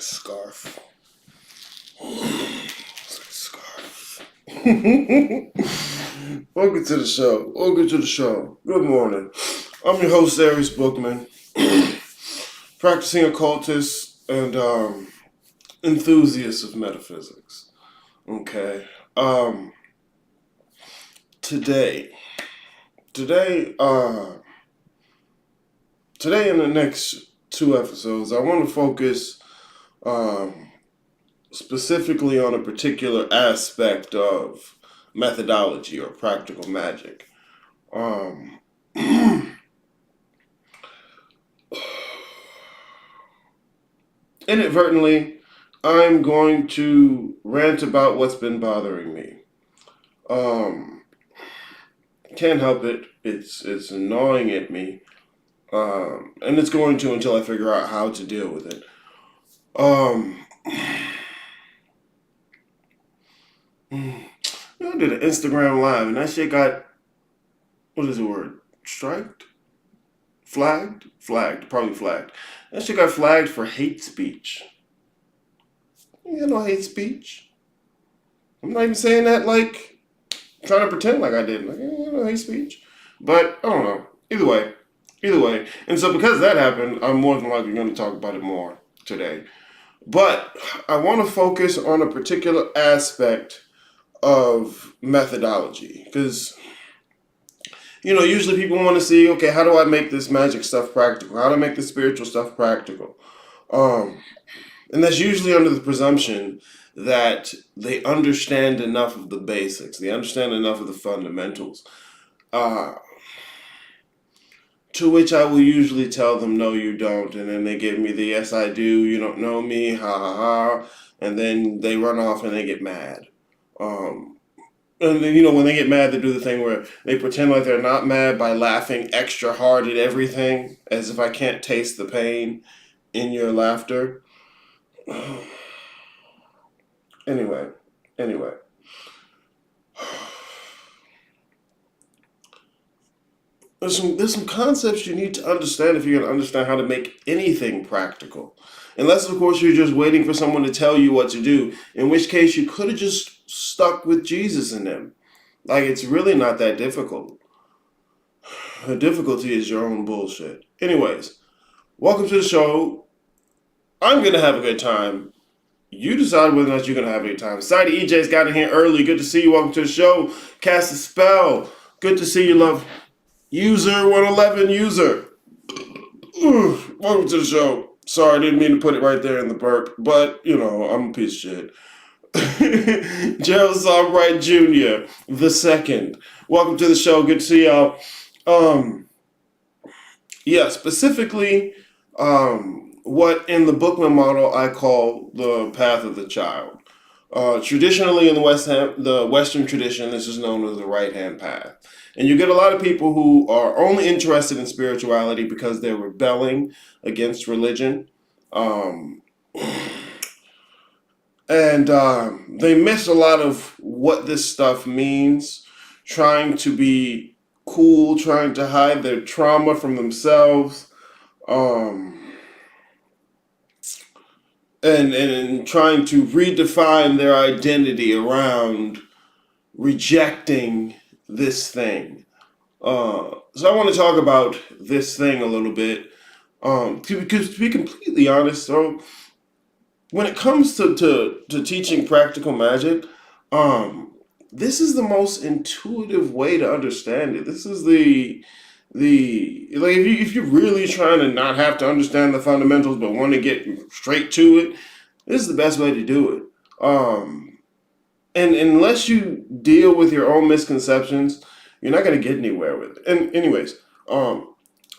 scarf. It's like a scarf. Welcome to the show. Welcome to the show. Good morning. I'm your host, Aries Bookman, practicing occultist and enthusiast of metaphysics. Okay. Today in the next two episodes, I want to focus specifically on a particular aspect of methodology or practical magic. Inadvertently, I'm going to rant about what's been bothering me. Can't help it. It's gnawing at me. And it's going to until I figure out how to deal with it. I did an Instagram live and that shit got, what is the word? Striked? Flagged? Probably flagged. That shit got flagged for hate speech. You got no hate speech. I'm not even saying that like trying to pretend like I did. Like, no hate speech. But I don't know. Either way. And so because that happened, I'm more than likely going to talk about it more today. But I want to focus on a particular aspect of methodology. Because, usually people want to see, okay, how do I make this magic stuff practical? How do I make this spiritual stuff practical? And that's usually under the presumption that they understand enough of the basics. They understand enough of the fundamentals. To which I will usually tell them, no, you don't. And then they give me the, yes, I do. You don't know me. Ha, ha, ha. And then they run off and they get mad. And then, when they get mad, they do the thing where they pretend like they're not mad by laughing extra hard at everything, as if I can't taste the pain in your laughter. Anyway. There's some concepts you need to understand if you're going to understand how to make anything practical. Unless, of course, you're just waiting for someone to tell you what to do, in which case you could have just stuck with Jesus in them. Like, it's really not that difficult. The difficulty is your own bullshit. Anyways, welcome to the show. I'm going to have a good time. You decide whether or not you're going to have a good time. Sidey EJ's got in here early. Good to see you. Welcome to the show. Cast a spell. Good to see you, love. User 111 user. Welcome to the show. Sorry, I didn't mean to put it right there in the burp, but I'm a piece of shit. Gerald Songwright Jr. the second. Welcome to the show. Good to see y'all. Specifically, what in the Bookman model I call the path of the child. Traditionally in the Western tradition, this is known as the right-hand path. And you get a lot of people who are only interested in spirituality because they're rebelling against religion. And they miss a lot of what this stuff means, trying to be cool, trying to hide their trauma from themselves, and trying to redefine their identity around rejecting this thing. So I want to talk about this thing a little bit. Because to be completely honest, so when it comes to teaching practical magic, this is the most intuitive way to understand it. This is the like if you're really trying to not have to understand the fundamentals but want to get straight to it, this is the best way to do it. And unless you deal with your own misconceptions, you're not going to get anywhere with it. And anyways,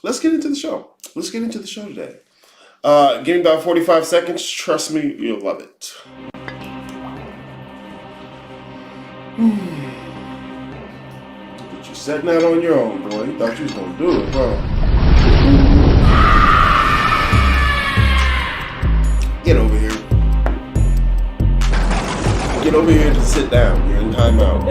let's get into the show. Let's get into the show today. Give me about 45 seconds. Trust me, you'll love it. But you're setting out on your own, boy. You thought you was going to do it, huh? Get over here. Get over here and just sit down. You're in timeout.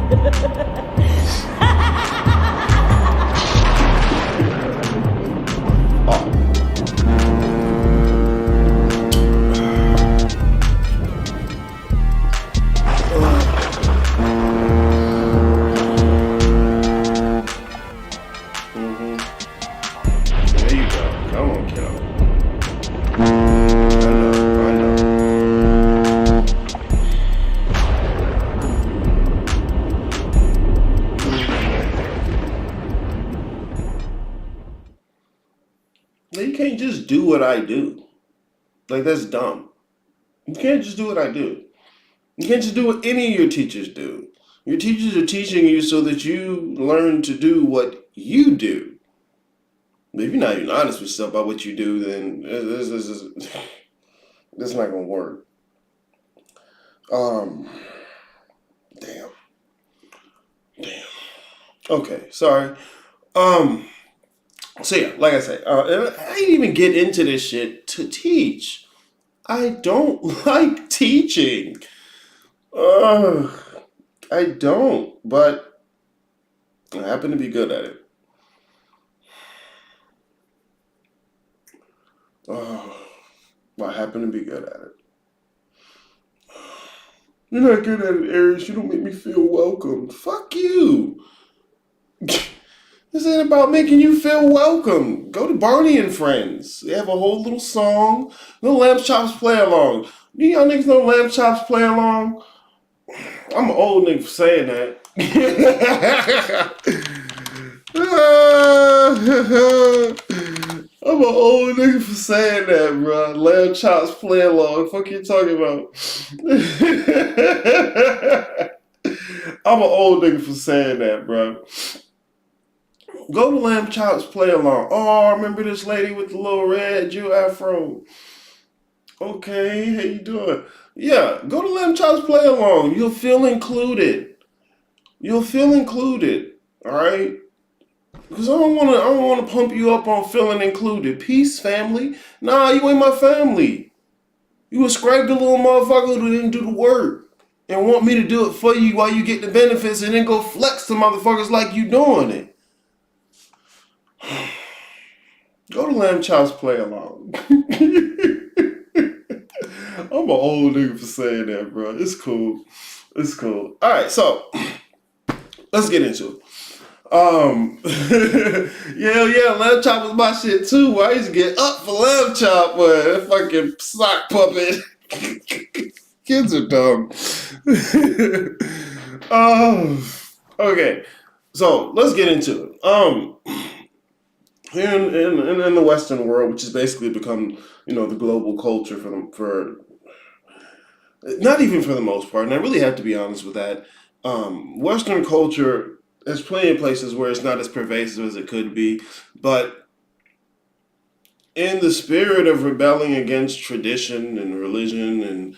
Come on, kiddo. I know, I know. You can't just do what I do. Like, that's dumb. You can't just do what I do. You can't just do what any of your teachers do. Your teachers are teaching you so that you learn to do what you do. But if you're not even honest with yourself about what you do, then that's not gonna work. Um, damn, damn. Okay, sorry. Um, so yeah, like I said, I didn't even get into this shit to teach. I don't like teaching. Ugh, I don't, but I happen to be good at it. Oh, I happen to be good at it. You're not good at it, Aries. You don't make me feel welcome. Fuck you. This ain't about making you feel welcome. Go to Barney and Friends. They have a whole little song. Little Lamb Chops play along. Do y'all niggas know Lamb Chops play along? I'm an old nigga for saying that. I'm an old nigga for saying that, bro. Lamb Chops play along. The fuck you talking about? I'm an old nigga for saying that, bro. Go to Lamb Chops play along. Oh, I remember this lady with the little red Jew afro. Okay, how you doing? Yeah, go to Lamb Chops play along. You'll feel included. You'll feel included. All right. Because I don't wanna pump you up on feeling included. Peace, family. Nah, you ain't my family. You a scraggly little motherfucker who didn't do the work and want me to do it for you while you get the benefits and then go flex to motherfuckers like you doing it. Go to Lamb Chops play along. I'm an old nigga for saying that, bro. It's cool. It's cool. All right, so let's get into it. Yeah, Lamb Chop was my shit too. I used to get up for Lamb Chop, but that fucking sock puppet. Kids are dumb. Okay, so let's get into it. Here in the Western world, which has basically become, the global culture for not even for the most part, and I really have to be honest with that. Western culture, there's plenty of places where it's not as pervasive as it could be, but in the spirit of rebelling against tradition and religion and,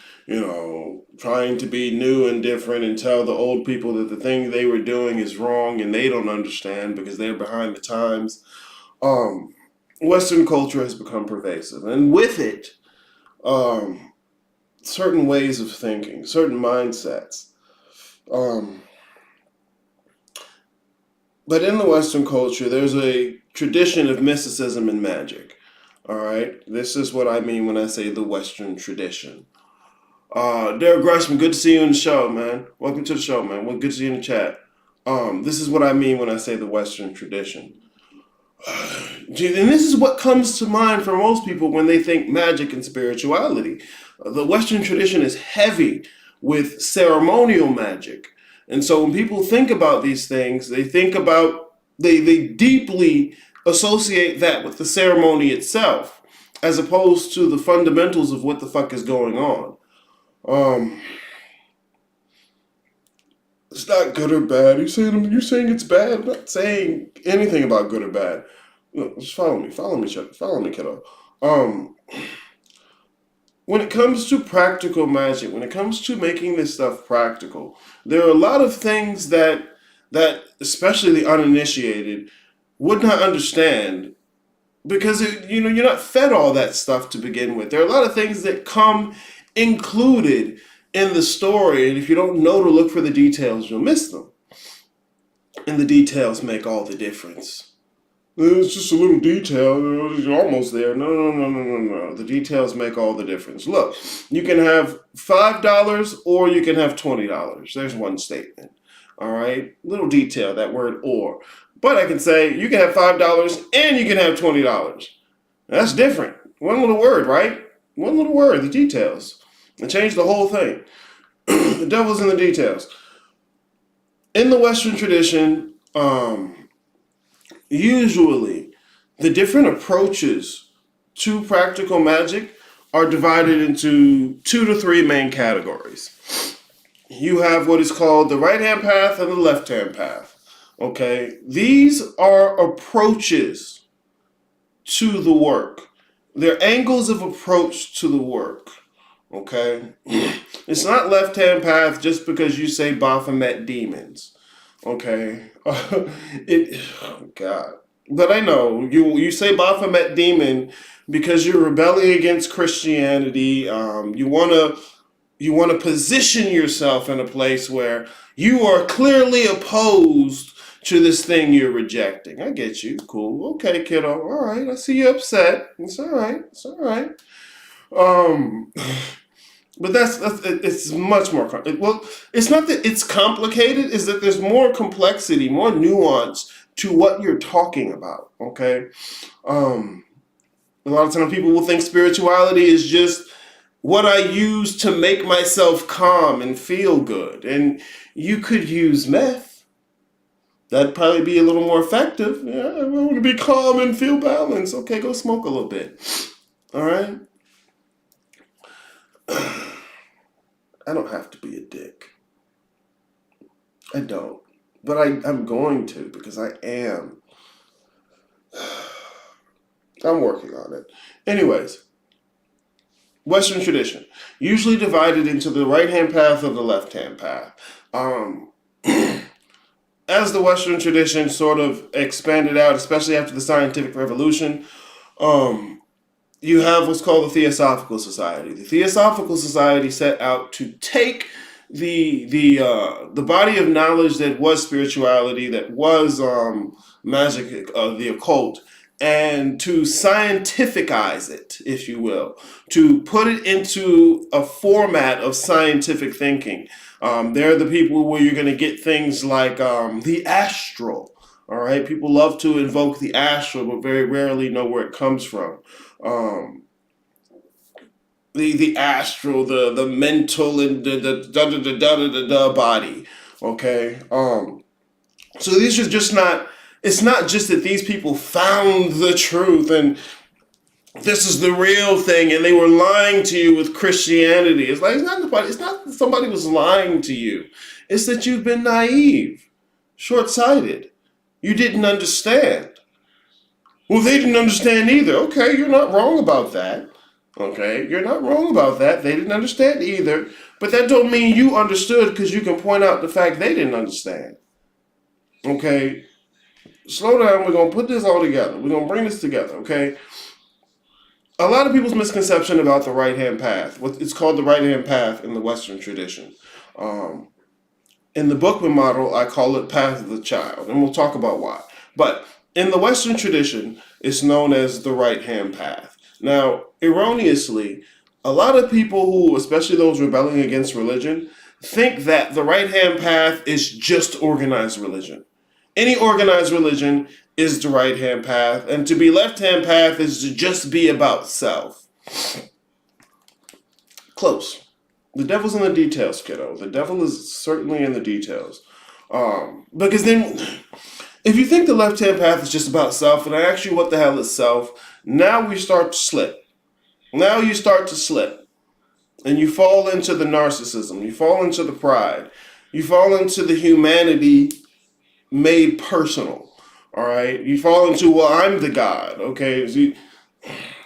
trying to be new and different and tell the old people that the thing they were doing is wrong and they don't understand because they're behind the times, um, Western culture has become pervasive. And with it, um, certain ways of thinking, certain mindsets. Um, but in the Western culture, there's a tradition of mysticism and magic. All right, this is what I mean when I say the Western tradition. Derek Grushman, good to see you in the show, man. Welcome to the show, man. Well, good to see you in the chat. This is what I mean when I say the Western tradition. And this is what comes to mind for most people when they think magic and spirituality. The Western tradition is heavy with ceremonial magic. And so when people think about these things, they deeply associate that with the ceremony itself, as opposed to the fundamentals of what the fuck is going on. Um, it's not good or bad. You're saying it's bad? I'm not saying anything about good or bad. No, just follow me. Follow me, kiddo. Um, when it comes to practical magic, when it comes to making this stuff practical, there are a lot of things that especially the uninitiated would not understand because you're not fed all that stuff to begin with. There are a lot of things that come included in the story, and if you don't know to look for the details, you'll miss them. And the details make all the difference. It's just a little detail. You're almost there. No. The details make all the difference. Look, you can have $5 or you can have $20. There's one statement. All right? Little detail, that word or. But I can say you can have $5 and you can have $20. That's different. One little word, right? One little word, the details. It changed the whole thing. The devil's in the details. In the Western tradition, usually the different approaches to practical magic are divided into 2 to 3 main categories. You have what is called the right hand path and the left hand path. Okay, these are approaches to the work. They're angles of approach to the work. Okay, it's not left hand path just because you say Baphomet demons. Okay, oh God. But I know you say Baphomet demon because you're rebelling against Christianity. You want to position yourself in a place where you are clearly opposed to this thing you're rejecting. I get you. Cool. Okay, kiddo. All right. I see you upset. It's all right. It's all right. Um, but that's it's much more well. It's not that it's complicated. Is that there's more complexity, more nuance to what you're talking about. Okay. Um, a lot of times people will think spirituality is just what I use to make myself calm and feel good. And you could use meth. That'd probably be a little more effective. Yeah, I want to be calm and feel balanced. Okay, go smoke a little bit. All right? I don't have to be a dick. I don't. But I'm going to because I am. I'm working on it. Anyways, Western tradition, usually divided into the right hand path or the left hand path. Um, as the Western tradition sort of expanded out, especially after the scientific revolution, um, you have what's called the Theosophical Society. The Theosophical Society set out to take the body of knowledge that was spirituality, that was magic, the occult, and to scientificize it, if you will, to put it into a format of scientific thinking. They're the people where you're going to get things like the astral. All right, people love to invoke the astral, but very rarely know where it comes from. Um, the astral, the mental, and the da da da da da da body. Okay, so these are just not. It's not just that these people found the truth and this is the real thing, and they were lying to you with Christianity. It's like it's not that somebody was lying to you. It's that you've been naive, short-sighted. You didn't understand. Well, they didn't understand either. Okay, you're not wrong about that. Okay, you're not wrong about that. They didn't understand either. But that don't mean you understood because you can point out the fact they didn't understand. Okay, slow down. We're going to put this all together. We're going to bring this together, okay? A lot of people's misconception about the right hand path. What it's called the right hand path in the Western tradition. Um, in the Bookman model, I call it path of the child, and we'll talk about why. But in the Western tradition, it's known as the right hand path. Now, erroneously, a lot of people who, especially those rebelling against religion, think that the right hand path is just organized religion. Any organized religion is the right hand path, and to be left hand path is to just be about self. Close. The devil's in the details, kiddo. The devil is certainly in the details. Because then, if you think the left hand path is just about self, and I ask you what the hell is self, now we start to slip. Now you start to slip. And you fall into the narcissism. You fall into the pride. You fall into the humanity made personal. All right? You fall into, well, I'm the God. Okay? See,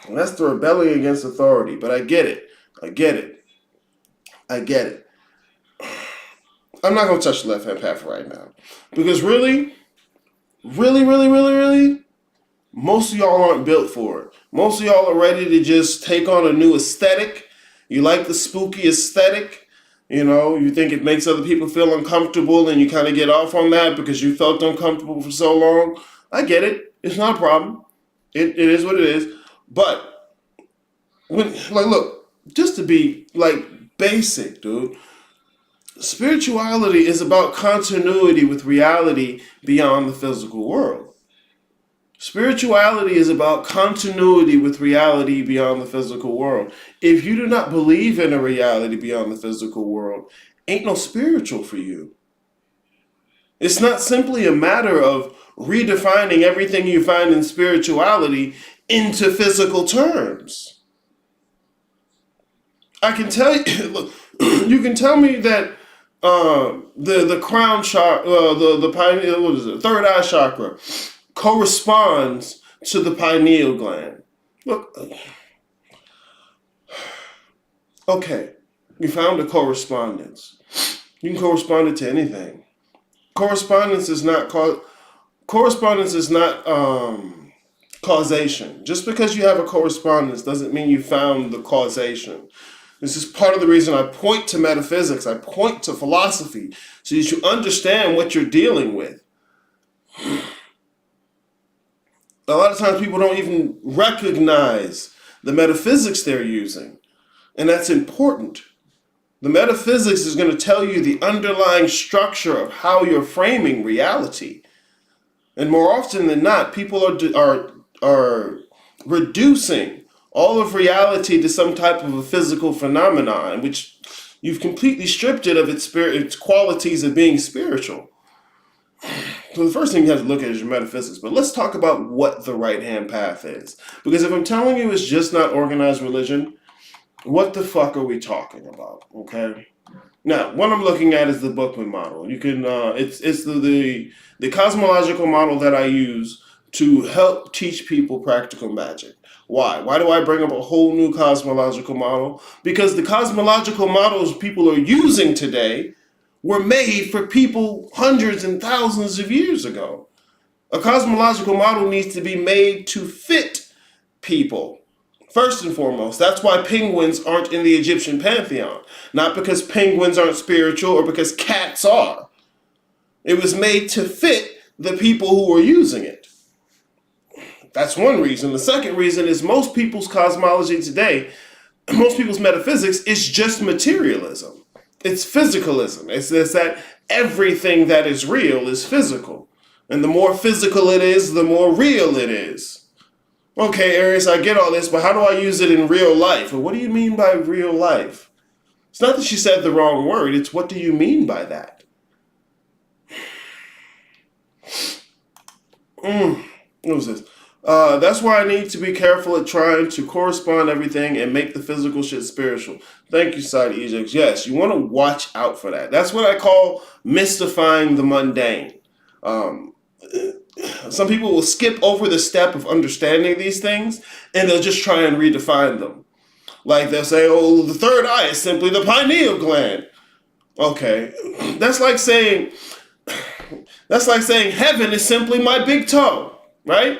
that's the rebelling against authority. But I get it. I get it. I get it. I'm not going to touch the left hand path right now. Because really, really, really, really, really, most of y'all aren't built for it. Most of y'all are ready to just take on a new aesthetic. You like the spooky aesthetic. You know, you think it makes other people feel uncomfortable and you kind of get off on that because you felt uncomfortable for so long. I get it. It's not a problem. It is what it is. But, look, just to be, basic, dude. Spirituality is about continuity with reality beyond the physical world. Spirituality is about continuity with reality beyond the physical world. If you do not believe in a reality beyond the physical world, ain't no spiritual for you. It's not simply a matter of redefining everything you find in spirituality into physical terms. I can tell you, look, you can tell me that the crown chakra, the pineal, what is it, third eye chakra, corresponds to the pineal gland. Look, okay, you found a correspondence. You can correspond it to anything. Correspondence is not causation. Just because you have a correspondence doesn't mean you found the causation. This is part of the reason I point to metaphysics. I point to philosophy so that you understand what you're dealing with. A lot of times people don't even recognize the metaphysics they're using. And that's important. The metaphysics is going to tell you the underlying structure of how you're framing reality. And more often than not, people are reducing all of reality to some type of a physical phenomenon, in which you've completely stripped it of its qualities of being spiritual. So the first thing you have to look at is your metaphysics. But let's talk about what the right-hand path is. Because if I'm telling you it's just not organized religion, what the fuck are we talking about? Okay. Now, what I'm looking at is the Bookman model. You can it's the cosmological model that I use to help teach people practical magic. Why? Why do I bring up a whole new cosmological model? Because the cosmological models people are using today were made for people hundreds and thousands of years ago. A cosmological model needs to be made to fit people. First and foremost, that's why penguins aren't in the Egyptian pantheon. Not because penguins aren't spiritual or because cats are. It was made to fit the people who were using it. That's one reason. The second reason is most people's cosmology today, most people's metaphysics is just materialism. It's physicalism. It's that everything that is real is physical. And the more physical it is, the more real it is. Okay, Aries, I get all this, but how do I use it in real life? Well, what do you mean by real life? It's not that she said the wrong word. It's what do you mean by that? What was this? That's why I need to be careful at trying to correspond everything and make the physical shit spiritual. Thank you, Side Ejects. Yes, you want to watch out for that. That's what I call mystifying the mundane. Some people will skip over the step of understanding these things and they'll just try and redefine them. Like they'll say, oh, the third eye is simply the pineal gland. Okay, that's like saying heaven is simply my big toe, right?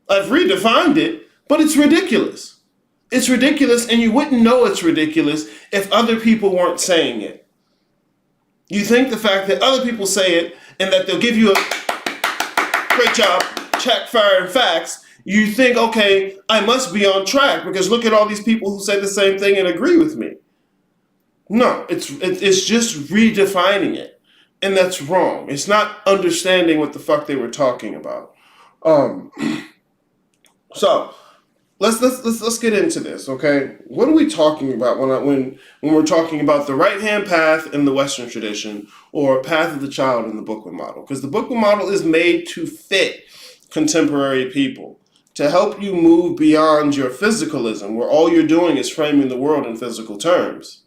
I've redefined it, but it's ridiculous. It's ridiculous, and you wouldn't know it's ridiculous if other people weren't saying it. You think the fact that other people say it and that they'll give you a great job, check, fire, and facts, you think, okay, I must be on track because look at all these people who say the same thing and agree with me. No, it's just redefining it, and that's wrong. It's not understanding what the fuck they were talking about. So let's get into this, okay? What are we talking about when we're talking about the right-hand path in the Western tradition or path of the child in the Bookman model? Because the Bookman model is made to fit contemporary people, to help you move beyond your physicalism, where all you're doing is framing the world in physical terms.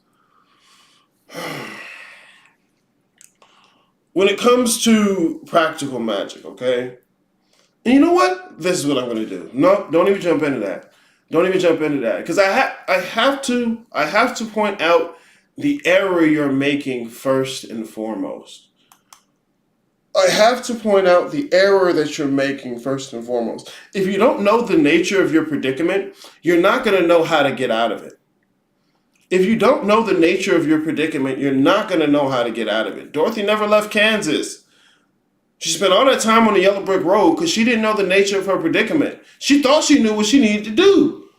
When it comes to practical magic, okay? And you know what? This is what I'm going to do. No, don't even jump into that. Don't even jump into that. Because I have to point out the error you're making first and foremost. I have to point out the error that you're making first and foremost. If you don't know the nature of your predicament, you're not going to know how to get out of it. If you don't know the nature of your predicament, you're not going to know how to get out of it. Dorothy never left Kansas. She spent all that time on the yellow brick road because she didn't know the nature of her predicament. She thought she knew what she needed to do.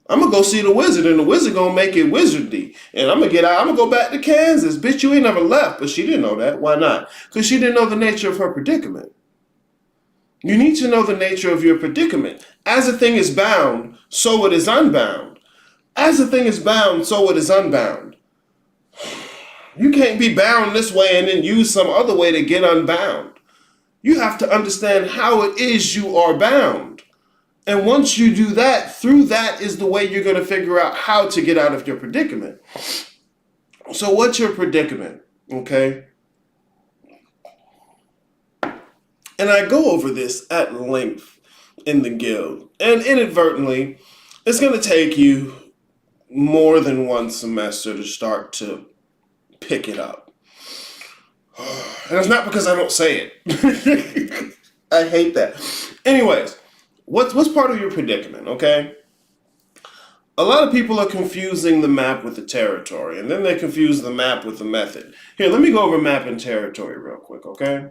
I'm going to go see the wizard, and the wizard going to make it wizardy. And I'm going to get out. I'm going to go back to Kansas. Bitch, you ain't never left. But she didn't know that. Why not? Because she didn't know the nature of her predicament. You need to know the nature of your predicament. As a thing is bound, so it is unbound. As a thing is bound, so it is unbound. You can't be bound this way and then use some other way to get unbound. You have to understand how it is you are bound. And once you do that, through that is the way you're going to figure out how to get out of your predicament. So what's your predicament? Okay? And I go over this at length in the guild. And inadvertently, it's going to take you more than one semester to start to pick it up. And it's not because I don't say it. I hate that. Anyways, what's part of your predicament, okay? A lot of people are confusing the map with the territory, and then they confuse the map with the method. Here, let me go over map and territory real quick, okay?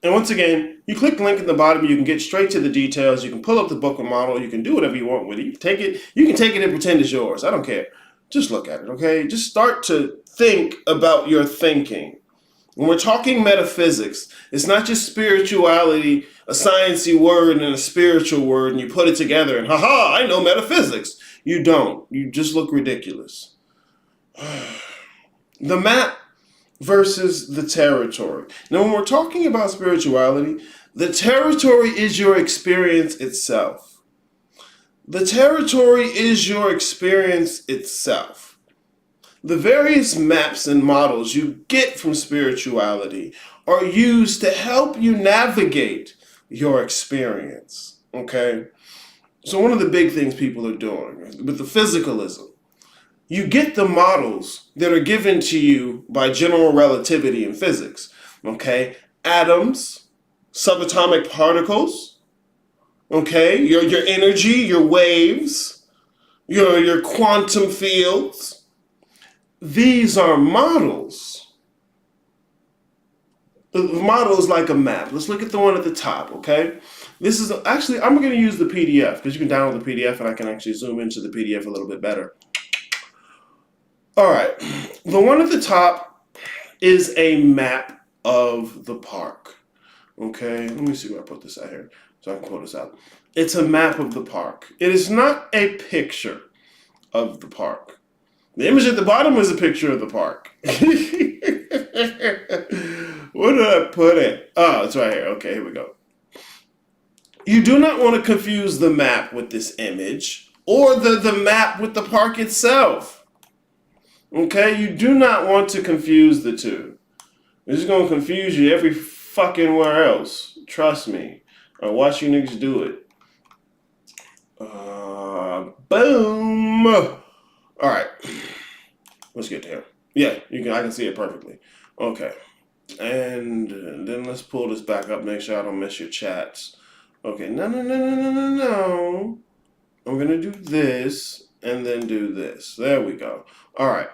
And once again, you click the link in the bottom, you can get straight to the details, you can pull up the Bookman model, you can do whatever you want with it. You can take it and pretend it's yours. I don't care. Just look at it, okay? Just start to think about your thinking. When we're talking metaphysics, it's not just spirituality, a sciencey word and a spiritual word, and you put it together and haha, I know metaphysics. You don't. You just look ridiculous. The map versus the territory. Now, when we're talking about spirituality, the territory is your experience itself. The territory is your experience itself. The various maps and models you get from spirituality are used to help you navigate your experience. Okay? So one of the big things people are doing with the physicalism, you get the models that are given to you by general relativity in physics. Okay? Atoms, subatomic particles, okay? Your energy, your waves, your quantum fields. These are models. The model is like a map. Let's look at the one at the top, okay? This is actually, I'm going to use the PDF because you can download the PDF and I can actually zoom into the PDF a little bit better. All right. The one at the top is a map of the park. Okay? Let me see where I put this out here so I can pull this out. It's a map of the park. It is not a picture of the park. The image at the bottom is a picture of the park. Where did I put it? Oh, it's right here. Okay, here we go. You do not want to confuse the map with this image or the map with the park itself. Okay, you do not want to confuse the two. It's just going to confuse you every fucking where else. Trust me. I watch you niggas do it. Boom. All right. Let's get there. Yeah, I can see it perfectly. Okay. And then let's pull this back up, make sure I don't miss your chats. Okay, no. I'm going to do this and then do this. There we go. All right.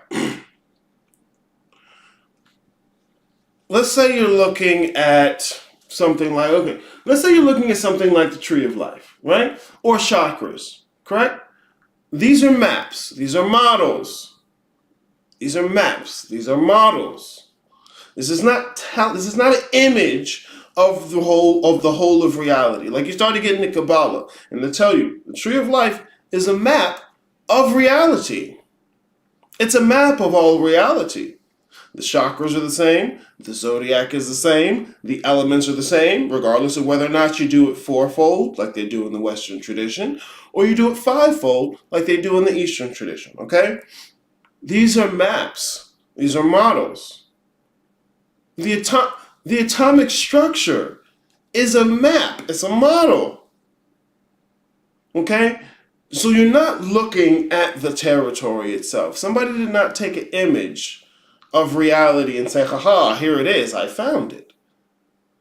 Let's say you're looking at something like, let's say you're looking at something like the Tree of Life, right? Or chakras, correct? These are maps. These are models. These are maps. These are models. This is not an image of the whole of reality. Like you started getting the Kabbalah, and they tell you the Tree of Life is a map of reality. It's a map of all reality. The chakras are the same. The zodiac is the same. The elements are the same, regardless of whether or not you do it fourfold, like they do in the Western tradition, or you do it fivefold, like they do in the Eastern tradition. Okay? These are maps. These are models. The atomic structure is a map. It's a model. Okay? So you're not looking at the territory itself. Somebody did not take an image of reality and say, haha, here it is. I found it.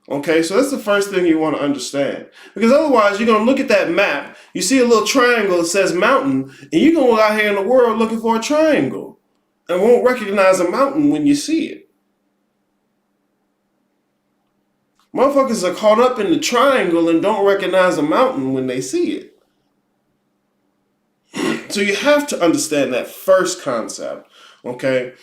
Okay? So that's the first thing you want to understand. Because otherwise, you're going to look at that map. You see a little triangle that says mountain, and you're going to go out here in the world looking for a triangle and won't recognize a mountain when you see it. Motherfuckers are caught up in the triangle and don't recognize a mountain when they see it. So you have to understand that first concept, okay?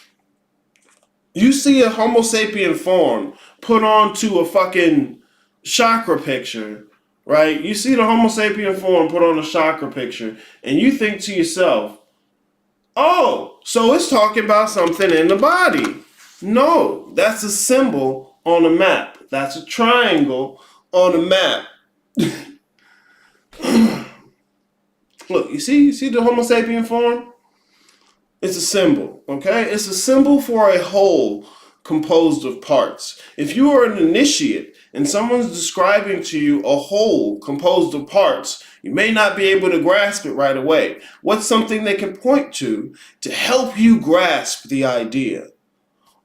You see a Homo sapien form put onto a fucking chakra picture, right? You see the Homo sapien form put on a chakra picture, and you think to yourself, oh, so it's talking about something in the body. No, that's a symbol on a map. That's a triangle on a map. Look, you see the Homo sapien form? It's a symbol, okay? It's a symbol for a whole composed of parts. If you are an initiate and someone's describing to you a whole composed of parts, you may not be able to grasp it right away. What's something they can point to help you grasp the idea?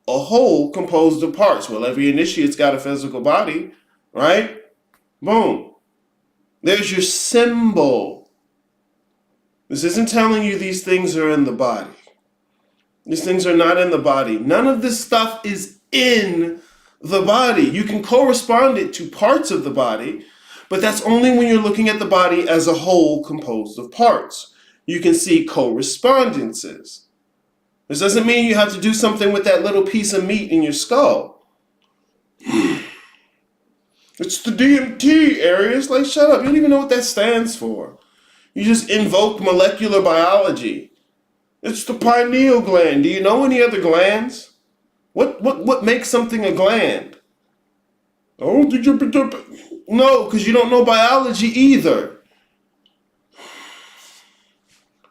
A whole composed of parts. Well, every initiate's got a physical body, right? Boom. There's your symbol. This isn't telling you these things are in the body. These things are not in the body. None of this stuff is in the body. You can correspond it to parts of the body, but that's only when you're looking at the body as a whole composed of parts. You can see correspondences. This doesn't mean you have to do something with that little piece of meat in your skull. It's the DMT area. It's like, shut up. You don't even know what that stands for. You just invoke molecular biology. It's the pineal gland. Do you know any other glands? What makes something a gland? Oh, did you? No, because you don't know biology either.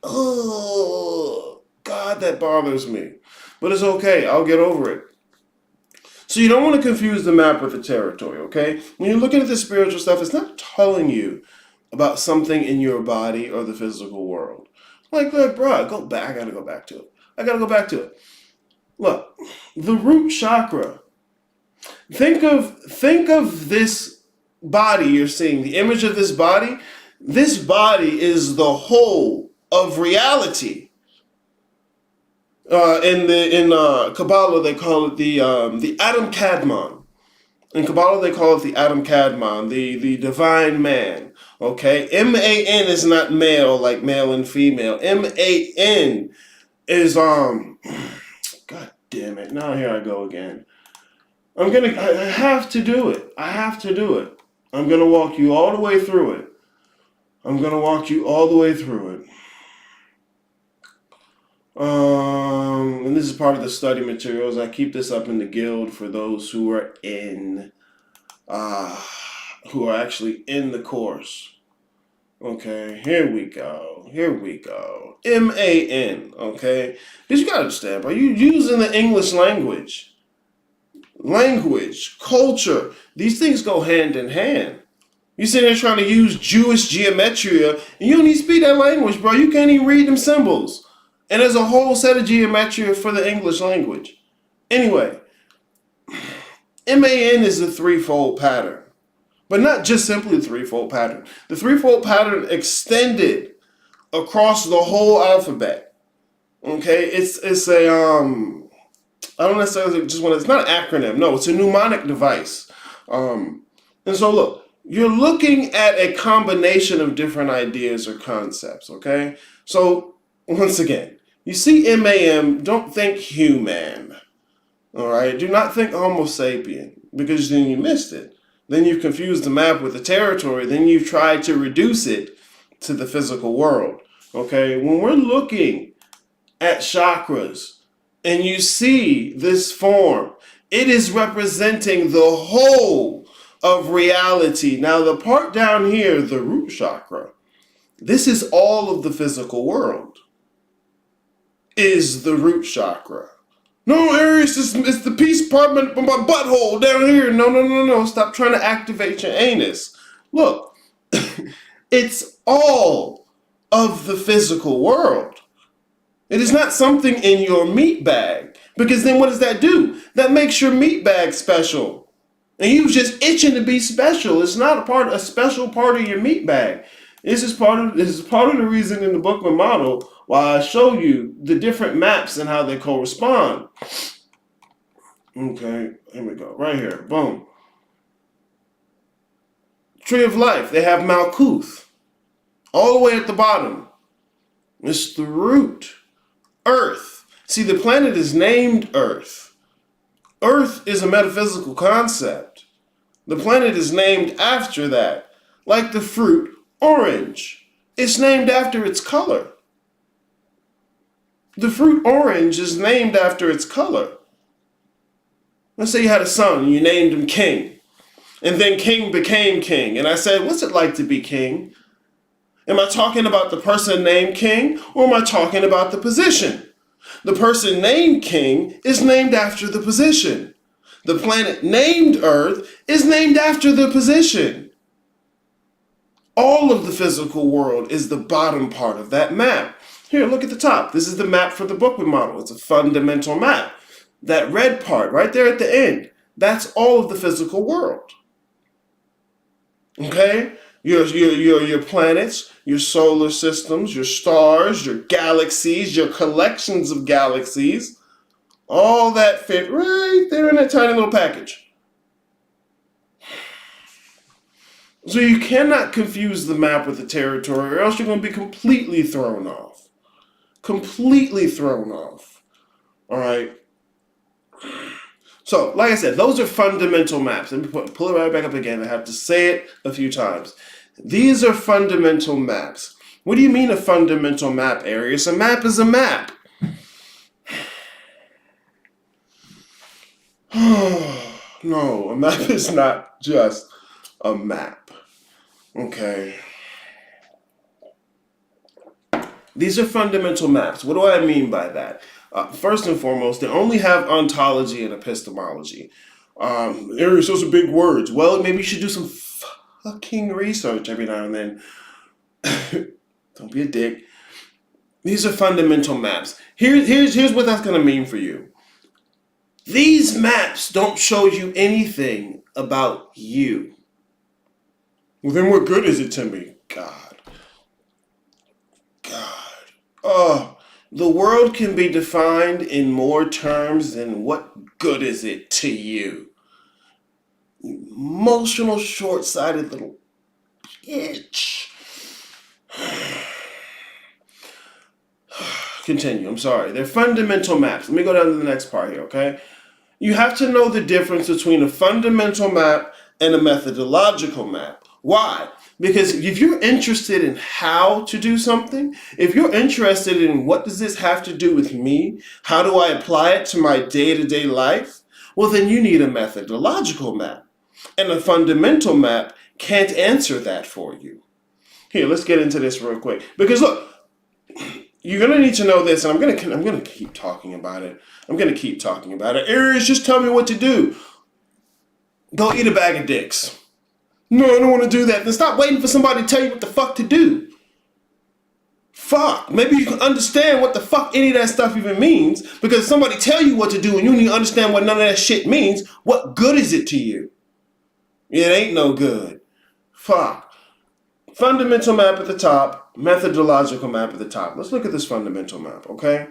Oh, God, that bothers me. But it's okay. I'll get over it. So you don't want to confuse the map with the territory, okay? When you're looking at the spiritual stuff, it's not telling you about something in your body or the physical world. Like, bro, go back. I gotta go back to it. Look, the root chakra. Think of this body you're seeing, the image of this body. This body is the whole of reality. In Kabbalah they call it the Adam Kadmon. In Kabbalah they call it the Adam Kadmon, the divine man. Okay, Man is not male like male and female. Man is God damn it! Now here I go again. I have to do it. I'm gonna walk you all the way through it. And this is part of the study materials. I keep this up in the guild for those who are actually in the course. Okay, here we go. Man, okay? Because you gotta understand, bro, you using the English language. Language, culture, these things go hand in hand. You sitting there trying to use Jewish geometria, and you don't even speak that language, bro. You can't even read them symbols. And there's a whole set of geometria for the English language. Anyway, MAN is a threefold pattern. But not just simply the threefold pattern. The threefold pattern extended across the whole alphabet. Okay? It's a I don't necessarily just want to, it's not an acronym. No, it's a mnemonic device. And so look, you're looking at a combination of different ideas or concepts, okay? So once again, you see MAM, don't think human. All right? Do not think Homo sapien, because then you missed it. Then you've confused the map with the territory. Then you've tried to reduce it to the physical world. Okay? When we're looking at chakras and you see this form, it is representing the whole of reality. Now, the part down here, the root chakra, this is all of the physical world, is the root chakra. No, Aries, it's the piece part of my butthole down here. No. Stop trying to activate your anus. Look, it's all of the physical world. It is not something in your meat bag. Because then what does that do? That makes your meat bag special. And you just itching to be special. It's not a special part of your meat bag. This is part of the reason in the Bookman model why I show you the different maps and how they correspond. Okay, here we go. Right here. Boom. Tree of Life. They have Malkuth. All the way at the bottom. It's the root. Earth. See, the planet is named Earth. Earth is a metaphysical concept. The planet is named after that. Like the fruit orange. It's named after its color. The fruit orange is named after its color. Let's say you had a son and you named him King. And then King became king. And I said, what's it like to be king? Am I talking about the person named King, or am I talking about the position? The person named King is named after the position. The planet named Earth is named after the position. All of the physical world is the bottom part of that map. Here, look at the top. This is the map for the Bookman model. It's a fundamental map. That red part right there at the end, that's all of the physical world. Okay? Your planets, your solar systems, your stars, your galaxies, your collections of galaxies, all that fit right there in that tiny little package. So you cannot confuse the map with the territory, or else you're going to be completely thrown off. Completely thrown off. All right? So, like I said, those are fundamental maps. Let me pull it right back up again. I have to say it a few times. These are fundamental maps. What do you mean a fundamental map, Arius? A map is a map. No, a map is not just a map. Okay. These are fundamental maps. What do I mean by that? First and foremost, they only have ontology and epistemology. Arius, those are big words. Well, maybe you should do some fucking research every now and then. Don't be a dick. These are fundamental maps. Here's what that's going to mean for you. These maps don't show you anything about you. Well, then what good is it to me? God. Oh, the world can be defined in more terms than what good is it to you. Emotional, short-sighted little bitch. Continue, I'm sorry. They're fundamental maps. Let me go down to the next part here, okay? You have to know the difference between a fundamental map and a methodological map. Why? Because if you're interested in how to do something, if you're interested in what does this have to do with me, how do I apply it to my day-to-day life, well, then you need a methodological map. And a fundamental map can't answer that for you. Here, let's get into this real quick. Because look, you're going to need to know this, and I'm going to keep talking about it. Arius, just tell me what to do. Go eat a bag of dicks. No, I don't want to do that. Then stop waiting for somebody to tell you what the fuck to do. Fuck. Maybe you can understand what the fuck any of that stuff even means. Because if somebody tell you what to do and you need to understand what none of that shit means, what good is it to you? It ain't no good. Fuck. Fundamental map at the top. Methodological map at the top. Let's look at this fundamental map, okay?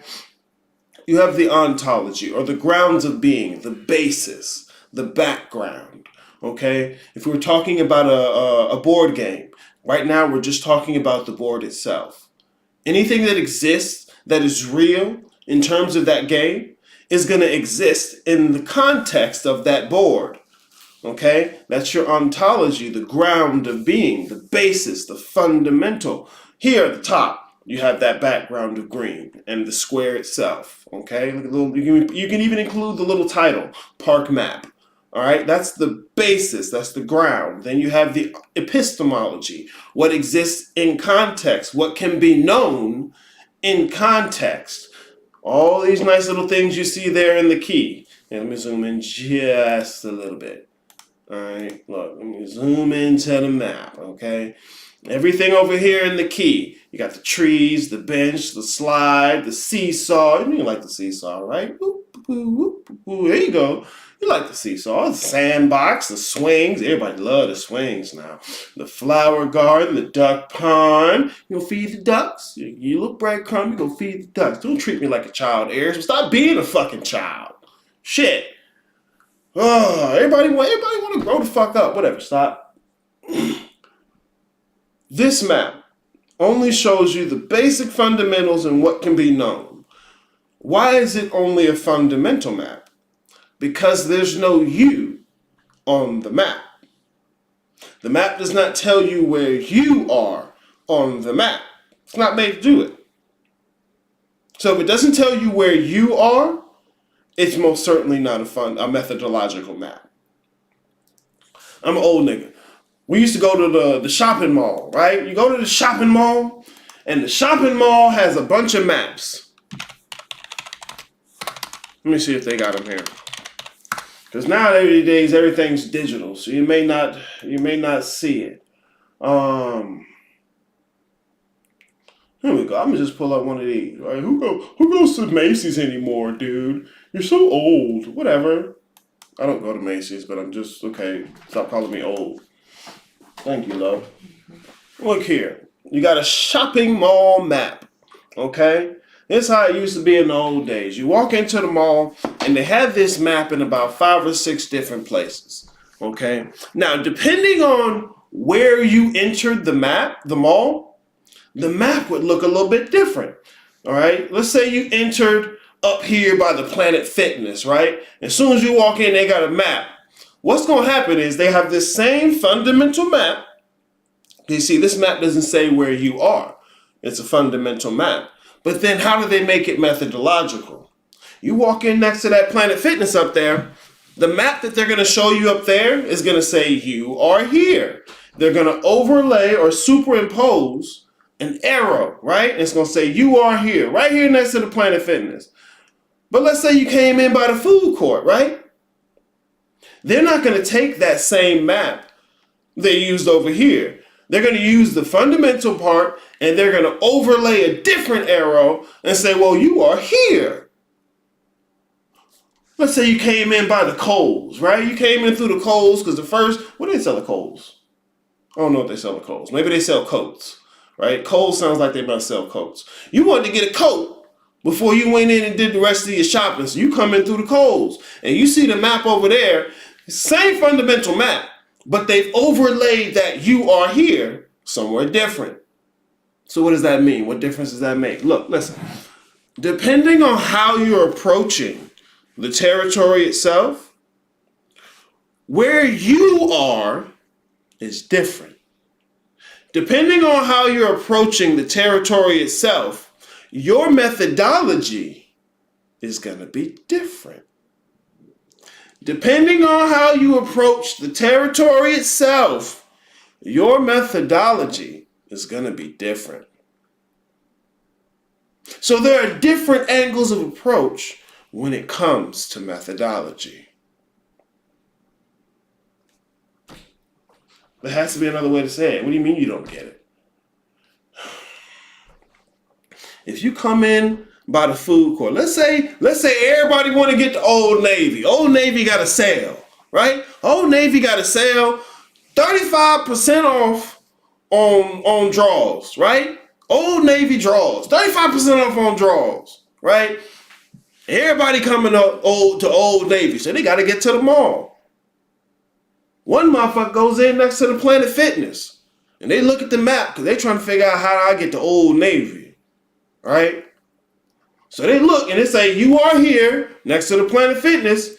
You have the ontology, or the grounds of being, the basis, the background. Okay, if we're talking about a board game, right now we're just talking about the board itself. Anything that exists that is real in terms of that game is going to exist in the context of that board. Okay, that's your ontology, the ground of being, the basis, the fundamental. Here at the top, you have that background of green and the square itself. Okay, you can even include the little title, park map. All right, that's the basis, that's the ground. Then you have the epistemology, what exists in context, what can be known in context. All these nice little things you see there in the key. And let me zoom in just a little bit. All right, look, let me zoom into the map, okay? Everything over here in the key. You got the trees, the bench, the slide, the seesaw. You like the seesaw, right? There you go. You like the seesaw, the sandbox, the swings. Everybody love the swings now. The flower garden, the duck pond. You gonna feed the ducks? You look breadcrumb, you gonna feed the ducks. Don't treat me like a child, Arius. Stop being a fucking child. Shit. Oh, everybody want to grow the fuck up. Whatever, stop. This map only shows you the basic fundamentals and what can be known. Why is it only a fundamental map? Because there's no you on the map. The map does not tell you where you are on the map. It's not made to do it. So if it doesn't tell you where you are, it's most certainly not a methodological map. I'm an old nigga. We used to go to the shopping mall, right? You go to the shopping mall, and the shopping mall has a bunch of maps. Let me see if they got them here. Because nowadays everything's digital, so you may not see it. Here we go. I'm gonna just pull up one of these. Right? Who goes to Macy's anymore, dude? You're so old. Whatever. I don't go to Macy's, but I'm just okay. Stop calling me old. Thank you, love. Look here. You got a shopping mall map. Okay? This is how it used to be in the old days. You walk into the mall, and they have this map in about 5 or 6 different places. Okay? Now, depending on where you entered the mall, the map would look a little bit different. All right? Let's say you entered up here by the Planet Fitness, right? As soon as you walk in, they got a map. What's going to happen is they have this same fundamental map. You see, this map doesn't say where you are. It's a fundamental map. But then how do they make it methodological? You walk in next to that Planet Fitness up there, the map that they're going to show you up there is going to say you are here. They're going to overlay or superimpose an arrow, right? And it's going to say you are here, right here next to the Planet Fitness. But let's say you came in by the food court, right? They're not going to take that same map they used over here. They're going to use the fundamental part and they're going to overlay a different arrow and say, well, you are here. Let's say you came in by the Kohl's, right? You came in through the Kohl's because what do they sell at Kohl's? I don't know what they sell at Kohl's. Maybe they sell coats, right? Kohl's sounds like they must sell coats. You wanted to get a coat before you went in and did the rest of your shopping. So you come in through the Kohl's and you see the map over there, same fundamental map, but they've overlaid that you are here somewhere different. So what does that mean? What difference does that make? Look, listen. Depending on how you're approaching the territory itself, where you are is different. Depending on how you're approaching the territory itself, your methodology is going to be different. Depending on how you approach the territory itself, your methodology is going to be different. So there are different angles of approach when it comes to methodology. There has to be another way to say it. What do you mean you don't get it? If you come in by the food court, let's say everybody want to get to Old Navy. Old Navy got a sale, right? Old Navy got a sale, 35% off on drawers, right? Old Navy drawers, 35% off on drawers, right? Everybody coming up to Old Navy, so they got to get to the mall. One motherfucker goes in next to the Planet Fitness, and they look at the map because they're trying to figure out how do I get to Old Navy, right? So they look and they say, you are here next to the Planet Fitness,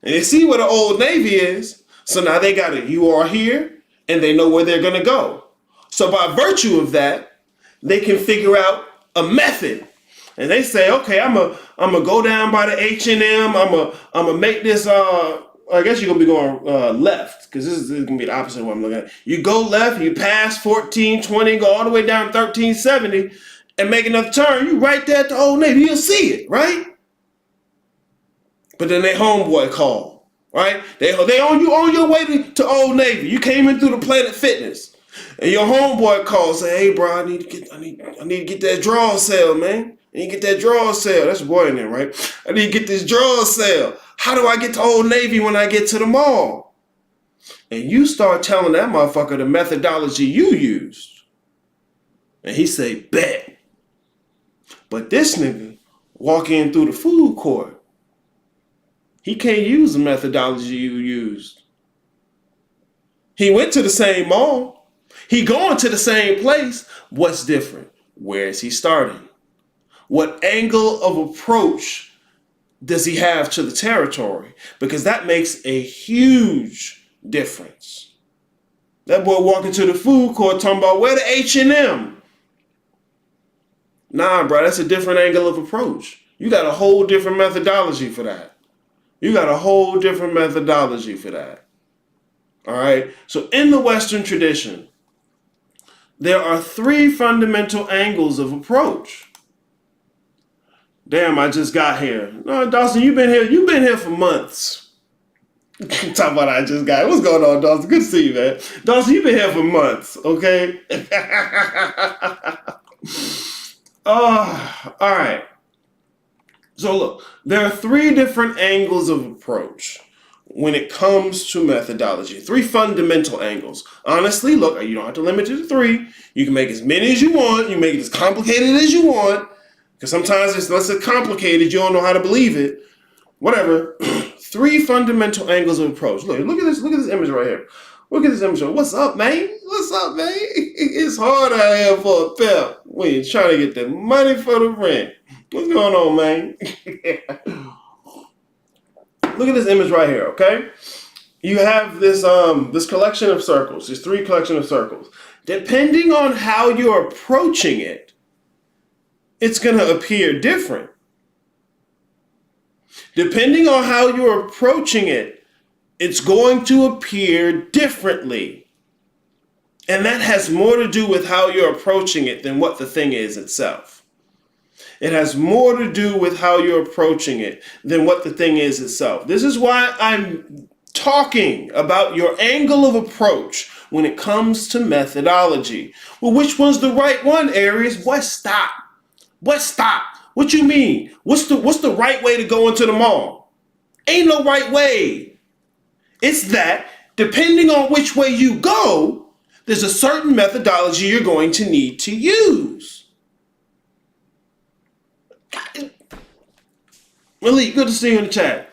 and they see where the Old Navy is. So now they got it, you are here, and they know where they're going to go. So by virtue of that, they can figure out a method. And they say, okay, I'm gonna go down by the H&M. I'm gonna make this. I guess you're gonna be going left because this is gonna be the opposite of what I'm looking at. You go left, you pass 1420, go all the way down 1370, and make another turn. You right there at the Old Navy. You'll see it, right? But then they homeboy call, right? They on you on your way to Old Navy. You came in through the Planet Fitness, and your homeboy calls, say, hey, bro, I need to get that draw sale, man. I need to get that draw sale. That's a boy in there, right? I need to get this draw sale. How do I get to Old Navy when I get to the mall? And you start telling that motherfucker the methodology you used. And he say, bet. But this nigga walk in through the food court. He can't use the methodology you used. He went to the same mall. He going to the same place. What's different? Where is he starting? What angle of approach does he have to the territory? Because that makes a huge difference. That boy walking to the food court talking about where the H&M. Nah, bro, that's a different angle of approach. You got a whole different methodology for that. You got a whole different methodology for that. All right? So in the Western tradition, there are three fundamental angles of approach. Damn, I just got here. No, Dawson, you've been here. You've been here for months. Talk about I just got here. What's going on, Dawson? Good to see you, man. Dawson, you've been here for months, okay? Oh, all right. So look, there are three different angles of approach when it comes to methodology. Three fundamental angles. Honestly, look, you don't have to limit it to three. You can make as many as you want. You make it as complicated as you want. Because sometimes it's less complicated. You don't know how to believe it. Whatever. Three fundamental angles of approach. Look at this. Look at this image right here. Look at this image. What's up, man? What's up, man? It's hard out here for a pimp when you're trying to get the money for the rent. What's going on, man? Look at this image right here, okay? You have this this collection of circles, these three collection of circles. Depending on how you're approaching it, it's going to appear different. Depending on how you're approaching it, it's going to appear differently. And that has more to do with how you're approaching it than what the thing is itself. It has more to do with how you're approaching it than what the thing is itself. This is why I'm talking about your angle of approach when it comes to methodology. Well, which one's the right one, Aries? What stop? What stop? What you mean? What's the right way to go into the mall? Ain't no right way. It's that depending on which way you go, there's a certain methodology you're going to need to use. Malik, good to see you in the chat.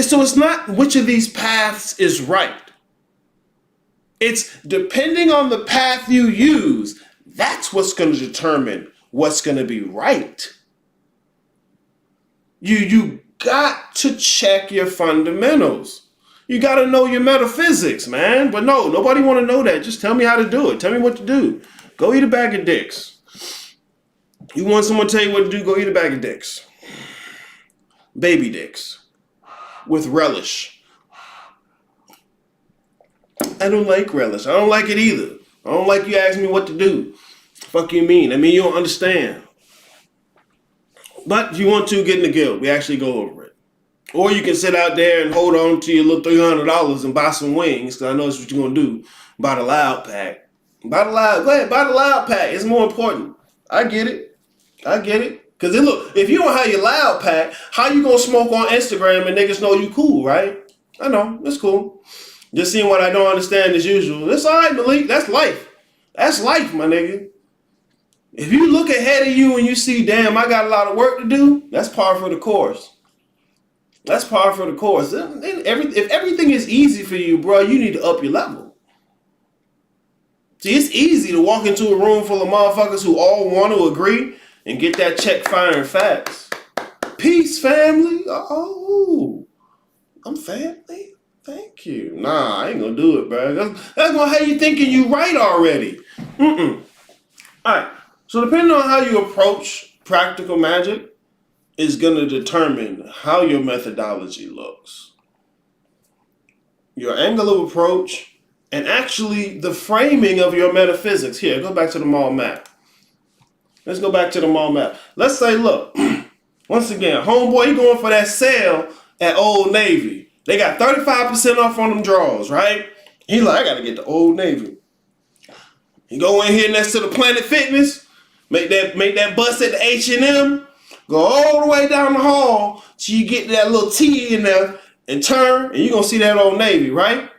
So it's not which of these paths is right. It's depending on the path you use, that's what's going to determine what's going to be right. You got to check your fundamentals. You got to know your metaphysics, man. But no, nobody want to know that. Just tell me how to do it. Tell me what to do. Go eat a bag of dicks. You want someone to tell you what to do, go eat a bag of dicks. Baby dicks. With relish. I don't like relish. I don't like it either. I don't like you asking me what to do. Fuck you mean? I mean, you don't understand. But if you want to, get in the guild. We actually go over it. Or you can sit out there and hold on to your little $300 and buy some wings, because I know that's what you're going to do. Buy the loud pack. Go ahead, buy the loud pack. It's more important. I get it. Because look, if you don't have your loud pack, how you going to smoke on Instagram and niggas know you cool, right? I know, it's cool. Just seeing what I don't understand as usual. It's all right, Malik. That's life. That's life, my nigga. If you look ahead of you and you see, damn, I got a lot of work to do, that's par for the course. That's par for the course. If everything is easy for you, bro, you need to up your level. See, it's easy to walk into a room full of motherfuckers who all want to agree and get that check firing facts. Peace, family. Oh, I'm family. Thank you. Nah, I ain't gonna do it, bro. That's gonna have you thinking you right already. All right. So depending on how you approach practical magic is gonna determine how your methodology looks. Your angle of approach and actually the framing of your metaphysics. Here, go back to the mall map. Let's go back to the mall map. Let's say, look, once again, homeboy, he going for that sale at Old Navy. They got 35% off on them drawers, right? He like, I gotta get the Old Navy. You go in here next to the Planet Fitness, make that bus at the H&M, go all the way down the hall till you get that little T in there and turn, and you're gonna see that Old Navy, right?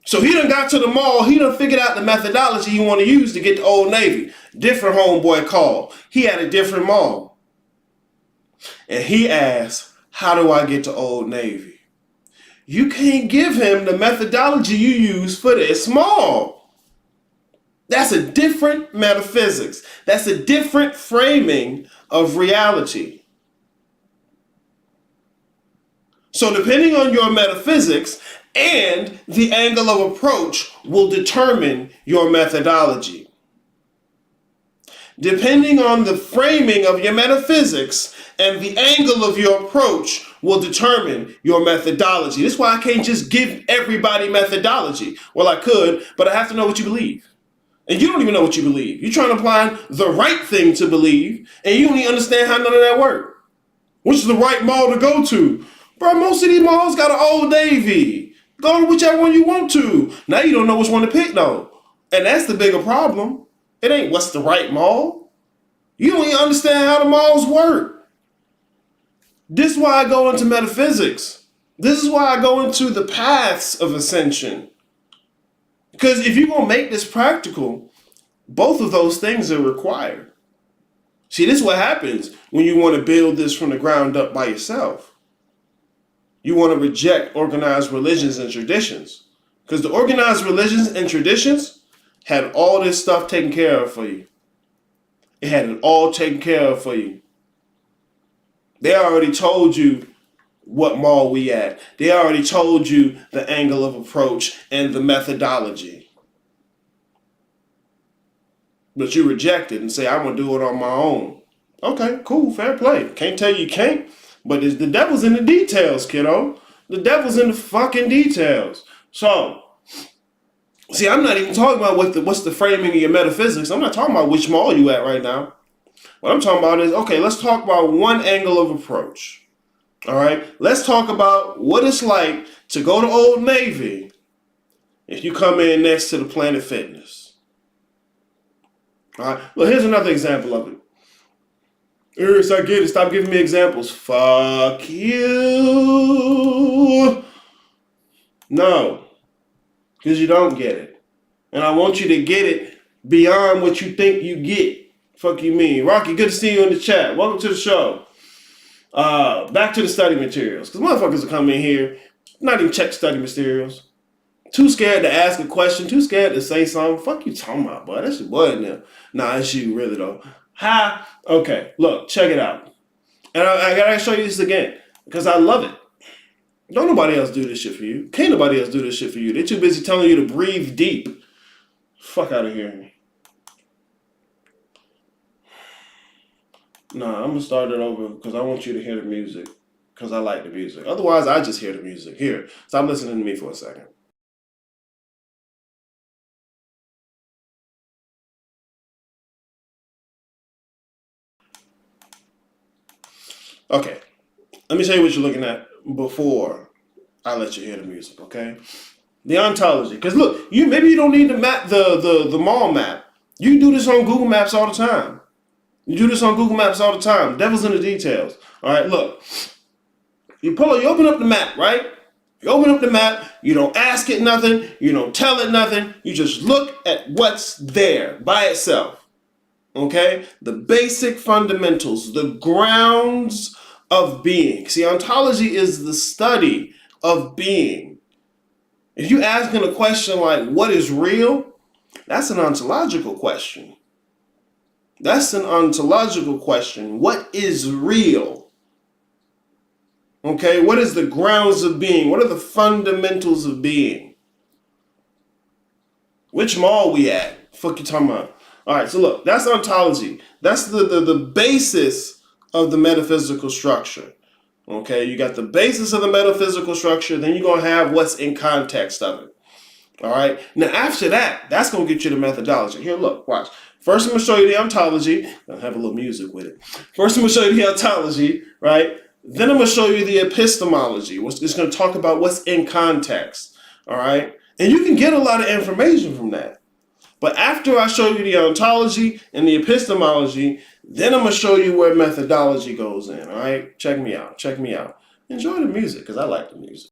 So he done got to the mall, he done figured out the methodology he want to use to get to Old Navy. Different homeboy called. He had a different mall. And he asked, how do I get to Old Navy? You can't give him the methodology you use for this mall. That's a different metaphysics. That's a different framing of reality. So depending on your metaphysics and the angle of approach will determine your methodology. Depending on the framing of your metaphysics and the angle of your approach will determine your methodology. That's why I can't just give everybody methodology. Well, I could, but I have to know what you believe. And you don't even know what you believe. You're trying to apply the right thing to believe, and you don't even understand how none of that works. Which is the right mall to go to? Bro, most of these malls got an Old Navy. Go to whichever one you want to. Now you don't know which one to pick, though. And that's the bigger problem. It ain't what's the right mall. You don't even understand how the malls work. This is why I go into metaphysics. This is why I go into the paths of ascension. Because if you're going to make this practical, both of those things are required. See, this is what happens when you want to build this from the ground up by yourself. You want to reject organized religions and traditions. Because the organized religions and traditions had all this stuff taken care of for you. It had it all taken care of for you. They already told you what mall we at. They already told you the angle of approach and the methodology. But you reject it and say, I'm going to do it on my own. Okay, cool, fair play. Can't tell you can't, but the devil's in the details, kiddo. The devil's in the fucking details. So, see, I'm not even talking about what's the framing of your metaphysics. I'm not talking about which mall you at right now. What I'm talking about is, okay, let's talk about one angle of approach. All right, let's talk about what it's like to go to Old Navy if you come in next to the Planet Fitness. All right, well, here's another example of it. Iris, I get it. Stop giving me examples. Fuck you. No, because you don't get it. And I want you to get it beyond what you think you get. Fuck you mean. Rocky, good to see you in the chat. Welcome to the show. Back to the study materials. Because motherfuckers will come in here, not even check study materials. Too scared to ask a question, too scared to say something. Fuck you talking about, boy. That's your boy in there. Nah, it's you, really, though. Hi. Okay, look, check it out. And I gotta show you this again, because I love it. Don't nobody else do this shit for you. Can't nobody else do this shit for you. They're too busy telling you to breathe deep. Fuck out of here. Nah, I'm gonna start it over because I want you to hear the music. Because I like the music. Otherwise, I just hear the music. Here, stop listening to me for a second. Okay, let me show you what you're looking at before I let you hear the music, okay? The ontology. Because look, maybe you don't need to map the mall map. You can do this on Google Maps all the time. You do this on Google Maps all the time. Devil's in the details. All right, look. You open up the map, right? You open up the map. You don't ask it nothing. You don't tell it nothing. You just look at what's there by itself. Okay? The basic fundamentals, the grounds of being. See, ontology is the study of being. If you asking a question like, what is real? That's an ontological question. That's an ontological question. What is real? Okay, what is the grounds of being? What are the fundamentals of being? Which mall we at? Fuck you talking about? All right, so look, that's ontology. That's the basis of the metaphysical structure. Okay, you got the basis of the metaphysical structure, then you're going to have what's in context of it. All right, now after that, that's going to get you the methodology. Here, look, watch. First, I'm going to show you the ontology. I'll have a little music with it. First, I'm going to show you the ontology, right? Then I'm going to show you the epistemology. It's going to talk about what's in context, all right? And you can get a lot of information from that. But after I show you the ontology and the epistemology, then I'm going to show you where methodology goes in, all right? Check me out. Check me out. Enjoy the music, because I like the music.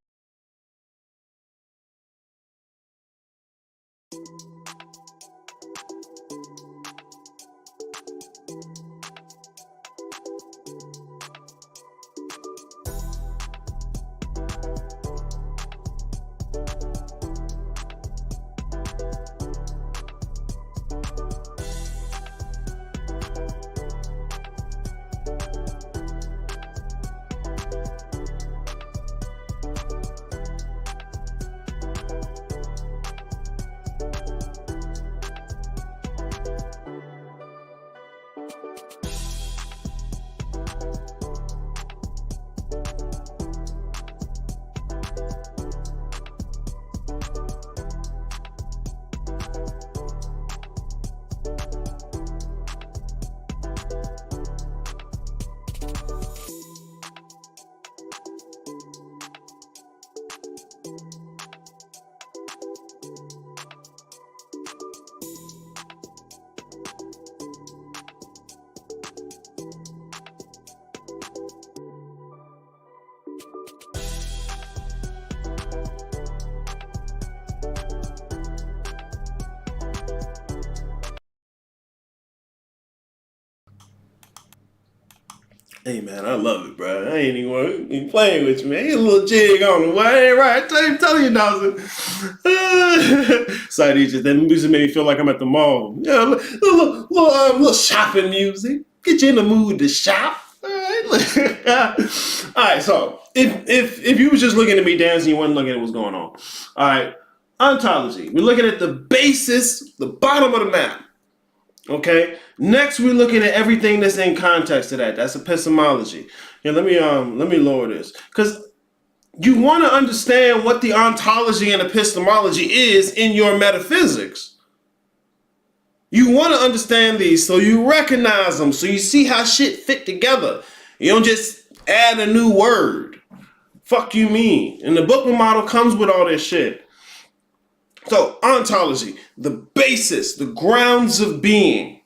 Hey man, I love it, bro. I ain't even playing with you, man. Get a little jig on the way, ain't right? Tell you, Dawson. Side just that music made me feel like I'm at the mall. Yeah, little shopping music. Get you in the mood to shop. All right, all right. So if you was just looking at me dancing, you wasn't looking at what's going on. All right, ontology. We're looking at the basis, the bottom of the map. Okay. Next, we're looking at everything that's in context to that. That's epistemology. Yeah, let me lower this because you want to understand what the ontology and epistemology is in your metaphysics. You want to understand these so you recognize them, so you see how shit fit together. You don't just add a new word. Fuck you mean? And the Bookman model comes with all this shit. So, ontology, the basis, the grounds of being.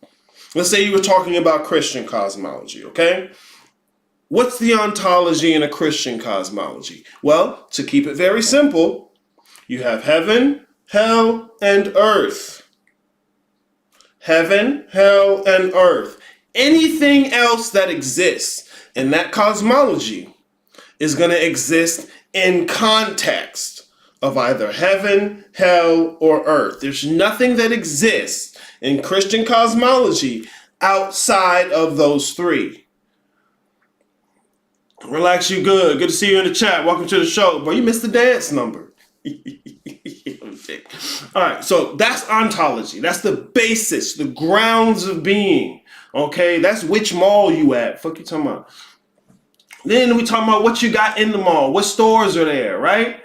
Let's say you were talking about Christian cosmology, okay? What's the ontology in a Christian cosmology? Well, to keep it very simple, you have heaven, hell, and earth. Heaven, hell, and earth. Anything else that exists in that cosmology is going to exist in context of either heaven, hell, or earth. There's nothing that exists in Christian cosmology outside of those three. Relax, you good. Good to see you in the chat. Welcome to the show. Bro, you missed the dance number. All right, so that's ontology. That's the basis, the grounds of being. Okay, that's which mall you at. Fuck you talking about. Then we talking about what you got in the mall. What stores are there, right?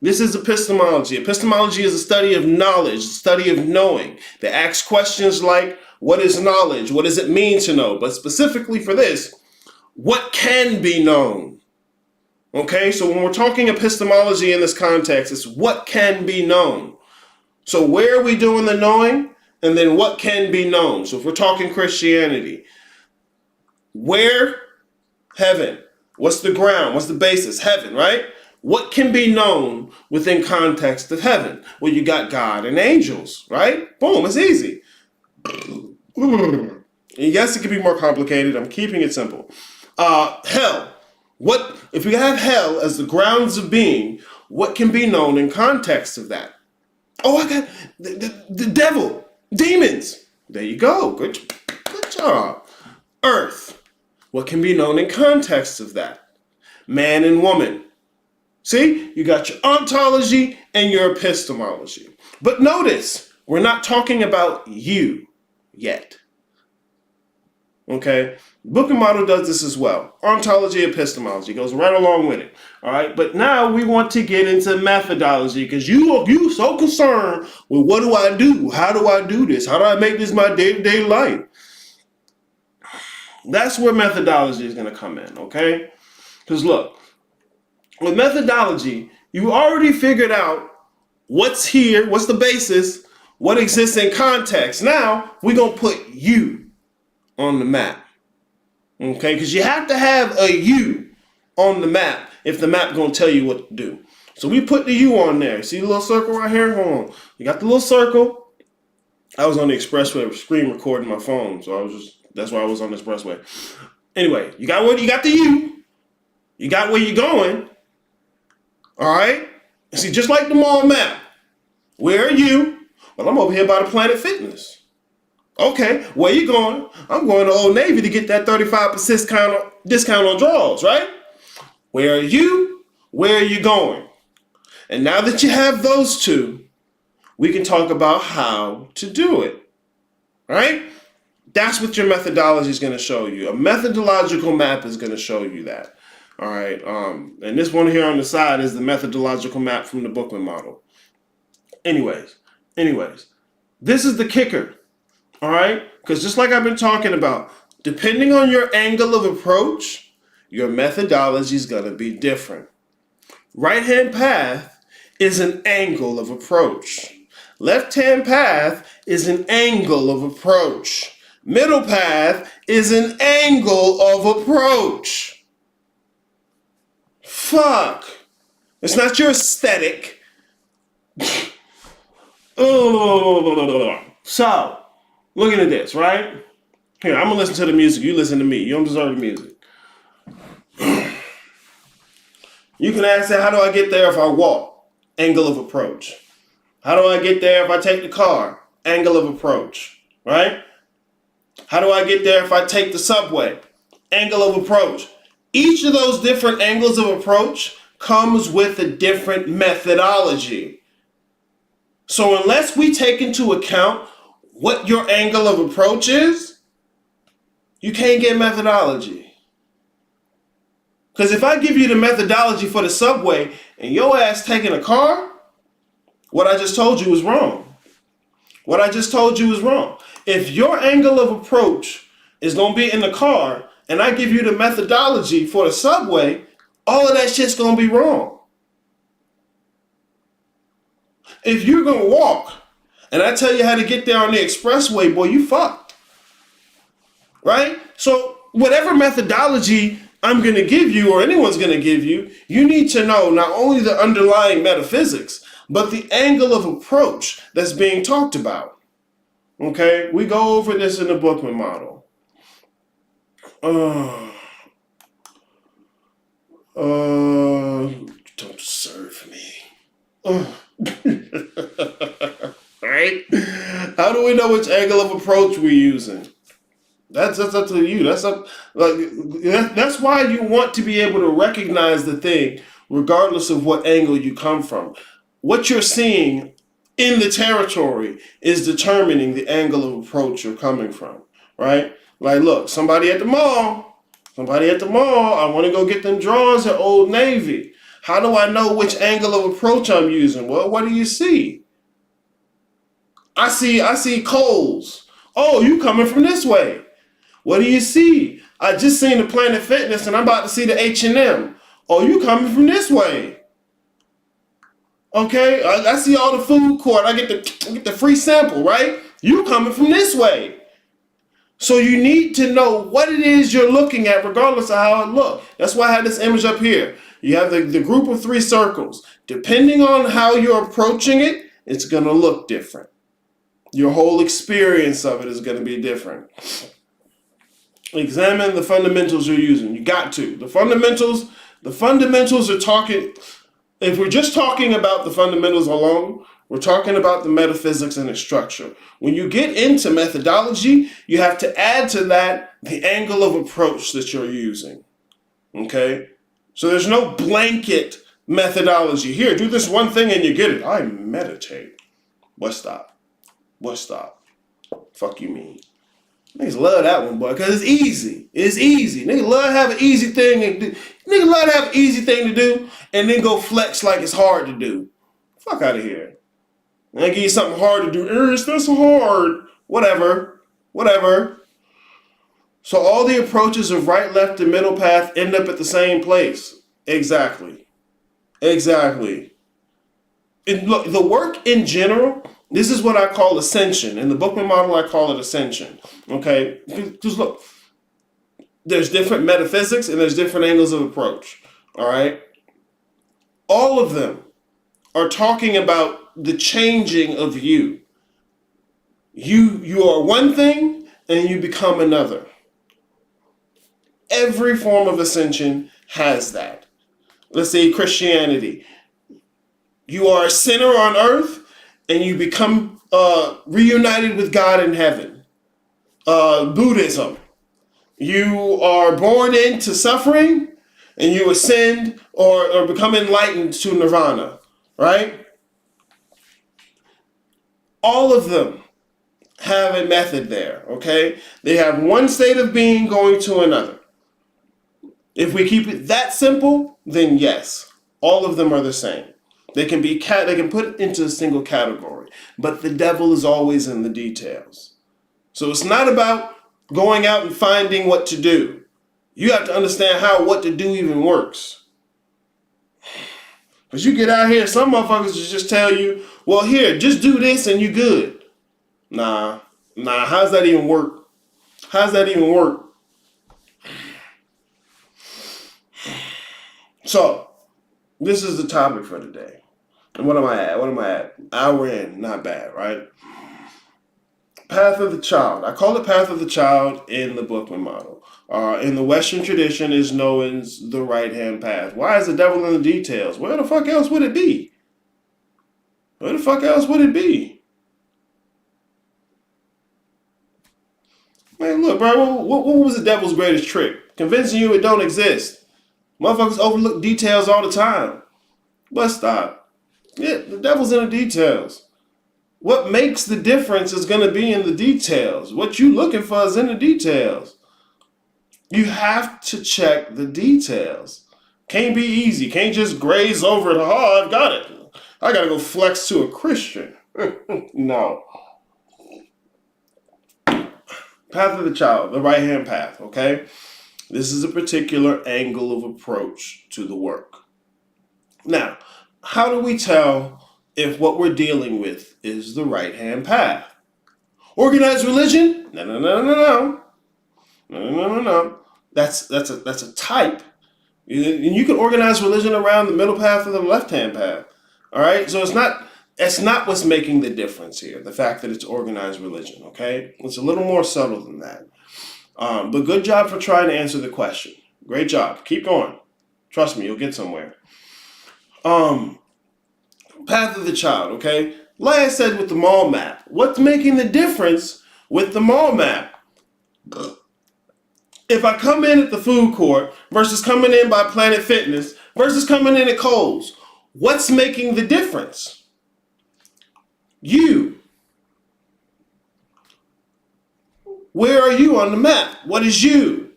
This is epistemology. Epistemology is a study of knowledge, a study of knowing. They ask questions like, what is knowledge? What does it mean to know? But specifically for this, what can be known? Okay, so when we're talking epistemology in this context, it's what can be known. So where are we doing the knowing? And then what can be known? So if we're talking Christianity, where? Heaven. What's the ground? What's the basis? Heaven, right? What can be known within context of heaven? Well, you got God and angels, right? Boom, it's easy. Yes, it can be more complicated. I'm keeping it simple. Hell. What if we have hell as the grounds of being? What can be known in context of that? Oh, I got the devil, demons. There you go. Good job. Earth. What can be known in context of that? Man and woman. See, you got your ontology and your epistemology. But notice, we're not talking about you yet. Okay? Bookman model does this as well. Ontology, epistemology goes right along with it. All right? But now we want to get into methodology because you so concerned with what do I do? How do I do this? How do I make this my day-to-day life? That's where methodology is going to come in, okay? Because look, with methodology, you already figured out what's here, what's the basis, what exists in context. Now, we're going to put you on the map. Okay? Because you have to have a you on the map if the map going to tell you what to do. So we put the you on there. See the little circle right here? Hold on. You got the little circle. I was on the expressway screen recording my phone. So that's why I was on the expressway. Anyway, you got the you. You got where you're going. All right? See, just like the mall map. Where are you? Well, I'm over here by the Planet Fitness. Okay, where you going? I'm going to Old Navy to get that 35% discount on drawers, right? Where are you? Where are you going? And now that you have those two, we can talk about how to do it, right? That's what your methodology is going to show you. A methodological map is going to show you that. All right. And this one here on the side is the methodological map from the Bookman model. Anyways, this is the kicker. All right. Because just like I've been talking about, depending on your angle of approach, your methodology is going to be different. Right-hand path is an angle of approach. Left-hand path is an angle of approach. Middle path is an angle of approach. Fuck. It's not your aesthetic. So, looking at this, right? Here, I'm going to listen to the music. You listen to me. You don't deserve the music. You can ask that, how do I get there if I walk? Angle of approach. How do I get there if I take the car? Angle of approach, right? How do I get there if I take the subway? Angle of approach. Each of those different angles of approach comes with a different methodology. So unless we take into account what your angle of approach is, you can't get methodology. Because if I give you the methodology for the subway and your ass taking a car, what I just told you is wrong. What I just told you is wrong. If your angle of approach is going to be in the car and I give you the methodology for the subway, all of that shit's going to be wrong. If you're going to walk and I tell you how to get there on the expressway, boy, you fucked. Right? So whatever methodology I'm going to give you or anyone's going to give you, you need to know not only the underlying metaphysics, but the angle of approach that's being talked about. Okay? We go over this in the Bookman model. Don't serve me. Right? How do we know which angle of approach we're using? That's up to you. That's why you want to be able to recognize the thing, regardless of what angle you come from. What you're seeing in the territory is determining the angle of approach you're coming from, right? Like, look, somebody at the mall. I want to go get them drawers at Old Navy. How do I know which angle of approach I'm using? Well, what do you see? I see Kohl's. Oh, you coming from this way. What do you see? I just seen the Planet Fitness and I'm about to see the H&M. Oh, you coming from this way. Okay, I see all the food court. I get the free sample, right? You coming from this way. So you need to know what it is you're looking at regardless of how it looks. That's why I had this image up here. You have the group of 3 circles. Depending on how you're approaching it, it's going to look different. Your whole experience of it is going to be different. Examine the fundamentals you're using. You got to. The fundamentals are talking. If we're just talking about the fundamentals alone, we're talking about the metaphysics and its structure. When you get into methodology, you have to add to that the angle of approach that you're using. Okay? So there's no blanket methodology. Here, do this one thing and you get it. I meditate. What stop? Fuck you mean? Niggas love that one, boy, because it's easy. Niggas love to have an easy thing to do and then go flex like it's hard to do. Fuck out of here. And I give you something hard to do. It's this hard. Whatever. So all the approaches of right, left, and middle path end up at the same place. Exactly. And look, the work in general, this is what I call ascension. In the Bookman model, I call it ascension. Okay? Because look, there's different metaphysics and there's different angles of approach. All right? All of them are talking about the changing of you. You are one thing and you become another. Every form of ascension has that. Let's say Christianity. You are a sinner on earth and you become reunited with God in heaven. Buddhism. You are born into suffering and you ascend or become enlightened to nirvana. Right? All of them have a method there, okay? They have one state of being going to another. If we keep it that simple, then yes, all of them are the same. They can put into a single category, but the devil is always in the details. So it's not about going out and finding what to do. You have to understand how what to do even works. Because you get out here, some motherfuckers just tell you, well, here, just do this and you good. Nah, how's that even work? How's that even work? So, this is the topic for today. And what am I at? Hour in, not bad, right? Path of the child. I call it path of the child in the Bookman model. In the Western tradition is known as the right-hand path. Why is the devil in the details? Where the fuck else would it be? Where the fuck else would it be? Man, look, bro, what was the devil's greatest trick? Convincing you it don't exist. Motherfuckers overlook details all the time. But stop. Yeah, the devil's in the details. What makes the difference is going to be in the details. What you looking for is in the details. You have to check the details. Can't be easy. Can't just graze over it. Oh, I've got it. I got to go flex to a Christian. No. Path of the child, the right-hand path, okay? This is a particular angle of approach to the work. Now, how do we tell if what we're dealing with is the right-hand path? Organized religion? No. That's a type. You can organize religion around the middle path or the left-hand path. All right? So it's not what's making the difference here, the fact that it's organized religion, okay? It's a little more subtle than that. But good job for trying to answer the question. Great job. Keep going. Trust me, you'll get somewhere. Path of the child, okay? Like I said with the mall map, what's making the difference with the mall map? If I come in at the food court versus coming in by Planet Fitness versus coming in at Kohl's, what's making the difference? You. Where are you on the map? What is you?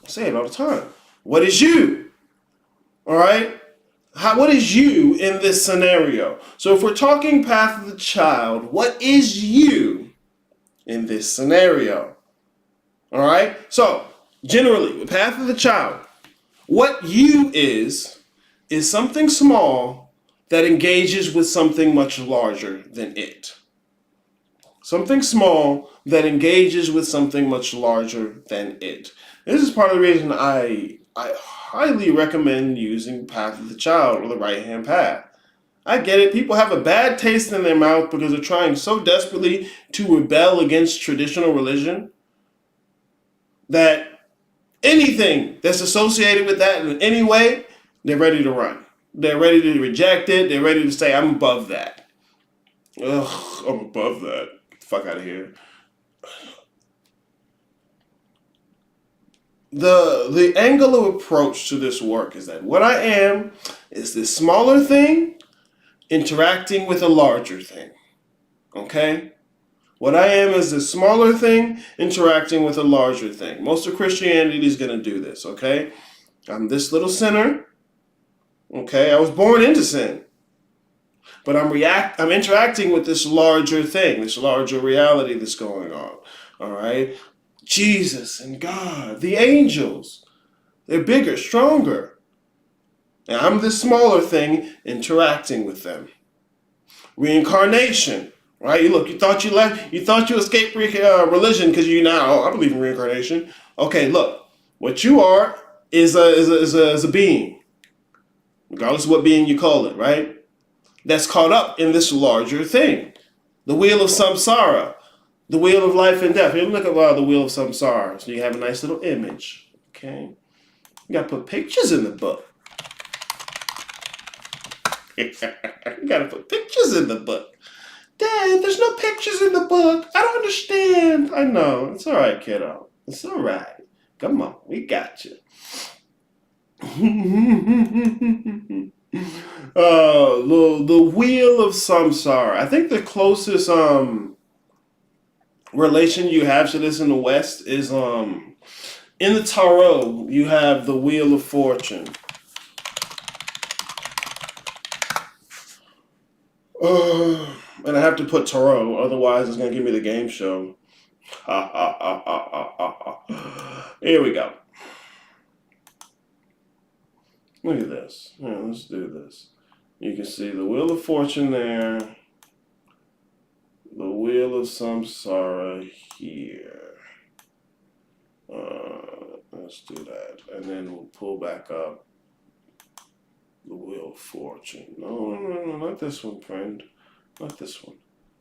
I say it all the time. What is you? All right? What is you in this scenario? So if we're talking path of the child, what is you in this scenario? All right? So, generally, the path of the child, what you is something small that engages with something much larger than it. Something small that engages with something much larger than it. This is part of the reason I highly recommend using path of the child or the right-hand path. I get it. People have a bad taste in their mouth because they're trying so desperately to rebel against traditional religion that anything that's associated with that in any way, they're ready to run. They're ready to reject it. They're ready to say, I'm above that. Ugh, I'm above that. Get the fuck out of here. The angle of approach to this work is that what I am is this smaller thing interacting with a larger thing. Okay? What I am is this smaller thing interacting with a larger thing. Most of Christianity is going to do this, okay? I'm this little sinner. Okay? I was born into sin. But I'm interacting with this larger thing, this larger reality that's going on. All right? Jesus and God, the angels, they're bigger, stronger. And I'm this smaller thing interacting with them. Reincarnation, right? You thought you escaped religion because you now, I believe in reincarnation. Okay, look, what you are is a being, regardless of what being you call it, right? That's caught up in this larger thing, the wheel of samsara. The wheel of life and death. Here, look at the wheel of samsara. So you have a nice little image. Okay? You got to put pictures in the book. You got to put pictures in the book. Dad, there's no pictures in the book. I don't understand. I know. It's all right, kiddo. It's all right. Come on. We got you. The wheel of samsara. I think the closest relation you have to this in the West is in the tarot you have the Wheel of Fortune. And I have to put tarot, otherwise it's gonna give me the game show. Ha ha ha ha ha ha ha. Here we go. Look at this. Yeah, let's do this. You can see the Wheel of Fortune there, the Wheel of Samsara here. Let's do that, and then we'll pull back up the Wheel of Fortune. No, not this one, friend. Not this one.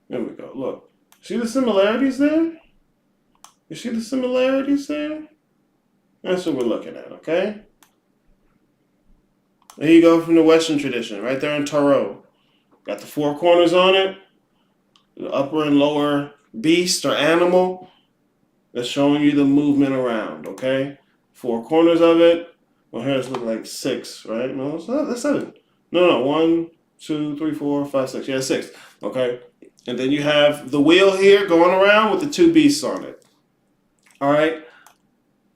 There we go. Look. See the similarities there? You see the similarities there? That's what we're looking at, okay? There you go from the Western tradition, right there in Tarot. Got the four corners on it, the upper and lower beast or animal that's showing you the movement around, okay? Four corners of it. Well, here it's looking like six, right? No, that's seven. No, 1, 2, 3, 4, 5, 6. Yeah, 6. Okay. And then you have the wheel here going around with the two beasts on it. All right.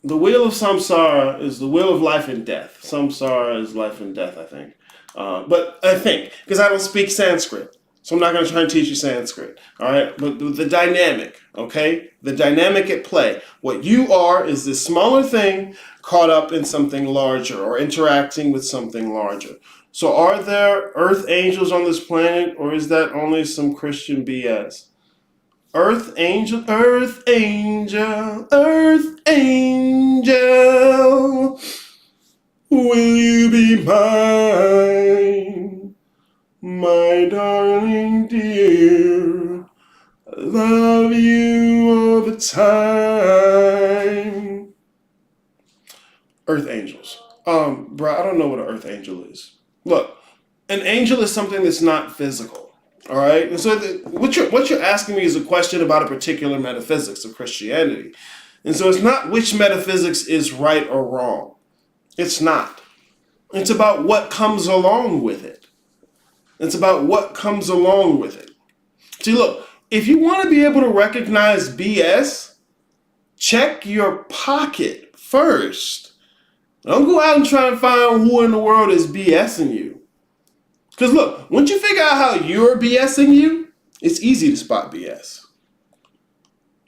The wheel of samsara is the wheel of life and death. Samsara is life and death, I think. But I think, because I don't speak Sanskrit, so I'm not going to try and teach you Sanskrit. All right. But the dynamic, okay? The dynamic at play. What you are is this smaller thing caught up in something larger or interacting with something larger. So are there earth angels on this planet, or is that only some Christian BS? Earth angel, earth angel, earth angel, will you be mine, my darling dear, love you all the time. Earth angels. Bro, I don't know what an earth angel is. Look, an angel is something that's not physical. All right. And so what you're asking me is a question about a particular metaphysics of Christianity. And so it's not which metaphysics is right or wrong. It's not. It's about what comes along with it. It's about what comes along with it. See, look, if you want to be able to recognize BS, check your pocket first. Don't go out and try and find who in the world is BSing you. Because look, once you figure out how you're BSing you, it's easy to spot BS.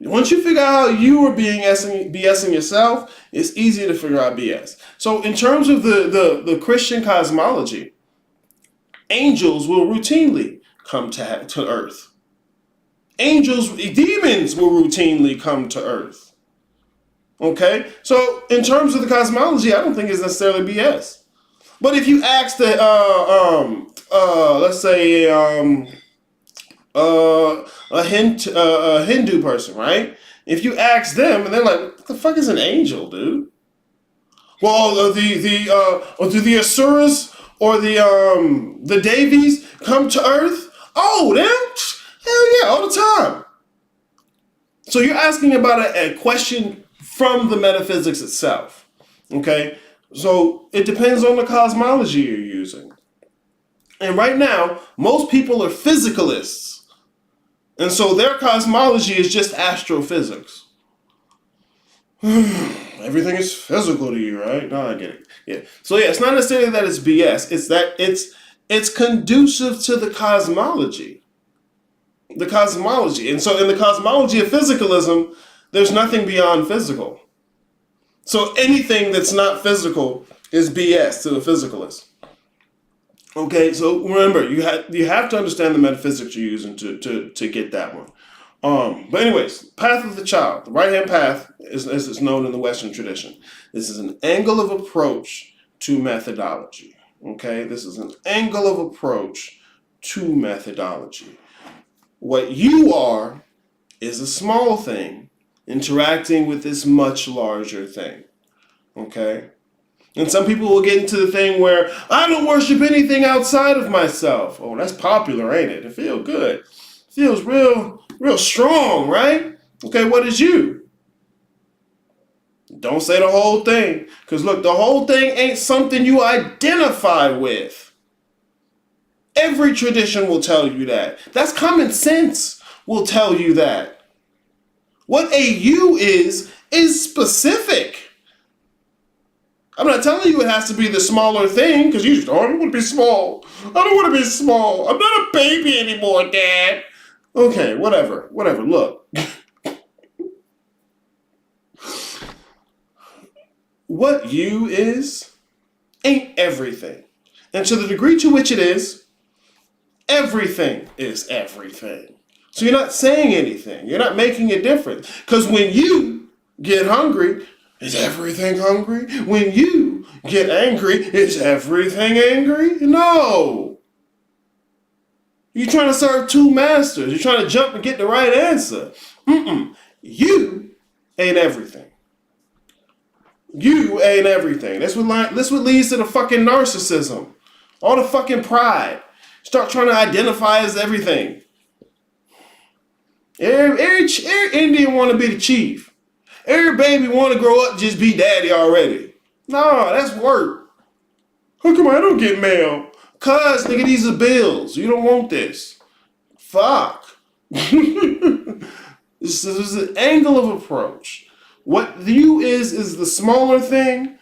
Once you figure out how you are BSing yourself, it's easy to figure out BS. So in terms of the Christian cosmology, angels will routinely come to Earth. Demons will routinely come to Earth. Okay? So in terms of the cosmology, I don't think it's necessarily BS. But if you ask the let's say a Hindu person, right? If you ask them, and they're like, "What the fuck is an angel, dude?" Well, or do the Asuras or the Devis come to Earth? Oh, them? Hell yeah, all the time. So you're asking about a question from the metaphysics itself, okay? So it depends on the cosmology you're using. And right now, most people are physicalists. And so their cosmology is just astrophysics. Everything is physical to you, right? No, I get it. Yeah. So yeah, it's not necessarily that it's BS. It's that it's conducive to the cosmology. The cosmology. And so in the cosmology of physicalism, there's nothing beyond physical. So anything that's not physical is BS to a physicalist. Okay, so remember, you have to understand the metaphysics you're using to get that one. But anyways, path of the child, the right-hand path, as it's known in the Western tradition. This is an angle of approach to methodology. Okay, this is an angle of approach to methodology. What you are is a small thing interacting with this much larger thing. Okay? And some people will get into the thing where I don't worship anything outside of myself. Oh, that's popular, ain't it? It feels good. It feels real strong, right? Okay, what is you? Don't say the whole thing. Because look, the whole thing ain't something you identify with. Every tradition will tell you that. That's common sense will tell you that. What a you is specific. I'm not telling you it has to be the smaller thing, because you just, oh, I don't want to be small. I don't want to be small. I'm not a baby anymore, Dad. Okay, whatever. Look. What you ain't everything. And to the degree to which it is, everything is everything. So you're not saying anything. You're not making a difference. Because when you get hungry, is everything hungry? When you get angry, is everything angry? No. You're trying to serve two masters. You're trying to jump and get the right answer. You ain't everything. You ain't everything. That's what leads to the fucking narcissism. All the fucking pride. Start trying to identify as everything. Every Indian want to be the chief. Every baby want to grow up just be daddy already. No, that's work. How come I don't get mail? Cuz, nigga, these are bills. You don't want this. Fuck. This is an angle of approach. What you is the smaller thing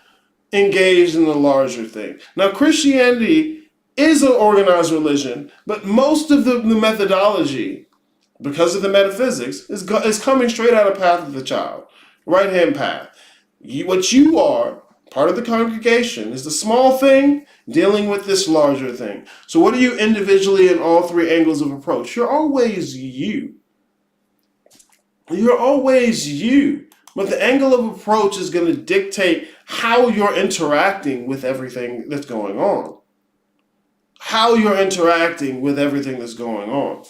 engaged in the larger thing. Now, Christianity is an organized religion, but most of the methodology, because of the metaphysics, is coming straight out of Path of the Child. Right-hand path. What you are, part of the congregation, is the small thing dealing with this larger thing. So what are you individually in all three angles of approach? You're always you. You're always you. But the angle of approach is going to dictate how you're interacting with everything that's going on. How you're interacting with everything that's going on.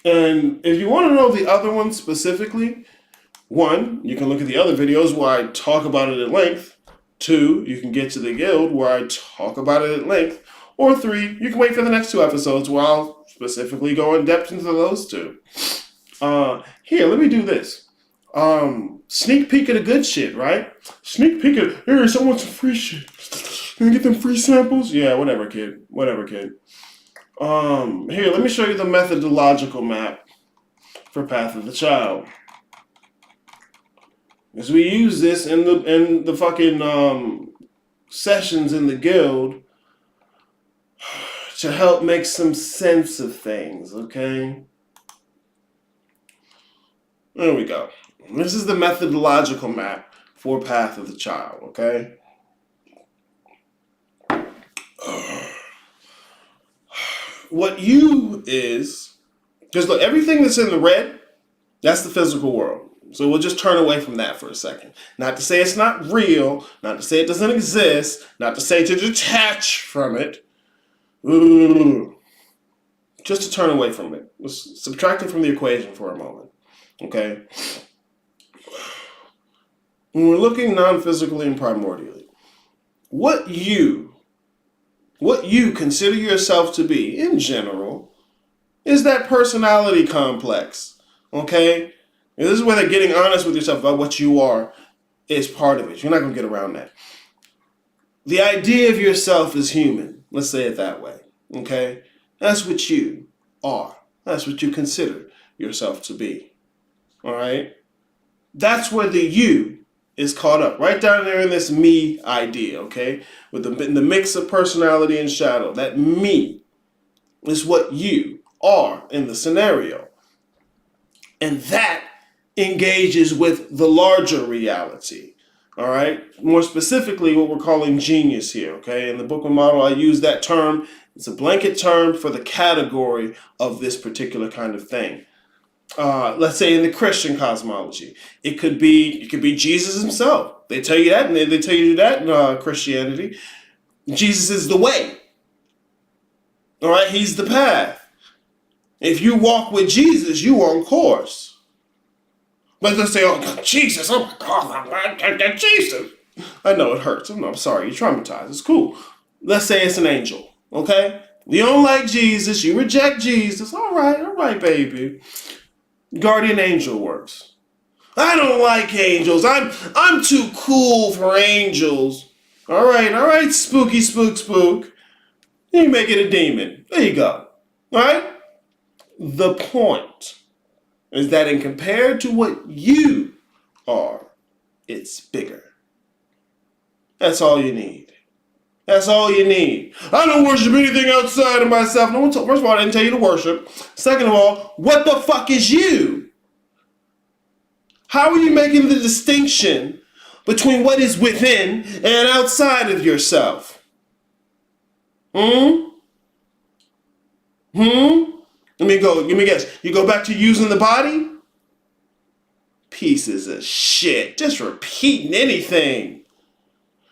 And if you want to know the other one specifically, one, you can look at the other videos where I talk about it at length. Two, you can get to the guild where I talk about it at length. Or three, you can wait for the next two episodes where I'll specifically go in depth into those two. Here, let me do this. Sneak peek of the good shit, right? Sneak peek of, here, someone some free shit. Can I get them free samples? Yeah, whatever, kid. Here, let me show you the methodological map for Path of the Child. As we use this in the fucking sessions in the guild to help make some sense of things, okay? There we go. This is the methodological map for Path of the Child, okay? What you is, because look, everything that's in the red, that's the physical world. So we'll just turn away from that for a second. Not to say it's not real, not to say it doesn't exist, not to say to detach from it. Just to turn away from it. Let's subtract it from the equation for a moment. Okay? When we're looking non-physically and primordially, what you consider yourself to be, in general, is that personality complex. Okay? And this is where getting honest with yourself about what you are is part of it. You're not going to get around that. The idea of yourself is human. Let's say it that way. Okay? That's what you are. That's what you consider yourself to be. Alright? That's where the you is caught up. Right down there in this me idea, okay? With the mix of personality and shadow. That me is what you are in the scenario. And that engages with the larger reality. All right? More specifically, what we're calling genius here, okay? In the Bookman model, I use that term. It's a blanket term for the category of this particular kind of thing. Let's say in the Christian cosmology, it could be Jesus himself. They tell you that, and they tell you that in Christianity. Jesus is the way. All right? He's the path. If you walk with Jesus, you are on course. But let's say, oh, God, Jesus, oh my God, Jesus. I know it hurts. I'm sorry, you're traumatized. It's cool. Let's say it's an angel, okay? You don't like Jesus, you reject Jesus. All right, baby. Guardian angel works. I don't like angels. I'm too cool for angels. All right, spooky spook. You make it a demon. There you go. All right? The point is that in compared to what you are, it's bigger. That's all you need. That's all you need. I don't worship anything outside of myself. No one told, first of all, I didn't tell you to worship. Second of all, what the fuck is you? How are you making the distinction between what is within and outside of yourself? Let me guess. You go back to using the body? Pieces of shit. Just repeating anything.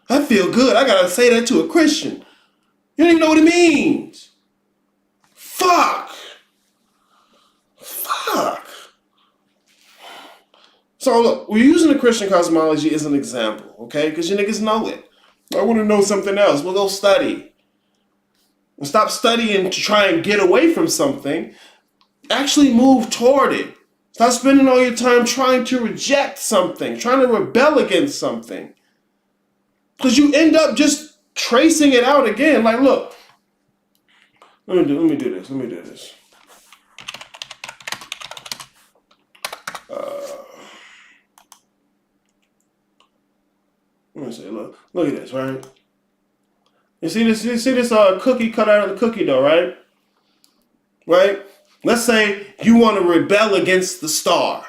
I feel good. I gotta say that to a Christian. You don't even know what it means. Fuck. So look, we're using the Christian cosmology as an example, okay? Because you niggas know it. I want to know something else. Well, go study. And stop studying to try and get away from something. Actually move toward it. Stop spending all your time trying to reject something, trying to rebel against something. Because you end up just tracing it out again. Like, look, let me do this. Let me see. Look at this, right? You see this cookie cut out of the cookie dough, right? Right? Let's say you want to rebel against the star.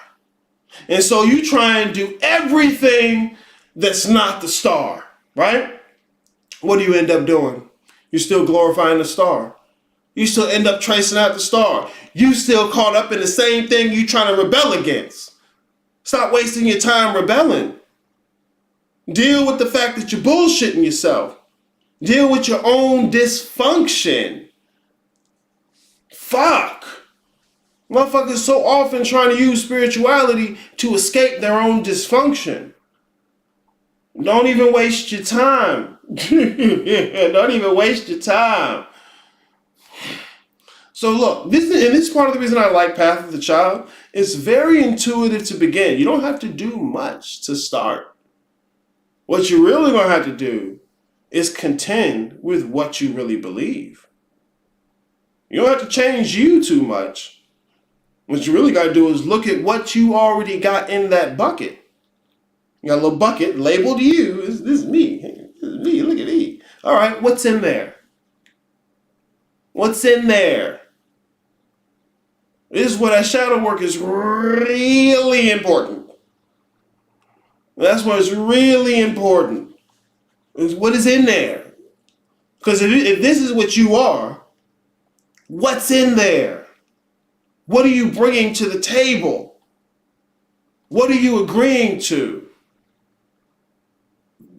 And so you try and do everything that's not the star, right? What do you end up doing? You're still glorifying the star. You still end up tracing out the star. You still caught up in the same thing you trying to rebel against. Stop wasting your time rebelling. Deal with the fact that you're bullshitting yourself. Deal with your own dysfunction. Fuck. Motherfuckers so often trying to use spirituality to escape their own dysfunction. Don't even waste your time. Don't even waste your time. So look, this is part of the reason I like Path of the Child. It's very intuitive to begin. You don't have to do much to start. What you're really going to have to do is contend with what you really believe. You don't have to change you too much. What you really got to do is look at what you already got in that bucket. You got a little bucket labeled you. This is me. This is me. Look at me. All right, what's in there? What's in there? This is where that shadow work is really important. That's what's really important. Is what is in there. Because if this is what you are, what's in there? What are you bringing to the table? What are you agreeing to?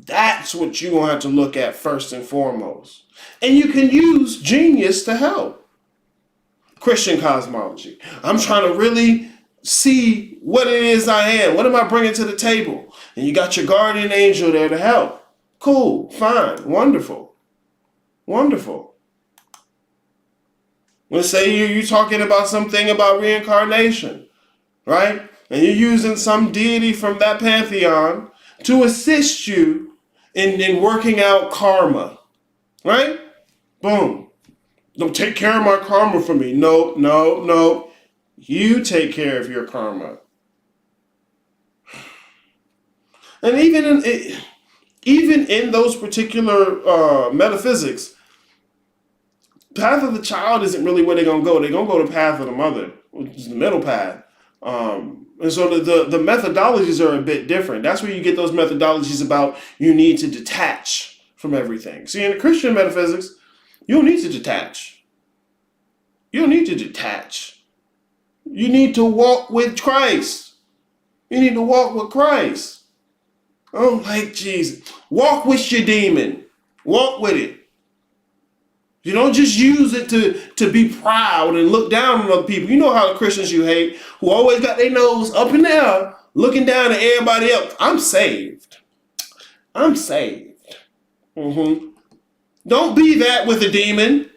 That's what you're going to have to look at first and foremost. And you can use genius to help. Christian cosmology. I'm trying to really see what it is I am. What am I bringing to the table? And you got your guardian angel there to help. Cool, fine, wonderful. Wonderful. Let's say you're talking about something about reincarnation, right? And you're using some deity from that pantheon to assist you in working out karma, right? Boom. Don't take care of my karma for me. No. You take care of your karma. And even in those particular metaphysics, Path of the Child isn't really where they're going to go. They're going to go to Path of the Mother, which is the middle path. And so the methodologies are a bit different. That's where you get those methodologies about you need to detach from everything. See, in the Christian metaphysics, you don't need to detach. You don't need to detach. You need to walk with Christ. You need to walk with Christ. Oh, like Jesus. Walk with your demon. Walk with it. You don't just use it to be proud and look down on other people. You know how the Christians you hate, who always got their nose up in the air, looking down at everybody else. I'm saved. I'm saved. Don't be that with a demon.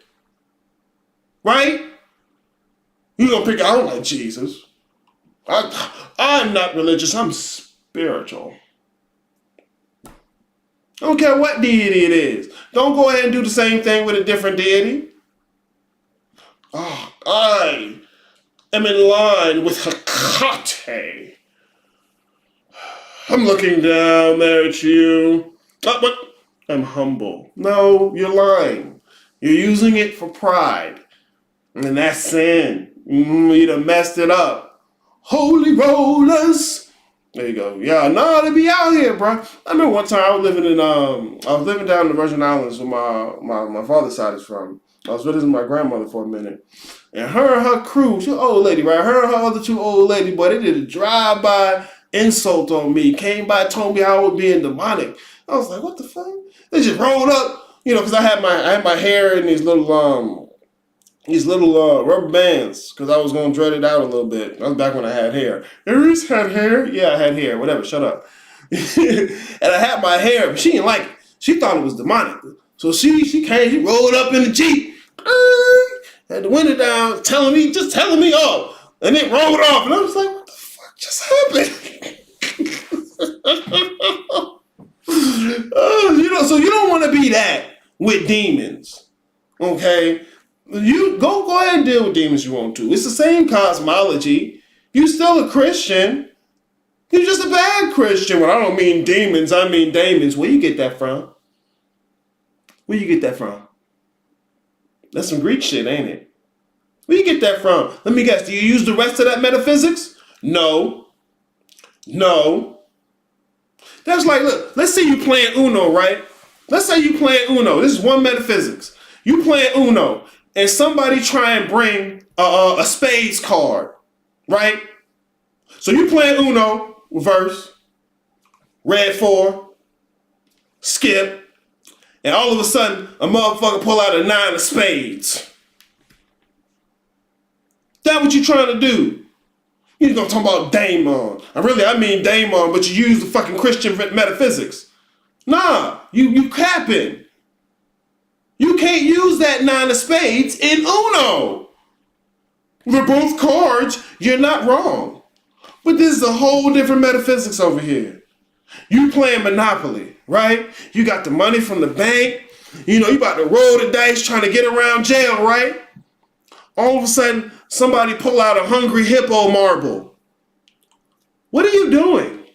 Right? You're going to pick, I don't like Jesus. I'm not religious. I'm spiritual. I don't care what deity it is. Don't go ahead and do the same thing with a different deity. am in line with Hecate. I'm looking down there at you. But I'm humble. No, you're lying. You're using it for pride. And that's sin. You done messed it up. Holy rollers. There you go. Yeah, no, they be out here, bro. I remember one time I was living down in the Virgin Islands where my father's side is from. I was visiting my grandmother for a minute. And her crew, she an old lady, right? Her and her other two old lady, boy, they did a drive-by insult on me. Came by, told me I was being demonic. I was like, what the fuck? They just rolled up, because I had my hair in these little rubber bands because I was gonna dread it out a little bit. That was back when I had hair. Aries had hair? Yeah, I had hair. Whatever, shut up. And I had my hair, but she didn't like it. She thought it was demonic. So she came, she rolled up in the Jeep, had the window down, telling me off. And it rolled off. And I was like, what the fuck just happened? So you don't want to be that with demons. Okay? You go ahead and deal with demons you want to. It's the same cosmology. You still a Christian. You're just a bad Christian. When I don't mean demons, I mean daemons. Where you get that from? Where you get that from? That's some Greek shit, ain't it? Where you get that from? Let me guess. Do you use the rest of that metaphysics? No. That's like, look, let's say you playing Uno, right? Let's say you playing Uno. This is one metaphysics. You playing Uno, and somebody try and bring a spades card, right? So you playing Uno, reverse, red 4, skip, and all of a sudden, a motherfucker pull out a 9 of spades. That's what you trying to do. You're gonna talk about daemon. I mean daemon, but you use the fucking Christian metaphysics. Nah, you capping. You can't use that 9 of spades in Uno. They're both cards. You're not wrong. But this is a whole different metaphysics over here. You playing Monopoly, right? You got the money from the bank. You about to roll the dice trying to get around jail, right? All of a sudden, somebody pull out a hungry hippo marble. What are you doing?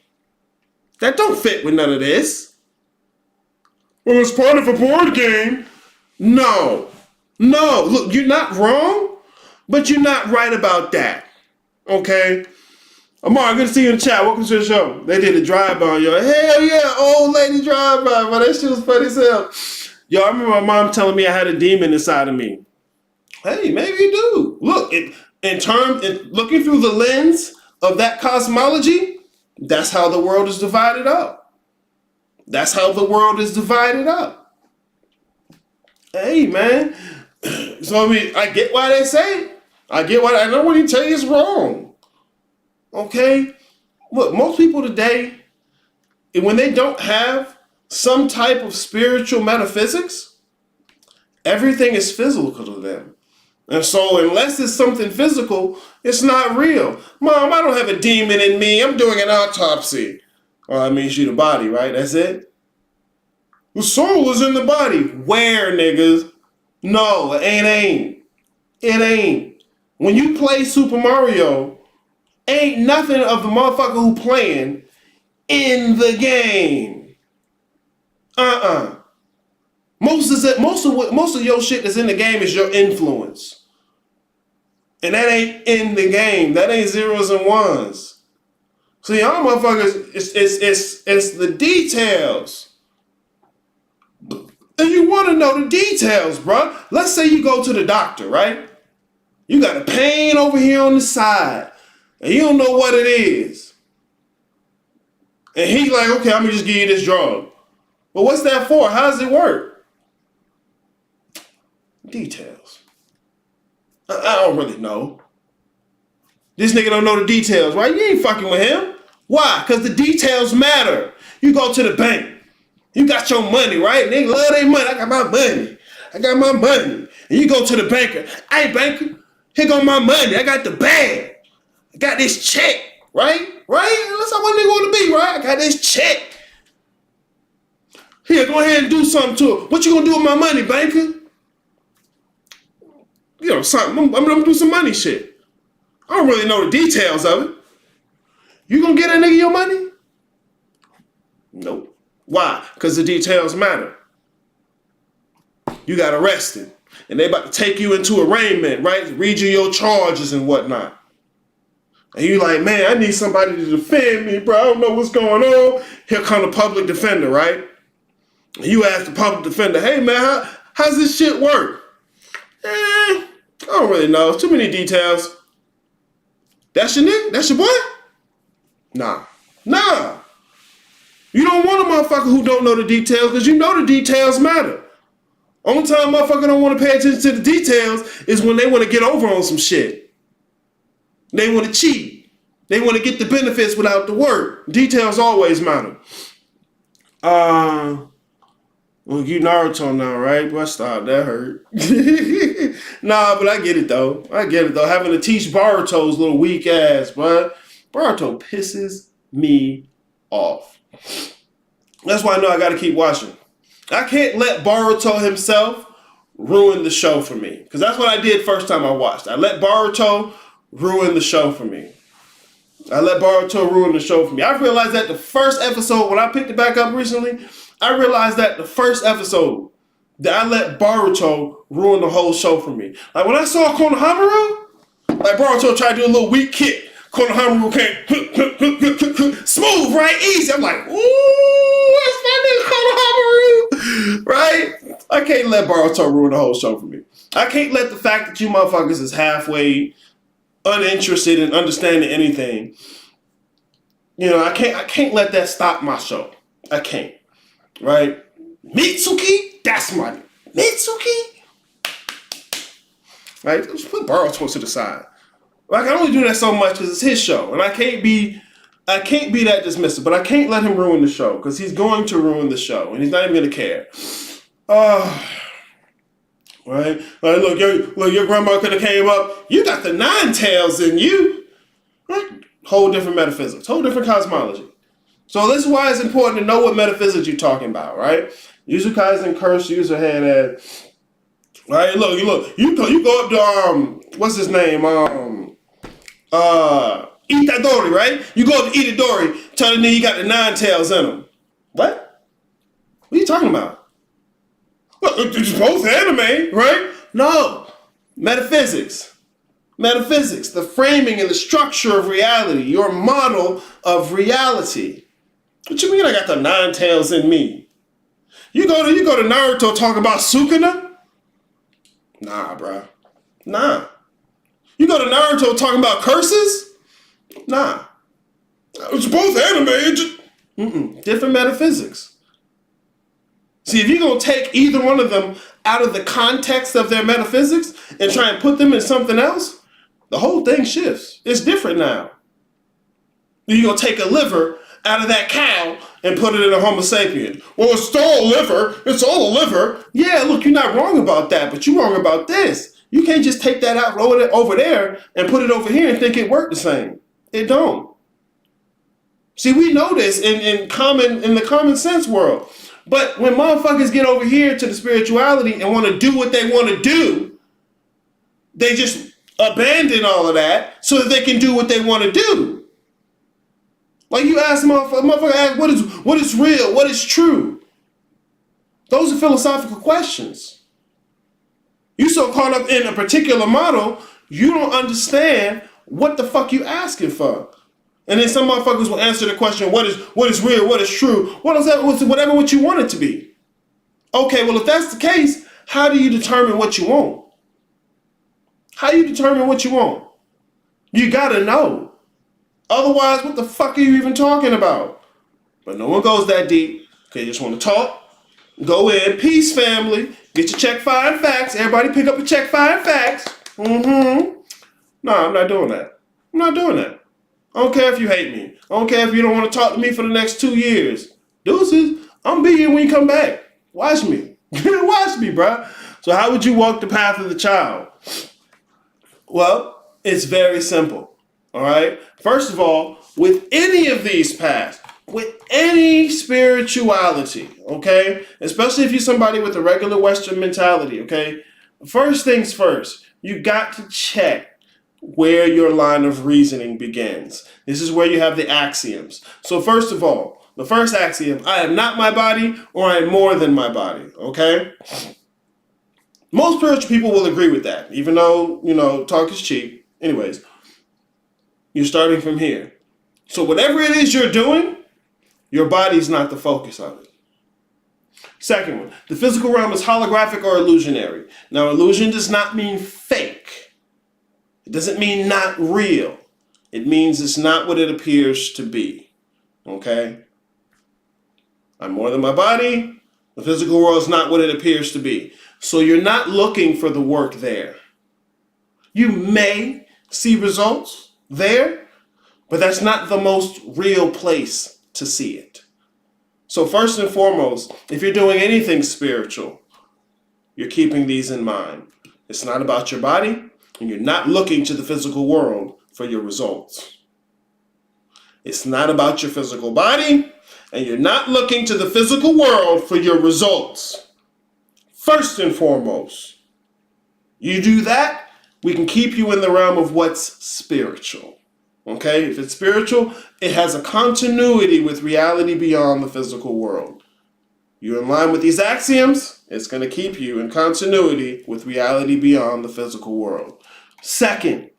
That don't fit with none of this. Well, it's part of a board game. No. Look, you're not wrong, but you're not right about that. Okay? Amar, good to see you in the chat. Welcome to the show. They did a drive-by on y'all. Hell yeah, old lady drive-by. But that shit was funny as hell. Yo, I remember my mom telling me I had a demon inside of me. Hey, maybe you do. Look, looking through the lens of that cosmology, that's how the world is divided up. Hey, man. So, I get why they say it. I know what he tell you is wrong. Okay? Look, most people today, when they don't have some type of spiritual metaphysics, everything is physical to them. And so unless it's something physical, it's not real. Mom, I don't have a demon in me. I'm doing an autopsy. Well, that means you the body, right? That's it? The soul is in the body. Where, niggas? No, it ain't. It ain't. When you play Super Mario, ain't nothing of the motherfucker who playing in the game. Most of your shit that's in the game is your influence. And that ain't in the game. That ain't zeros and ones. So y'all motherfuckers, it's the details. And you want to know the details, bro. Let's say you go to the doctor, right? You got a pain over here on the side. And you don't know what it is. And he's like, okay, I'm going to just give you this drug. But what's that for? How does it work? Details. I don't really know. This nigga don't know the details, right? You ain't fucking with him. Why? Because the details matter. You go to the bank. You got your money, right? Nigga love their money. I got my money. And you go to the banker. Hey, banker, here go my money. I got the bag. I got this check, right? That's how one nigga want to be, right? I got this check. Here, go ahead and do something to it. What you gonna do with my money, banker? Something. I'm gonna do some money shit. I don't really know the details of it. You gonna get that nigga your money? Nope. Why? Because the details matter. You got arrested. And they about to take you into arraignment, right? Read you your charges and whatnot. And you like, man, I need somebody to defend me, bro. I don't know what's going on. Here come the public defender, right? And you ask the public defender, hey, man, how's this shit work? I don't really know. Too many details. That's your nigga? That's your boy? Nah. You don't want a motherfucker who don't know the details because you know the details matter. Only time motherfucker don't want to pay attention to the details is when they want to get over on some shit. They want to cheat. They want to get the benefits without the work. Details always matter. Well, you Naruto now, right? Boy, stop. That hurt. Nah, but I get it, though. Having to teach Boruto's little weak ass, but Boruto pisses me off. That's why I know I got to keep watching. I can't let Boruto himself ruin the show for me. Because that's what I did first time I watched. I let Boruto ruin the show for me. I realized that the first episode, when I picked it back up recently, I realized that the first episode that I let Boruto ruin the whole show for me. Like when I saw Konohamaru, like Boruto tried to do a little weak kick. Konohamaru came smooth, right? Easy. I'm like, ooh, that's my nigga Konohamaru. Right? I can't let Boruto ruin the whole show for me. I can't let the fact that you motherfuckers is halfway uninterested in understanding anything. You know, I can't let that stop my show. I can't. Right? Mitsuki, that's my Mitsuki. Right? Just put Boruto to the side. Like, I only do that so much because it's his show. And I can't be that dismissive, but I can't let him ruin the show because he's going to ruin the show and he's not even going to care. Right? Like, look, your grandma could have came up. You got the nine tails in you. Right? Whole different metaphysics. Whole different cosmology. So this is why it's important to know what metaphysics you're talking about, right? Yuzukai's curse user head at. Right? Look, you go up to, what's his name? Itadori, right? You go up to Itadori, telling me you got the nine tails in him. What? What are you talking about? Well, it's both anime, right? No. Metaphysics, the framing and the structure of reality, your model of reality. What you mean I got the nine tails in me? You go to Naruto talk about Sukuna? Nah, bruh. Nah. You go to Naruto talking about curses? Nah. It's both anime. Different metaphysics. See, if you're going to take either one of them out of the context of their metaphysics and try and put them in something else, the whole thing shifts. It's different now. You're going to take a liver out of that cow and put it in a Homo sapien. Well, it's all liver. It's all a liver. Yeah, look, you're not wrong about that, but you're wrong about this. You can't just take that out over there and put it over here and think it worked the same. It don't. See, we know this in the common sense world. But when motherfuckers get over here to the spirituality and want to do what they want to do, they just abandon all of that so that they can do what they want to do. Like you ask motherfucker ask, what is real? What is true? Those are philosophical questions. You so caught up in a particular model, you don't understand what the fuck you asking for. And then some motherfuckers will answer the question, what is real? What is true? What is that? Whatever what you want it to be. Okay, well, if that's the case, how do you determine what you want? You gotta know. Otherwise, what the fuck are you even talking about? But no one goes that deep. Okay, you just want to talk. Go in. Peace, family. Get your check, fire, and facts. Everybody pick up a check, fire, and facts. No, I'm not doing that. I don't care if you hate me. I don't care if you don't want to talk to me for the next 2 years. Deuces, I'm be here when you come back. Watch me. Watch me, bruh. So how would you walk the path of the child? Well, it's very simple. All right. First of all, with any of these paths, with any spirituality, okay, especially if you're somebody with a regular Western mentality, okay, first things first, you got to check where your line of reasoning begins. This is where you have the axioms. So first of all, the first axiom, I am not my body, or I am more than my body, okay? Most spiritual people will agree with that, even though, talk is cheap. Anyways, you're starting from here. So whatever it is you're doing, your body's not the focus of it. Second one, the physical realm is holographic or illusionary. Now, illusion does not mean fake. It doesn't mean not real. It means it's not what it appears to be. Okay? I'm more than my body. The physical world is not what it appears to be. So you're not looking for the work there. You may see results there, but that's not the most real place to see it. So first and foremost, if you're doing anything spiritual, you're keeping these in mind. It's not about your body, and you're not looking to the physical world for your results. It's not about your physical body, and you're not looking to the physical world for your results. First and foremost, you do that, we can keep you in the realm of what's spiritual. Okay? If it's spiritual, it has a continuity with reality beyond the physical world. You're in line with these axioms, it's going to keep you in continuity with reality beyond the physical world. Second,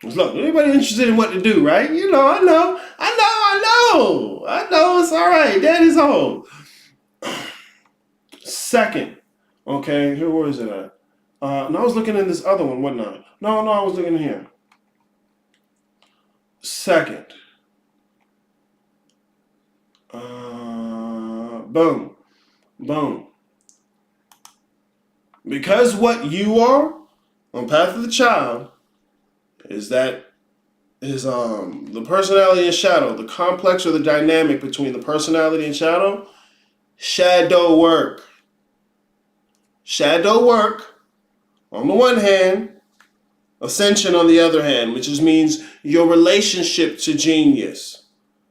look, anybody interested in what to do, right? I know, it's all right. Daddy's home. Second, okay, here, where is it at? No, I was looking in this other one, wasn't I? No, I was looking here. Second. Boom. Because what you are on Path of the Child is the personality and shadow, the complex or the dynamic between the personality and shadow, shadow work. Shadow work on the one hand, ascension on the other hand, which means your relationship to genius.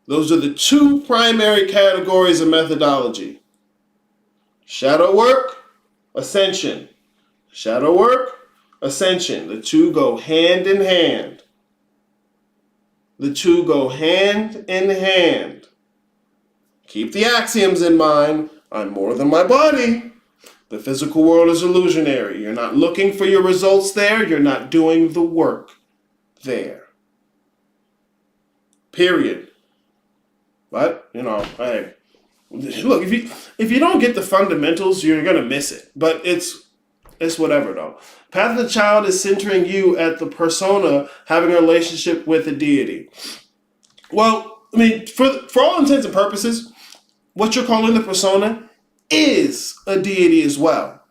Those are the two primary categories of methodology. Shadow work, ascension. Shadow work, ascension. The two go hand in hand. Keep the axioms in mind. I'm more than my body. The physical world is illusionary. You're not looking for your results there. You're not doing the work there. Period. But, hey, look, if you don't get the fundamentals, you're going to miss it. But it's whatever, though. Path of the Child is centering you at the persona having a relationship with a deity. Well, I mean, for all intents and purposes, what you're calling the persona is a deity as well.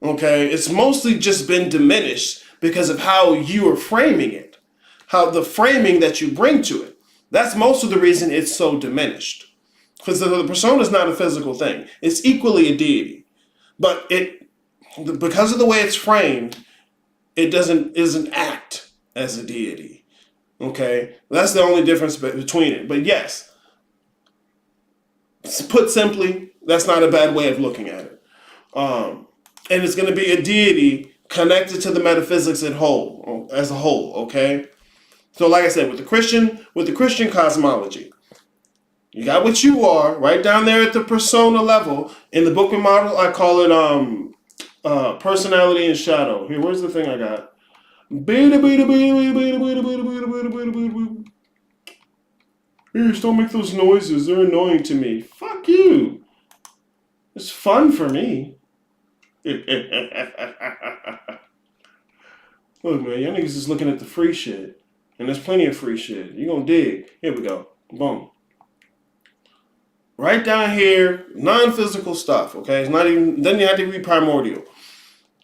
Okay? It's mostly just been diminished because of how you are framing it. How the framing that you bring to it. That's most of the reason it's so diminished. Because the persona is not a physical thing. It's equally a deity. But because of the way it's framed, it doesn't act as a deity. Okay? That's the only difference between it. But yes, put simply, that's not a bad way of looking at it. And it's going to be a deity connected to the metaphysics as a whole, okay? So like I said, with the Christian cosmology, you got what you are right down there at the persona level. In the Bookman model, I call it personality and shadow. Here, where's the thing I got? Here, just don't make those noises. They're annoying to me. Fuck you. It's fun for me. Look, man, y'all niggas is looking at the free shit. And there's plenty of free shit. You gonna dig. Here we go. Boom. Right down here, non-physical stuff, okay? It's not even, doesn't have to be primordial.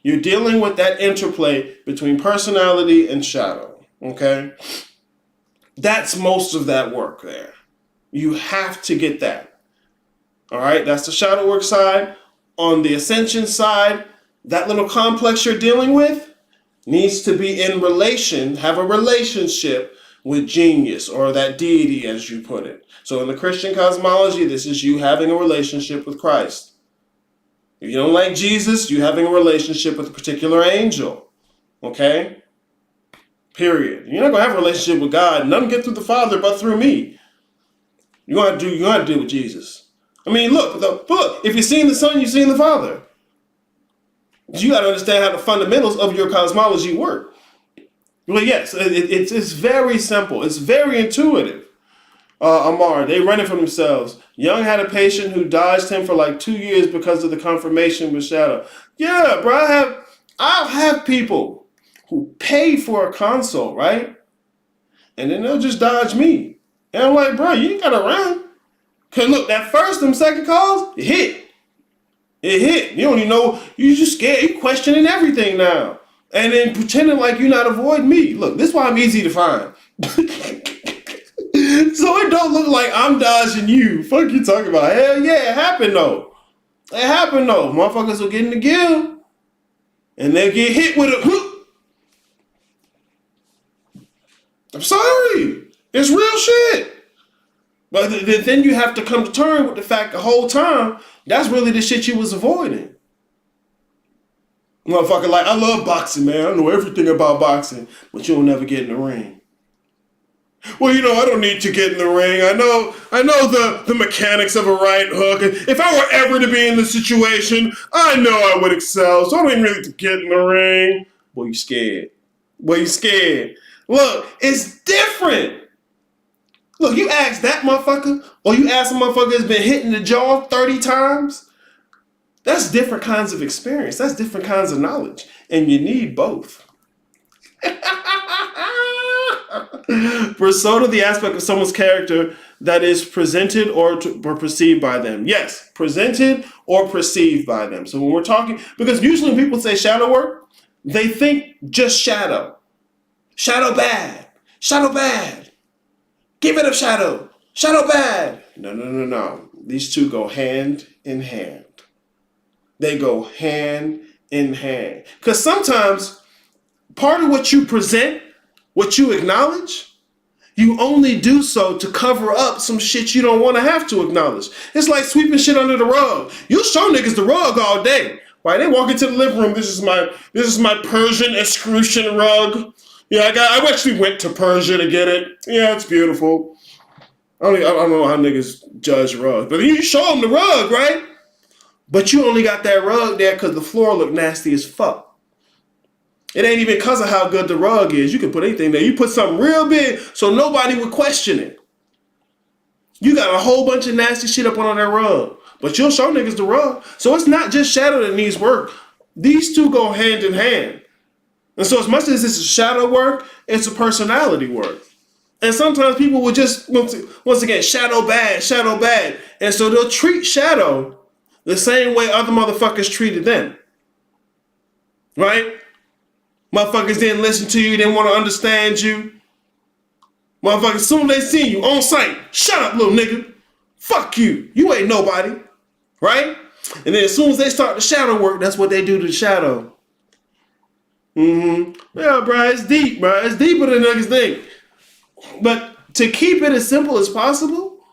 You're dealing with that interplay between personality and shadow, okay? That's most of that work there. You have to get that. All right? That's the shadow work side. On the ascension side, that little complex you're dealing with needs to be have a relationship with genius or that deity, as you put it. So in the Christian cosmology, this is you having a relationship with Christ. If you don't like Jesus, you're having a relationship with a particular angel. Okay? Period. You're not going to have a relationship with God. None get through the Father but through me. You're going to deal with Jesus. I mean, look, if you've seen the Son, you've seen the Father. You got to understand how the fundamentals of your cosmology work. Well, yes, it's very simple. It's very intuitive. Amar, they running from themselves. Young had a patient who dodged him for like 2 years because of the confirmation with Shadow. Yeah, bro, I'll have people who pay for a consult, right? And then they'll just dodge me. And I'm like, bro, you ain't gotta run. Cause look, that first and second calls, it hit. It hit. You don't even know, you just scared, you questioning everything now. And then pretending like you're not avoiding me. Look, this is why I'm easy to find. So it don't look like I'm dodging you. Fuck you talking about. Hell yeah, it happened though. It happened though. Motherfuckers will get in the gill. And they'll get hit with a hook. I'm sorry. It's real shit. But then you have to come to terms with the fact the whole time, that's really the shit you was avoiding. Motherfucker like, I love boxing, man. I know everything about boxing. But you'll never get in the ring. Well, I don't need to get in the ring. I know the mechanics of a right hook. If I were ever to be in the situation, I know I would excel. So I don't even really need to get in the ring. Boy, you scared. Look, it's different. Look, you ask that motherfucker, or you ask a motherfucker that's been hit in the jaw 30 times. That's different kinds of experience. That's different kinds of knowledge. And you need both. Persona, the aspect of someone's character that is presented or perceived by them. Yes, presented or perceived by them. So when we're talking, because usually when people say shadow work, they think just shadow. Shadow bad. Shadow bad. Give it up, shadow. Shadow bad. No. These two go hand in hand. They go hand in hand. Because sometimes part of what you present, what you acknowledge, you only do so to cover up some shit you don't want to have to acknowledge. It's like sweeping shit under the rug. You'll show niggas the rug all day. Right? They walk into the living room. This is my Persian excrucian rug. Yeah, I actually went to Persia to get it. Yeah, it's beautiful. I don't know how niggas judge rugs, but you show them the rug, right? But you only got that rug there because the floor looked nasty as fuck. It ain't even because of how good the rug is. You can put anything there. You put something real big so nobody would question it. You got a whole bunch of nasty shit up on that rug. But you'll show niggas the rug. So it's not just shadow that needs work. These two go hand in hand. And so as much as it's a shadow work, it's a personality work. And sometimes people will just, once again, shadow bad. And so they'll treat shadow the same way other motherfuckers treated them. Right? Motherfuckers didn't listen to you, didn't want to understand you. Motherfuckers, as soon as they see you on sight, shut up, little nigga. Fuck you. You ain't nobody. Right? And then as soon as they start the shadow work, that's what they do to the shadow. Yeah, bro, it's deep, bro. It's deeper than niggas think. But to keep it as simple as possible,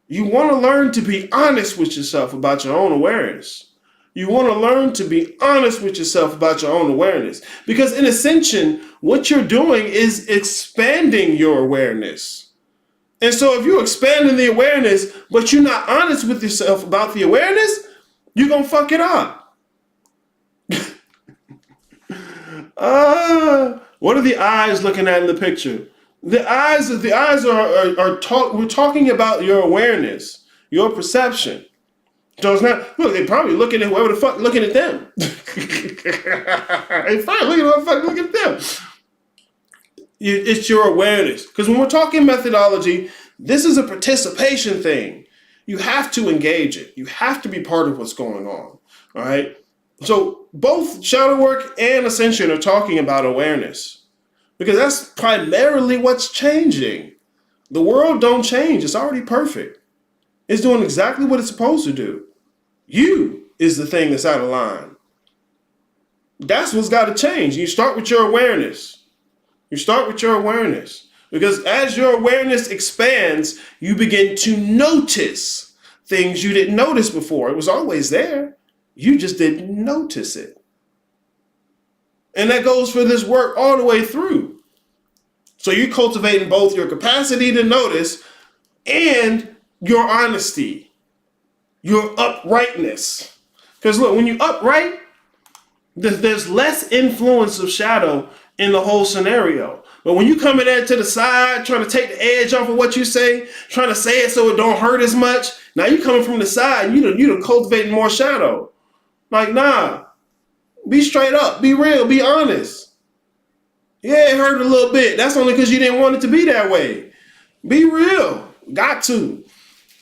you want to learn to be honest with yourself about your own awareness. You want to learn to be honest with yourself about your own awareness. Because in Ascension, what you're doing is expanding your awareness. And so if you're expanding the awareness, but you're not honest with yourself about the awareness, you're going to fuck it up. What are the eyes looking at in the picture? The eyes are we're talking about your awareness, your perception. So it's not, look, they're probably looking at whoever the fuck looking at them. They probably looking at whoever the fuck looking at them. It's your awareness. Because when we're talking methodology, this is a participation thing. You have to engage it. You have to be part of what's going on. All right? So both shadow work and Ascension are talking about awareness. Because that's primarily what's changing. The world don't change. It's already perfect. It's doing exactly what it's supposed to do. You is the thing that's out of line. That's what's got to change. You start with your awareness. Because as your awareness expands, you begin to notice things you didn't notice before. It was always there. You just didn't notice it. And that goes for this work all the way through. So you're cultivating both your capacity to notice and your honesty, your uprightness. Because look, when you upright, there's less influence of shadow in the whole scenario. But when you come in there to the side, trying to take the edge off of what you say, trying to say it so it don't hurt as much, now you coming from the side, you're cultivating more shadow. Like, nah, be straight up, be real, be honest. Yeah, it hurt a little bit. That's only because you didn't want it to be that way. Be real. Got to.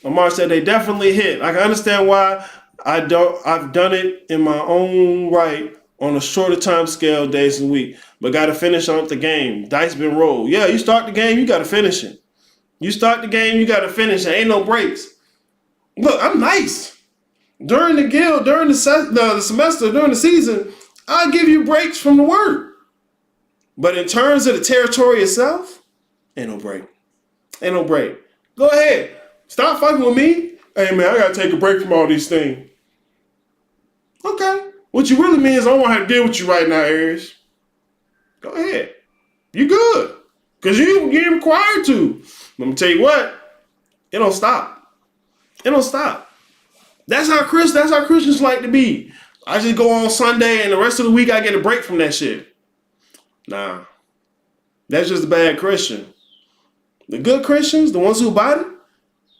Lamar said they definitely hit. I can understand why I've done it in my own right on a shorter time scale days and week, but got to finish out the game. Dice been rolled. Yeah, you start the game, you got to finish it. You start the game, you got to finish it. Ain't no breaks. Look, I'm nice. During the guild, during the semester, during the season, I'll give you breaks from the work. But in terms of the territory itself, ain't no break. Ain't no break. Go ahead. Stop fucking with me. Hey, man, I got to take a break from all these things. Okay. What you really mean is I don't want to have to deal with you right now, Aries. Go ahead. You good. Because you ain't required to. Let me tell you what. It don't stop. It don't stop. That's how Christians like to be. I just go on Sunday and the rest of the week I get a break from that shit. Nah. That's just a bad Christian. The good Christians, the ones who bought it,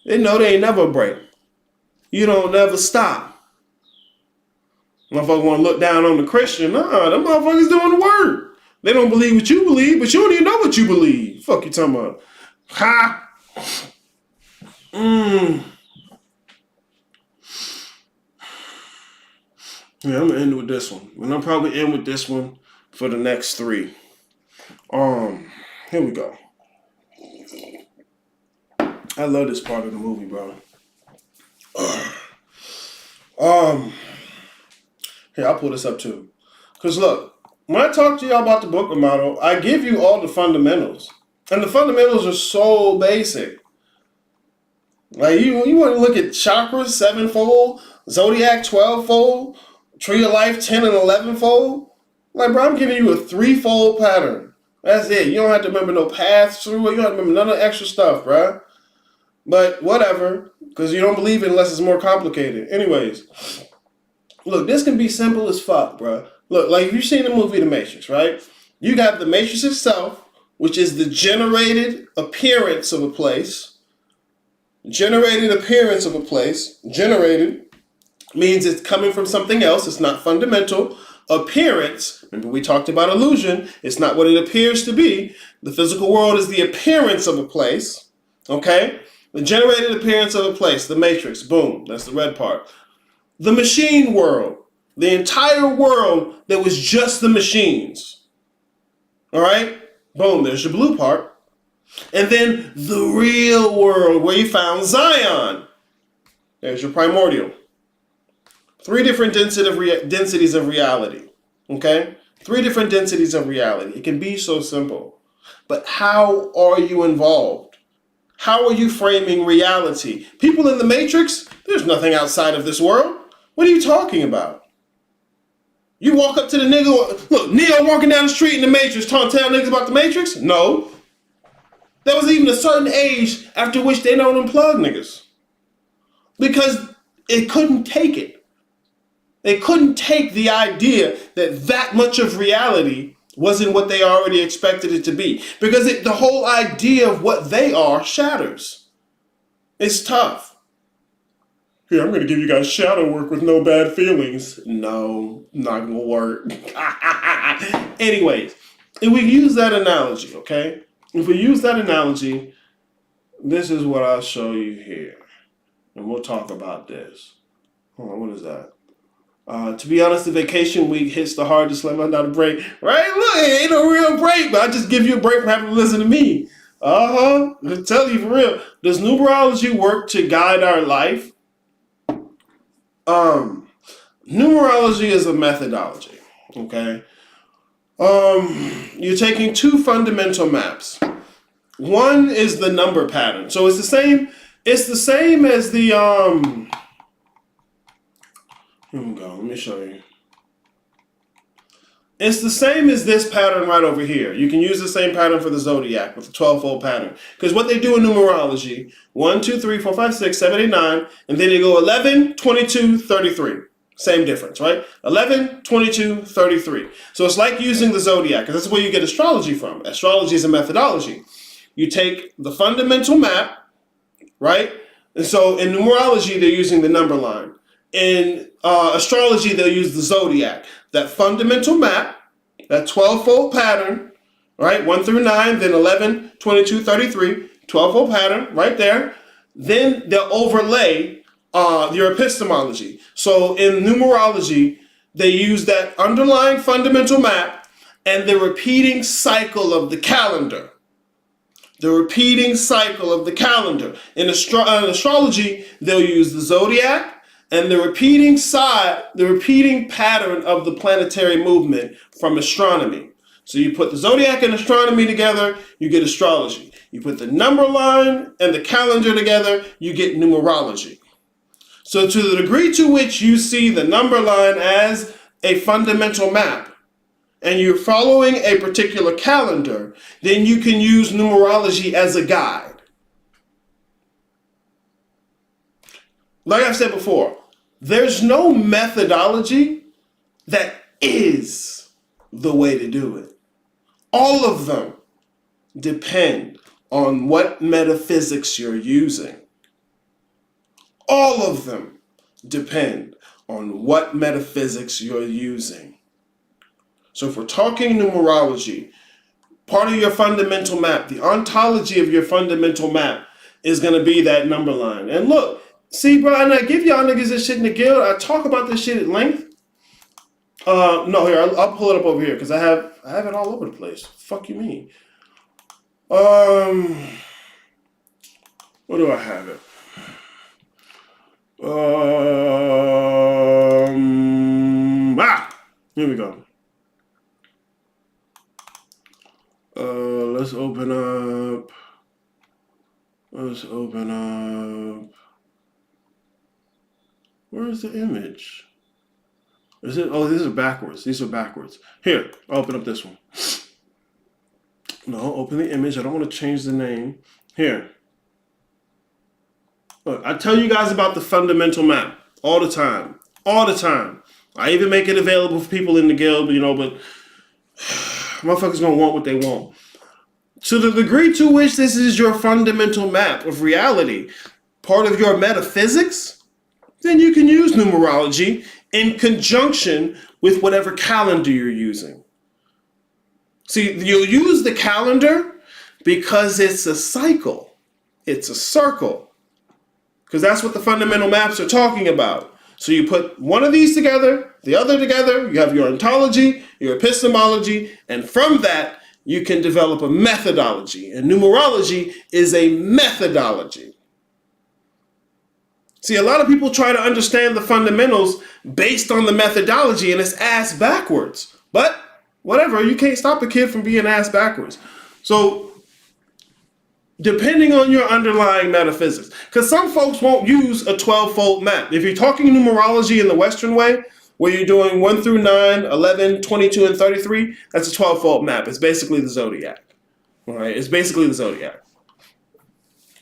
they know they ain't never a break. You don't never stop. Motherfuckers want to look down on the Christian. Nah, them motherfuckers doing the work. They don't believe what you believe, but you don't even know what you believe. Fuck you talking about. Ha! Yeah, I'm gonna end with this one. And I'm probably end with this one for the next 3. Here we go. I love this part of the movie, bro. Here, I'll pull this up too. Because look, when I talk to y'all about the Bookman model, I give you all the fundamentals. And the fundamentals are so basic. Like, you want to look at chakras 7-fold, zodiac 12-fold, tree of life 10 and 11-fold. Like, bro, I'm giving you a 3-fold pattern. That's it. You don't have to remember no paths through it. You don't have to remember none of the extra stuff, bro. But whatever, because you don't believe it unless it's more complicated. Anyways, look, this can be simple as fuck, bro. Look, like if you've seen the movie The Matrix, right? You got the Matrix itself, which is the generated appearance of a place. Generated appearance of a place. Generated means it's coming from something else. It's not fundamental. Appearance, remember we talked about illusion. It's not what it appears to be. The physical world is the appearance of a place. Okay? The generated appearance of a place. The Matrix. Boom. That's the red part. The machine world. The entire world that was just the machines. All right? Boom. There's your blue part. And then the real world where you found Zion. There's your primordial. 3 different densities of reality. Okay? 3 different densities of reality. It can be so simple. But how are you involved? How are you framing reality? People in the Matrix, there's nothing outside of this world. What are you talking about? You walk up to the nigga, look, Neo walking down the street in the Matrix, trying to tell niggas about the Matrix? No. There was even a certain age after which they don't unplug niggas. Because it couldn't take it. They couldn't take the idea that much of reality wasn't what they already expected it to be. Because the whole idea of what they are shatters. It's tough. Here, I'm going to give you guys shadow work with no bad feelings. No, not going to work. Anyways, if we use that analogy, okay? If we use that analogy, this is what I'll show you here. And we'll talk about this. Hold on, what is that? To be honest, the vacation week hits the hardest. Let me not a break. Right? Look, it ain't no real break, but I just give you a break from having to listen to me. I'm tell you for real. Does numerology work to guide our life? Numerology is a methodology. Okay. You're taking 2 fundamental maps. One is the number pattern. So it's the same as the Here we go. Let me show you. It's the same as this pattern right over here. You can use the same pattern for the zodiac with the 12-fold pattern. Because what they do in numerology, 1, 2, 3, 4, 5, 6, 7, 8, 9, and then you go 11, 22, 33. Same difference, right? 11, 22, 33. So it's like using the zodiac, because that's where you get astrology from. Astrology is a methodology. You take the fundamental map, right? And so in numerology, they're using the number line. In astrology, they'll use the zodiac. That fundamental map, that 12-fold pattern, right? 1 through 9, then 11, 22, 33, 12-fold pattern right there. Then they'll overlay your epistemology. So in numerology, they use that underlying fundamental map and the repeating cycle of the calendar. The repeating cycle of the calendar. In astrology, they'll use the zodiac and the repeating pattern of the planetary movement from astronomy. So you put the zodiac and astronomy together, you get astrology. You put the number line and the calendar together, you get numerology. So to the degree to which you see the number line as a fundamental map, and you're following a particular calendar, then you can use numerology as a guide. Like I've said before, there's no methodology that is the way to do it. All of them depend on what metaphysics you're using. All of them depend on what metaphysics you're using. So if we're talking numerology, part of your fundamental map, the ontology of your fundamental map is going to be that number line. And look, see, bro, and I give y'all niggas this shit in the guild. I talk about this shit at length. No, here, I'll pull it up over here because I have it all over the place. Fuck you mean? Where do I have it? Here we go. Let's open up. Where is the image? Is it? Oh, these are backwards. Here, I'll open up this one. No, open the image. I don't want to change the name. Here. Look, I tell you guys about the fundamental map all the time. I even make it available for people in the guild, but motherfuckers gonna want what they want. To the degree to which this is your fundamental map of reality, part of your metaphysics, then you can use numerology in conjunction with whatever calendar you're using. See, you'll use the calendar because it's a cycle. It's a circle. Because that's what the fundamental maps are talking about. So you put one of these together, the other together, you have your ontology, your epistemology, and from that, you can develop a methodology. And numerology is a methodology. See, a lot of people try to understand the fundamentals based on the methodology, and it's ass backwards. But whatever, you can't stop a kid from being ass backwards. So depending on your underlying metaphysics, because some folks won't use a 12-fold map. If you're talking numerology in the Western way, where you're doing 1 through 9, 11, 22, and 33, that's a 12-fold map. It's basically the zodiac. All right, it's basically the zodiac.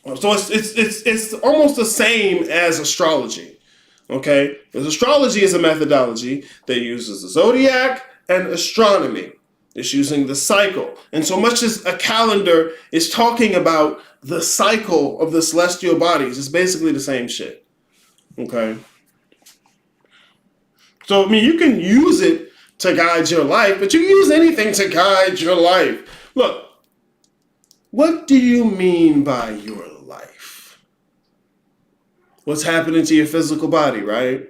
So it's almost the same as astrology. Okay, because astrology is a methodology that uses the zodiac and astronomy. It's using the cycle. And so much as a calendar is talking about the cycle of the celestial bodies, it's basically the same shit. Okay? So, you can use it to guide your life, but you can use anything to guide your life. Look, what do you mean by your life? What's happening to your physical body, right?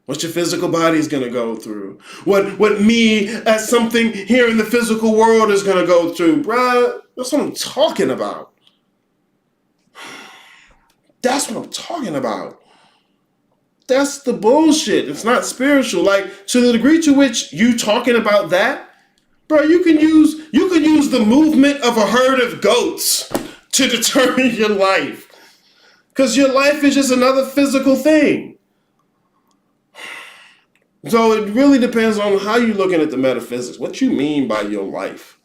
What your physical body is going to go through. What me as something here in the physical world is going to go through. Bruh, that's what I'm talking about. That's what I'm talking about. That's the bullshit. It's not spiritual. Like, to the degree to which you talking about that, bro, you can use the movement of a herd of goats to determine your life. Because your life is just another physical thing. So it really depends on how you're looking at the metaphysics. What you mean by your life.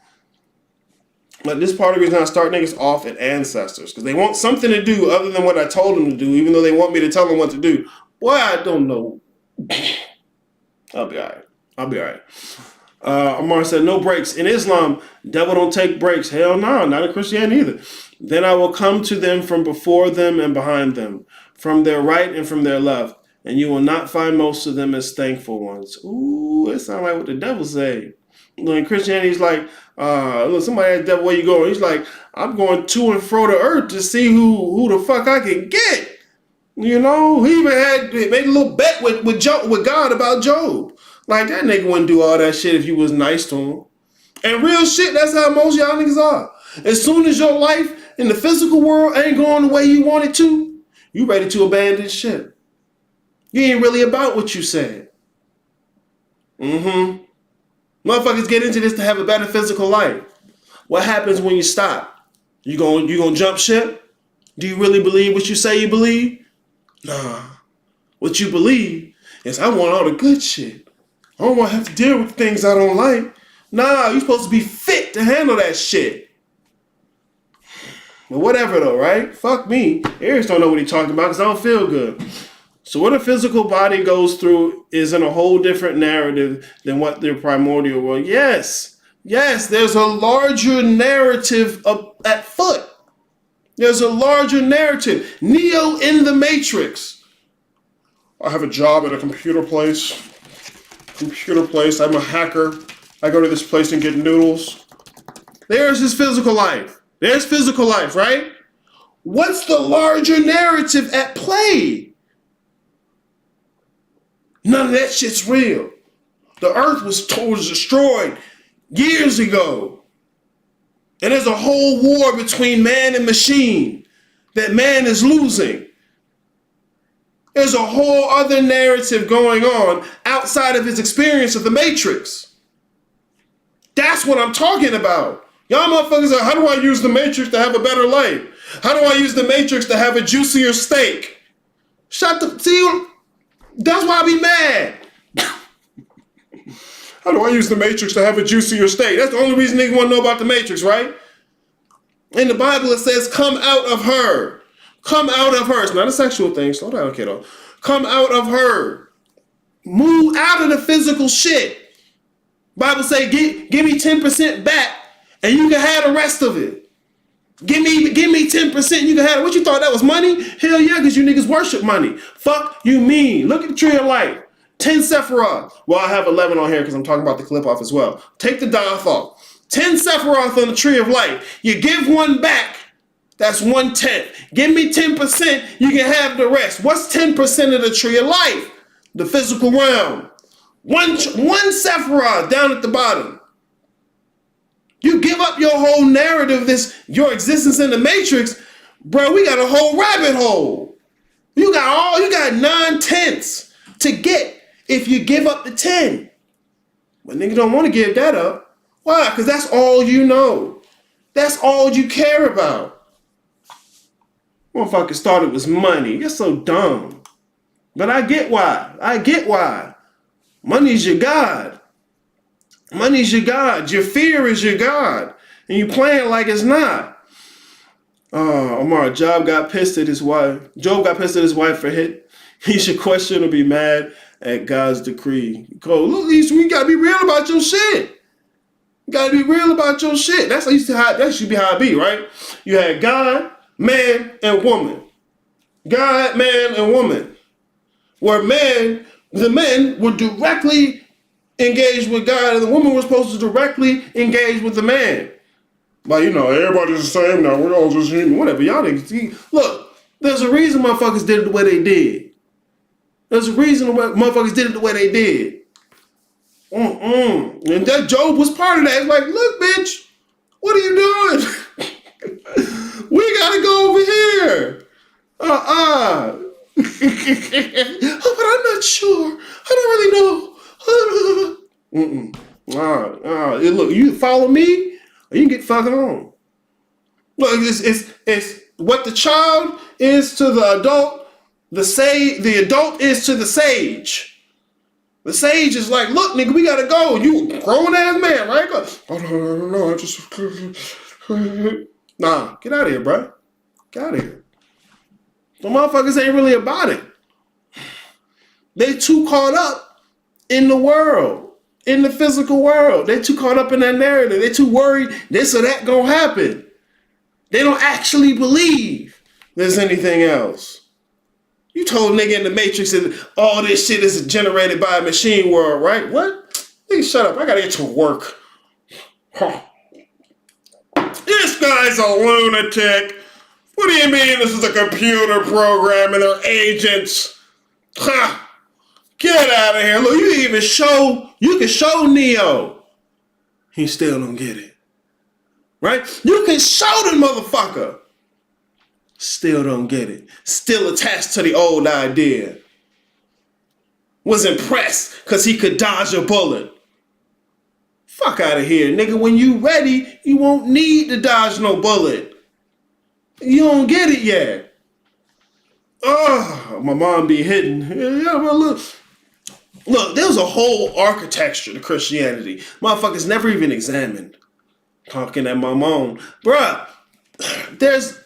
Like this part of the reason I start niggas off at ancestors. Because they want something to do other than what I told them to do, even though they want me to tell them what to do. Boy, I don't know. I'll be alright. I'll be alright. Amar said, no breaks. In Islam, devil don't take breaks. Hell no, not in Christianity either. Then I will come to them from before them and behind them, from their right and from their left, and you will not find most of them as thankful ones. Ooh, it sounds like what the devil say. In Christianity, he's like, look, somebody asked the devil, where you going? He's like, I'm going to and fro the earth to see who the fuck I can get. You know, he even made a little bet with God about Job. Like, that nigga wouldn't do all that shit if you was nice to him. And real shit, that's how most y'all niggas are. As soon as your life in the physical world ain't going the way you want it to, you ready to abandon shit. You ain't really about what you said. Motherfuckers get into this to have a better physical life. What happens when you stop? You gonna jump ship? Do you really believe what you say you believe? Nah. What you believe is I want all the good shit. I don't want to have to deal with things I don't like. Nah, you're supposed to be fit to handle that shit. But whatever though, right? Fuck me. Aries don't know what he's talking about because I don't feel good. So what a physical body goes through is in a whole different narrative than what their primordial world. Yes, there's a larger narrative at foot. There's a larger narrative. Neo in the Matrix. I have a job at a computer place. I'm a hacker. I go to this place and get noodles. There's his physical life. There's physical life, right? What's the larger narrative at play? None of that shit's real. The earth was destroyed years ago. And there's a whole war between man and machine that man is losing. There's a whole other narrative going on outside of his experience of the Matrix. That's what I'm talking about. Y'all motherfuckers are, how do I use the Matrix to have a better life? How do I use the Matrix to have a juicier steak? See, that's why I be mad. How do I use the Matrix to have a juicier steak? That's the only reason niggas want to know about the Matrix, right? In the Bible it says, come out of her. Come out of her. It's not a sexual thing. Slow down, kiddo. Come out of her. Move out of the physical shit. Bible say, give me 10% back and you can have the rest of it. Give me 10%, you can have it. What you thought that was money? Hell yeah, because you niggas worship money. Fuck you mean. Look at the tree of life. 10 Sephiroth. Well, I have 11 on here because I'm talking about the clip off as well. Take the Dioth off. 10 Sephiroth on the tree of life. You give one back. That's 1/10. Give me 10%, you can have the rest. What's 10% of the tree of life? The physical realm. One Sephiroth down at the bottom. You give up your whole narrative, your existence in the Matrix, bro, we got a whole rabbit hole. You got 9/10 to get if you give up the 10. But niggas don't want to give that up. Why? Because that's all you know. That's all you care about. Motherfucker started with money. You're so dumb. But I get why. Money's your God. Money's your God. Your fear is your God. And you playing like it's not. Omar, Job got pissed at his wife. Job got pissed at his wife for hit. He should question or be mad at God's decree. Go, look, we gotta be real about your shit. You gotta be real about your shit. That should be how it be, right? You had God, man, and woman. God, man, and woman. Where the men were directly engaged with God, and the woman was supposed to directly engage with the man. But everybody's the same now. We're all just human. Whatever. Y'all niggas. Look, there's a reason motherfuckers did it the way they did. There's a reason why motherfuckers did it the way they did. And that Job was part of that. It's like, look, bitch, what are you doing? We gotta go over here. Oh, but I'm not sure. I don't really know. Look, you follow me, or you can get fucking on. Look, it's what the child is to the adult. The adult is to the sage. The sage is like, look, nigga, we gotta go. You a grown ass man, right? Go, oh, no, I just... Nah, get out of here, bro. Get out of here. The motherfuckers ain't really about it. They too caught up in the world, in the physical world. They too caught up in that narrative. They too worried this or that gonna happen. They don't actually believe there's anything else. You told nigga in the Matrix that all this shit is generated by a machine world, right? What? Nigga, shut up. I gotta get to work. Huh. This guy's a lunatic. What do you mean this is a computer program and they're agents? Ha! Get out of here. Look, you can show Neo. He still don't get it. Right? You can show the motherfucker. Still don't get it. Still attached to the old idea. Was impressed because he could dodge a bullet. Fuck out of here, nigga. When you ready, you won't need to dodge no bullet. You don't get it yet. Oh, my mom be hitting. Yeah, but look, there's a whole architecture to Christianity. Motherfuckers never even examined. Talking at my mom. Bruh, there's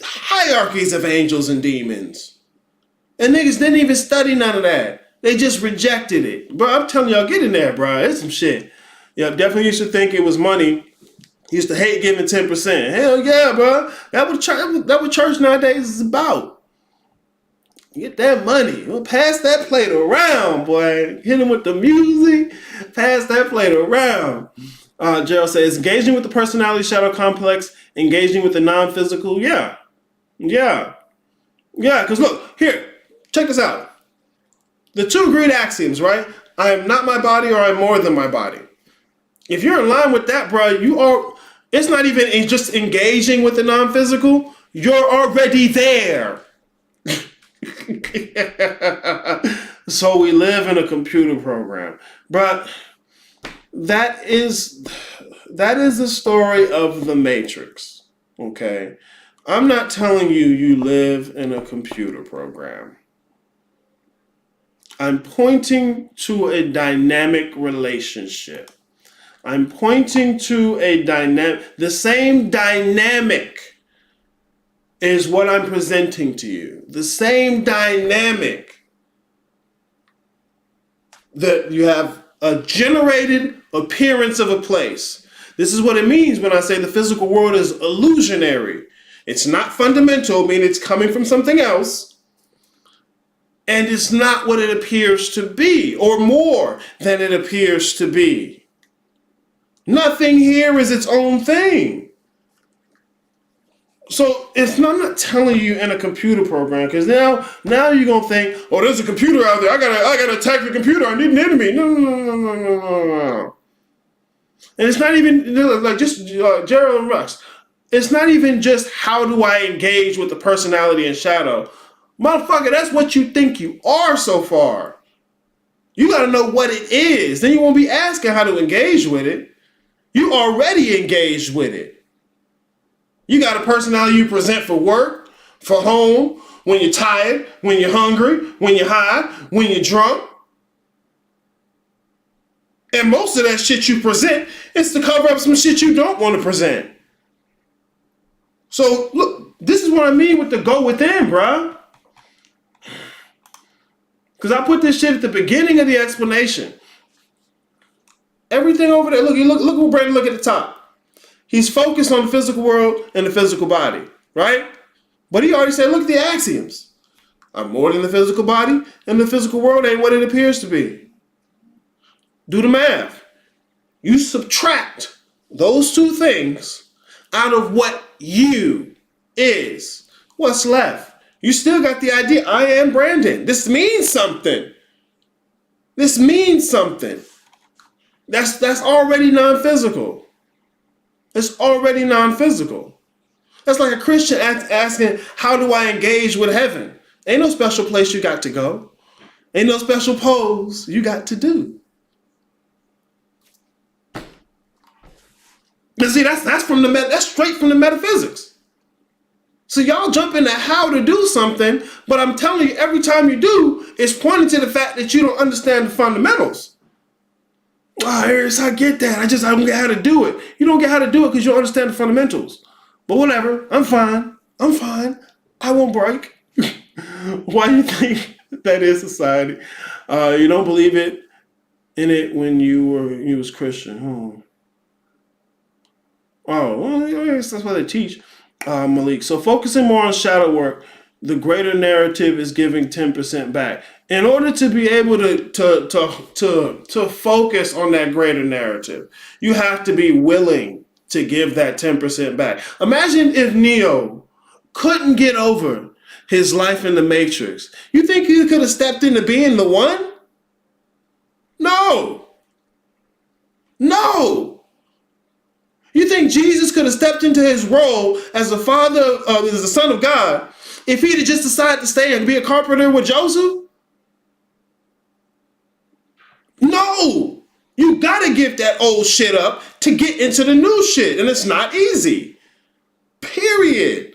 hierarchies of angels and demons. And niggas didn't even study none of that. They just rejected it. Bro, I'm telling y'all, get in there, bro. It's some shit. Yeah, definitely used to think it was money. Used to hate giving 10%. Hell yeah, bro. That what church nowadays is about. Get that money. Well, pass that plate around, boy. Hit him with the music. Pass that plate around. Gerald says, engaging with the personality shadow complex, engaging with the non-physical. Yeah. Because look, here, check this out. The two agreed axioms, right? I am not my body or I'm more than my body. If you're in line with that, bro, it's not even just engaging with the non-physical. You're already there. So we live in a computer program. But that is the story of the Matrix. Okay? I'm not telling you live in a computer program. I'm pointing to a dynamic relationship. I'm pointing to the same dynamic is what I'm presenting to you. The same dynamic that you have a generated appearance of a place. This is what it means when I say the physical world is illusionary. It's not fundamental, meaning it's coming from something else. And it's not what it appears to be, or more than it appears to be. Nothing here is its own thing. So I'm not telling you in a computer program, because now you're gonna think, oh, there's a computer out there. I gotta attack the computer. I need an enemy. No. And it's not even like just Gerald and Rux. It's not even just how do I engage with the personality and shadow. Motherfucker, that's what you think you are so far. You gotta know what it is. Then you won't be asking how to engage with it. You already engaged with it. You got a personality you present for work, for home, when you're tired, when you're hungry, when you're high, when you're drunk. And most of that shit you present is to cover up some shit you don't want to present. So, look, this is what I mean with the go within, bruh. Because I put this shit at the beginning of the explanation. Everything over there, look what Brandon look at the top. He's focused on the physical world and the physical body, right? But he already said, look at the axioms. I'm more than the physical body, and the physical world ain't what it appears to be. Do the math. You subtract those two things out of what you is. What's left? You still got the idea, I am Brandon. This means something. This means something. That's already non-physical. It's already non-physical. That's like a Christian asking, how do I engage with heaven? Ain't no special place you got to go. Ain't no special pose you got to do. But see, that's straight from the metaphysics. So y'all jump into how to do something, but I'm telling you, every time you do, it's pointing to the fact that you don't understand the fundamentals. Harris, I get that. I don't get how to do it. You don't get how to do it because you don't understand the fundamentals. But whatever, I'm fine. I won't break. Why do you think that is society? You don't believe in it when you was Christian. Oh, well, I guess that's what they teach, Malik. So focusing more on shadow work, the greater narrative is giving 10% back. In order to be able to focus on that greater narrative, you have to be willing to give that 10% back. Imagine if Neo couldn't get over his life in the Matrix. You think he could have stepped into being the one? No. You think Jesus could have stepped into his role as the father, as the son of God, if he'd have just decided to stay and be a carpenter with Joseph? No. You gotta give that old shit up to get into the new shit, and it's not easy. Period.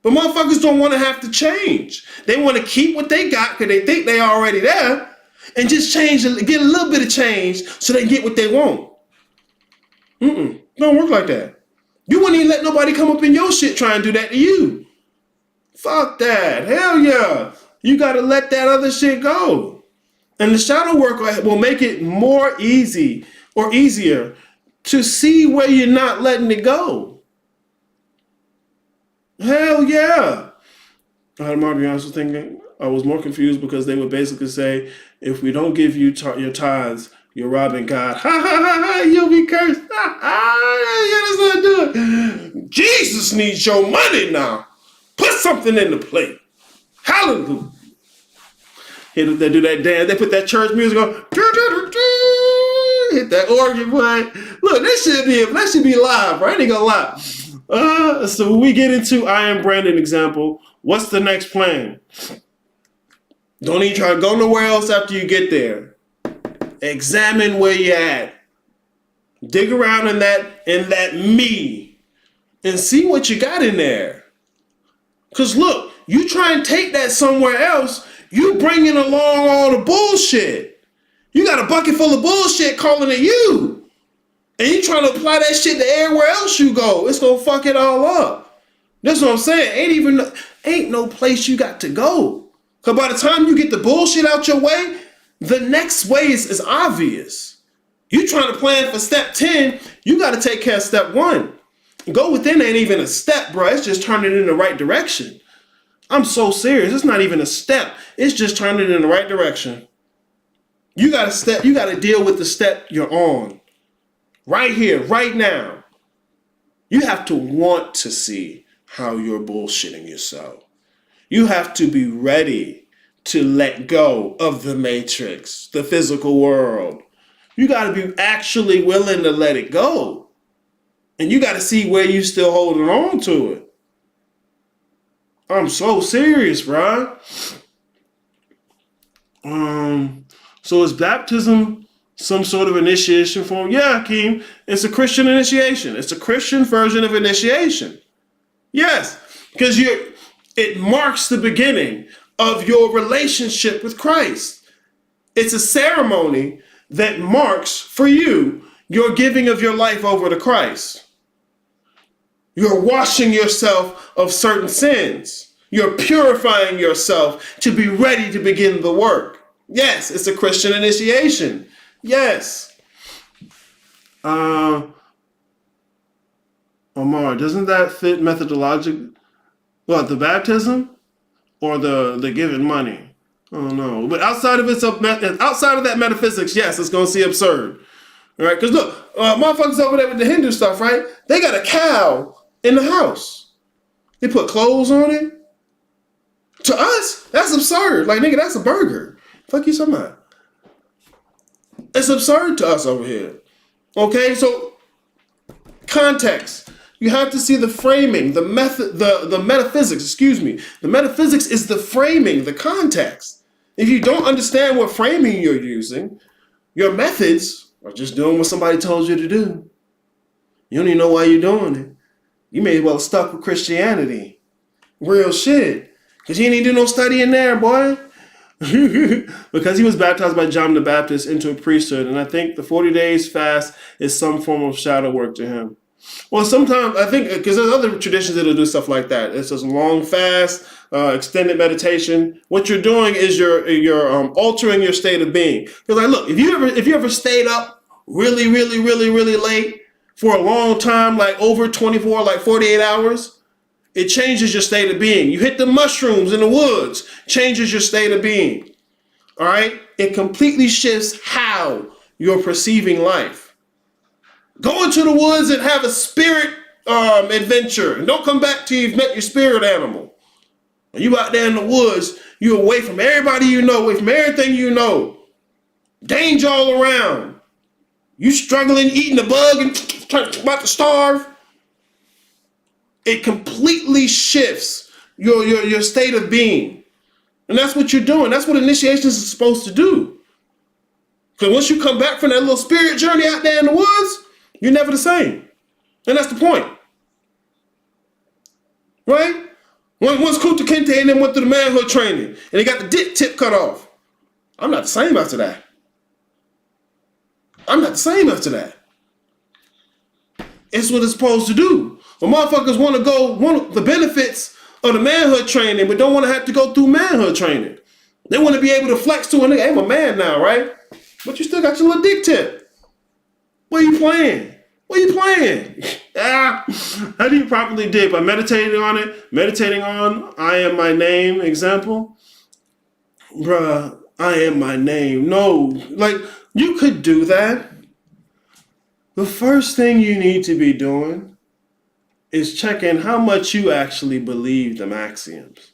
But motherfuckers don't want to have to change. They want to keep what they got because they think they already there, and just change, get a little bit of change so they can get what they want. Don't work like that. You wouldn't even let nobody come up in your shit try and do that to you. Fuck that. Hell yeah. You gotta let that other shit go. And the shadow work will make it more easy or easier to see where you're not letting it go. Hell yeah. I had to be honest with thinking I was more confused because they would basically say, if we don't give you your tithes, you're robbing God. Ha ha ha ha, you'll be cursed. Ha ha, yeah, that's what I do. Jesus needs your money now. Put something in the plate. Hallelujah. They do that dance. They put that church music on. Hit that organ, boy. Look, that should be live, right? I ain't gonna lie. So when we get into I Am Brandon example, what's the next plan? Don't even try to go nowhere else after you get there. Examine where you're at. Dig around in that me and see what you got in there. Because look, you try and take that somewhere else, you bringing along all the bullshit. You got a bucket full of bullshit calling it you. And you trying to apply that shit to everywhere else you go. It's going to fuck it all up. That's what I'm saying. Ain't no place you got to go. Because by the time you get the bullshit out your way, the next way is obvious. You trying to plan for step 10, you got to take care of step 1. Go within ain't even a step, bro. It's just turning it in the right direction. I'm so serious. It's not even a step. It's just turning it in the right direction. You got to deal with the step you're on. Right here, right now. You have to want to see how you're bullshitting yourself. You have to be ready to let go of the matrix, the physical world. You got to be actually willing to let it go. And you got to see where you still holding on to it. I'm so serious, bro. So is baptism some sort of initiation form? Yeah, Keem. It's a Christian initiation. It's a Christian version of initiation. Yes, because it marks the beginning of your relationship with Christ. It's a ceremony that marks for you your giving of your life over to Christ. You're washing yourself of certain sins. You're purifying yourself to be ready to begin the work. Yes, it's a Christian initiation. Yes. Omar, doesn't that fit methodologic? What, the baptism or the giving money? Oh no. But outside of that metaphysics, yes, it's gonna seem absurd. All right, because look, motherfuckers over there with the Hindu stuff, right? They got a cow in the house. They put clothes on it. To us, that's absurd. Like, nigga, that's a burger. Fuck you talking about? It's absurd to us over here. Okay, so context. You have to see the framing, the method, the metaphysics, excuse me. The metaphysics is the framing, the context. If you don't understand what framing you're using, your methods are just doing what somebody told you to do. You don't even know why you're doing it. You may as well have stuck with Christianity. Real shit. Because you ain't do no study in there, boy. Because he was baptized by John the Baptist into a priesthood. And I think the 40 days fast is some form of shadow work to him. Well, sometimes I think because there's other traditions that'll do stuff like that. It's just long fast, extended meditation. What you're doing is you're altering your state of being. Because like, look, if you ever stayed up really, really, really, really late for a long time, like over 24, like 48 hours, it changes your state of being. You hit the mushrooms in the woods, changes your state of being. All right, it completely shifts how you're perceiving life. Go into the woods and have a spirit adventure. And don't come back till you've met your spirit animal. When you out there in the woods, you're away from everybody you know, away from everything you know. Danger all around. You struggling, eating a bug and about to starve. It completely shifts your state of being. And that's what you're doing. That's what initiations is supposed to do. Because once you come back from that little spirit journey out there in the woods, you're never the same. And that's the point. Right? Once Kunta Kinte and then went through the manhood training and they got the dick tip cut off. I'm not the same after that. I'm not the same after that. It's what it's supposed to do. But motherfuckers want the benefits of the manhood training, but don't want to have to go through manhood training. They want to be able to flex to a nigga. Hey, I'm a man now, right? But you still got your little dick tip. What are you playing? What are you playing? How do you properly dig? By meditating on it, meditating on I am my name example. Bruh, I am my name. No, like you could do that. The first thing you need to be doing is checking how much you actually believe the maxioms.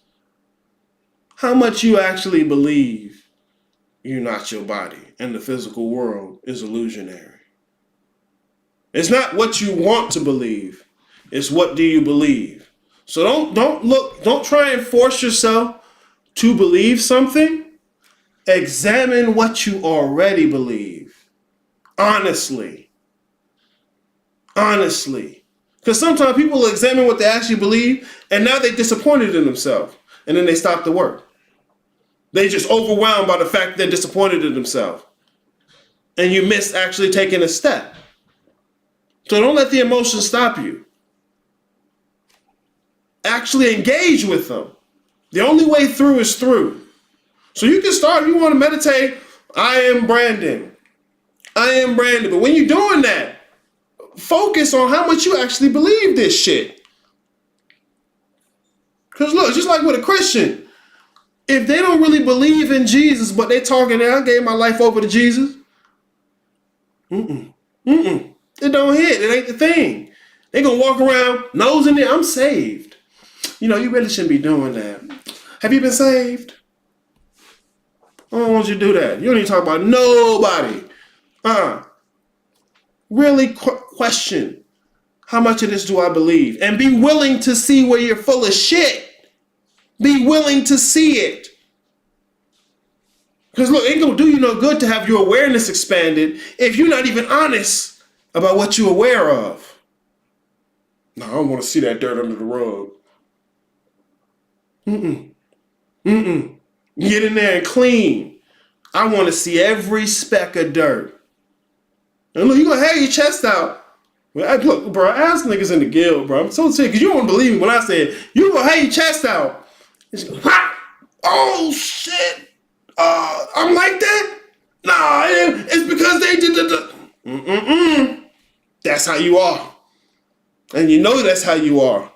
How much you actually believe you're not your body and the physical world is illusionary. It's not what you want to believe. It's what do you believe. So don't try and force yourself to believe something. Examine what you already believe. Honestly. Because sometimes people will examine what they actually believe and now they're disappointed in themselves. And then they stop the work. They just overwhelmed by the fact they're disappointed in themselves. And you miss actually taking a step. So don't let the emotions stop you. Actually engage with them. The only way through is through. So you can start, if you want to meditate, I am Brandon. I am Brandon. But when you're doing that, focus on how much you actually believe this shit. Because look, just like with a Christian, if they don't really believe in Jesus, but they're talking, I gave my life over to Jesus. It don't hit. It ain't the thing. They gonna walk around nose in there. I'm saved. You know, you really shouldn't be doing that. Have you been saved? I don't want you to do that. You don't need to talk about nobody. Really question how much of this do I believe? And be willing to see where you're full of shit. Be willing to see it. Because look, it ain't gonna do you no good to have your awareness expanded if you're not even honest about what you're aware of. No, I don't want to see that dirt under the rug. Get in there and clean. I want to see every speck of dirt. And look, you're going to have your chest out. Look, bro, ask niggas in the guild, bro. I'm so sick because you don't believe me when I said, you're going to have your chest out. Oh, shit. I'm like that? Nah, it's because they did the... That's how you are. And you know that's how you are.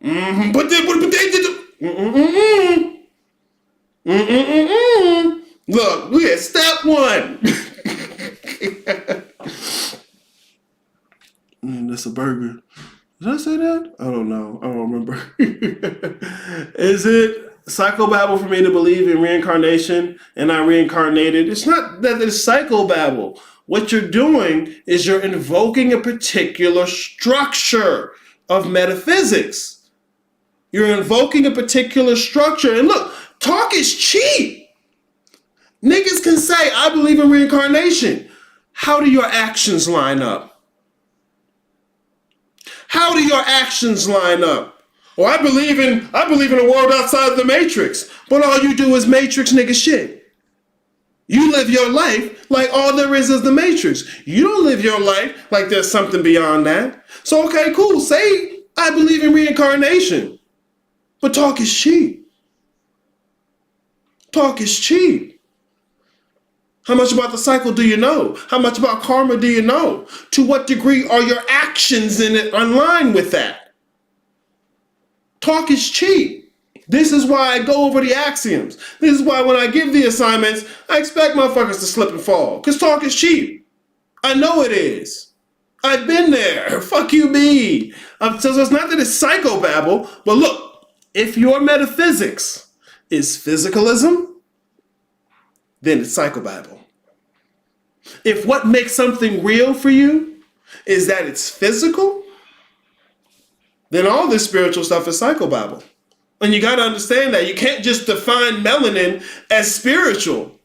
But they did the... Look, we at step one. That's a burger. Did I say that? I don't know. I don't remember. Is it psychobabble for me to believe in reincarnation and I reincarnated? It's not that it's psychobabble. What you're doing is you're invoking a particular structure of metaphysics. You're invoking a particular structure. And look, talk is cheap. Niggas can say, I believe in reincarnation. How do your actions line up? How do your actions line up? Or I believe in a world outside of the Matrix, but all you do is Matrix nigga shit. You live your life like all there is the Matrix. You don't live your life like there's something beyond that. So okay, cool. Say I believe in reincarnation, but talk is cheap. Talk is cheap. How much about the cycle do you know? How much about karma do you know? To what degree are your actions in it in line with that? Talk is cheap. This is why I go over the axioms. This is why when I give the assignments, I expect motherfuckers to slip and fall. Because talk is cheap. I know it is. I've been there. Fuck you, me. So it's not that it's psychobabble, but look, if your metaphysics is physicalism, then it's psychobabble. If what makes something real for you is that it's physical, then all this spiritual stuff is psychobabble. And you got to understand that you can't just define melanin as spiritual.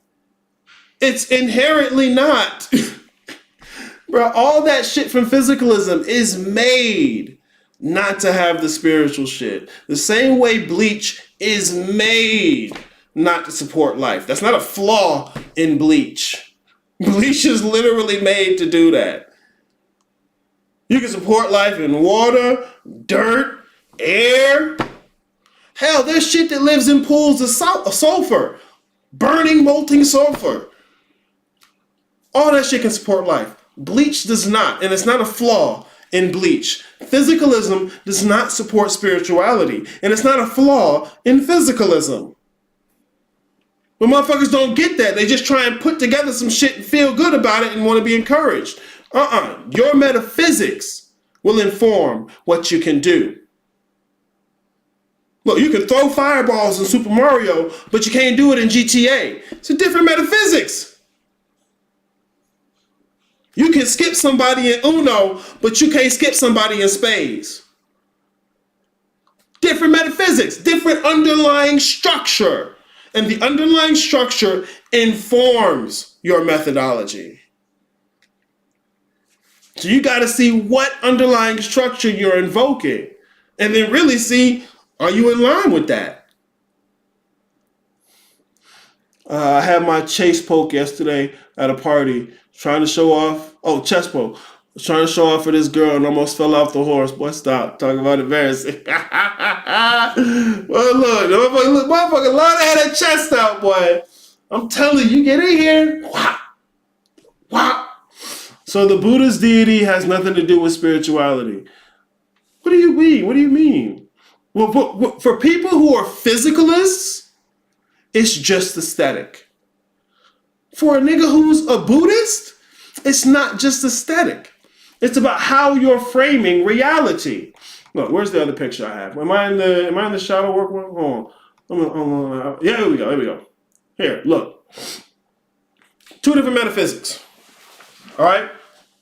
It's inherently not. Bro, all that shit from physicalism is made not to have the spiritual shit. The same way bleach is made not to support life. That's not a flaw in bleach. Bleach is literally made to do that. You can support life in water, dirt, air. Hell, there's shit that lives in pools of sulfur. Burning, molten sulfur. All that shit can support life. Bleach does not, and it's not a flaw in bleach. Physicalism does not support spirituality, and it's not a flaw in physicalism. But motherfuckers don't get that. They just try and put together some shit and feel good about it and want to be encouraged. Your metaphysics will inform what you can do. Look, you can throw fireballs in Super Mario, but you can't do it in GTA. It's a different metaphysics. You can skip somebody in Uno, but you can't skip somebody in spades. Different metaphysics, different underlying structure. And the underlying structure informs your methodology. So you got to see what underlying structure you're invoking. And then really see, are you in line with that? I had my chase poke yesterday at a party, trying to show off. Oh, chest poke. I was trying to show off for this girl and almost fell off the horse. Boy, stop talking about embarrassing. Well, look, motherfucker, Lana had that chest out, boy. I'm telling you, get in here. Wow. Wow. So the Buddha's deity has nothing to do with spirituality. What do you mean? What do you mean? Well, for people who are physicalists, it's just aesthetic. For a nigga who's a Buddhist, it's not just aesthetic. It's about how you're framing reality. Look, where's the other picture I have? Am I in the shadow work one? Hold on. Yeah, here we go. Here, look. Two different metaphysics. All right?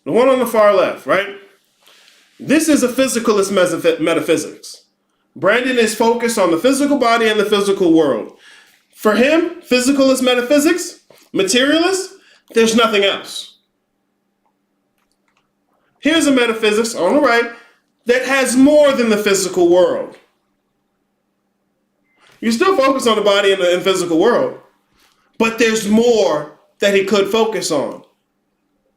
The one on the far left, right? This is a physicalist metaphysics. Brandon is focused on the physical body and the physical world. For him, physicalist metaphysics, materialist, there's nothing else. Here's a metaphysics on the right that has more than the physical world. You still focus on the body and the physical world, but there's more that he could focus on.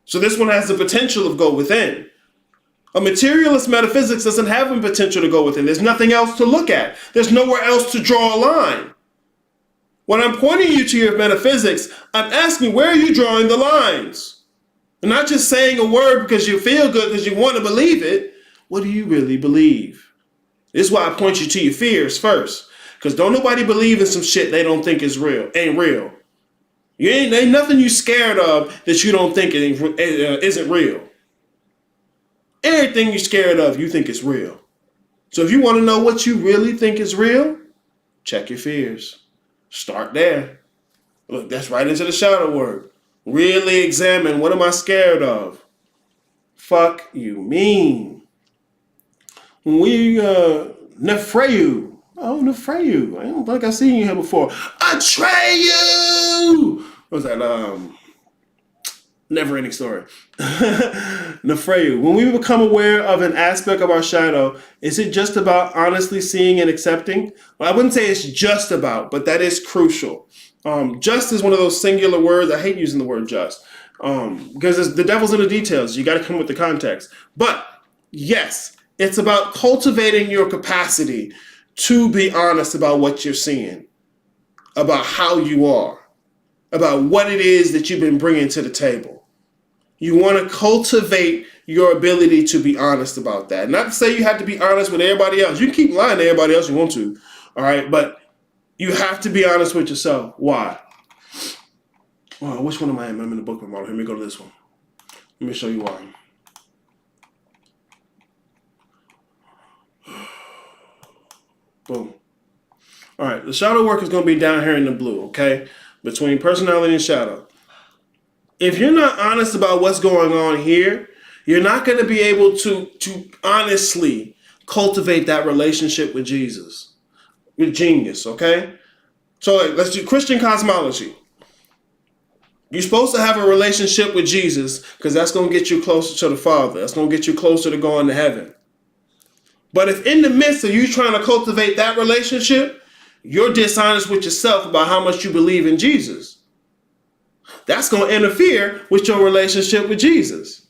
So this one has the potential of go within. A materialist metaphysics doesn't have the potential to go within. There's nothing else to look at. There's nowhere else to draw a line. When I'm pointing you to your metaphysics, I'm asking, where are you drawing the lines? And not just saying a word because you feel good, because you want to believe it. What do you really believe? This is why I point you to your fears first. Because don't nobody believe in some shit they don't think is real, ain't real. Ain't nothing you scared of that you don't think isn't real. Everything you're scared of, you think is real. So if you want to know what you really think is real, check your fears. Start there. Look, that's right into the shadow work. Really examine, what am I scared of? Fuck you mean. Nefreyu. Oh, Nefreyu. I don't think I've seen you here before. Atreyu! What was that? Never ending story. Nefrayu, when we become aware of an aspect of our shadow, is it just about honestly seeing and accepting? Well, I wouldn't say it's just about, but that is crucial. Just is one of those singular words. I hate using the word just because the devil's in the details. You got to come with the context. But yes, it's about cultivating your capacity to be honest about what you're seeing, about how you are, about what it is that you've been bringing to the table. You want to cultivate your ability to be honest about that. Not to say you have to be honest with everybody else. You can keep lying to everybody else you want to, all right? But you have to be honest with yourself. Why? Well, which one am I in? I'm in the Bookman model. Let me go to this one. Let me show you why. Boom. All right, the shadow work is going to be down here in the blue, okay? Between personality and shadow. If you're not honest about what's going on here, you're not going to be able to honestly cultivate that relationship with Jesus, with genius, okay? So let's do Christian cosmology. You're supposed to have a relationship with Jesus because that's going to get you closer to the Father. That's going to get you closer to going to heaven. But if in the midst of you trying to cultivate that relationship, you're dishonest with yourself about how much you believe in Jesus, that's going to interfere with your relationship with Jesus.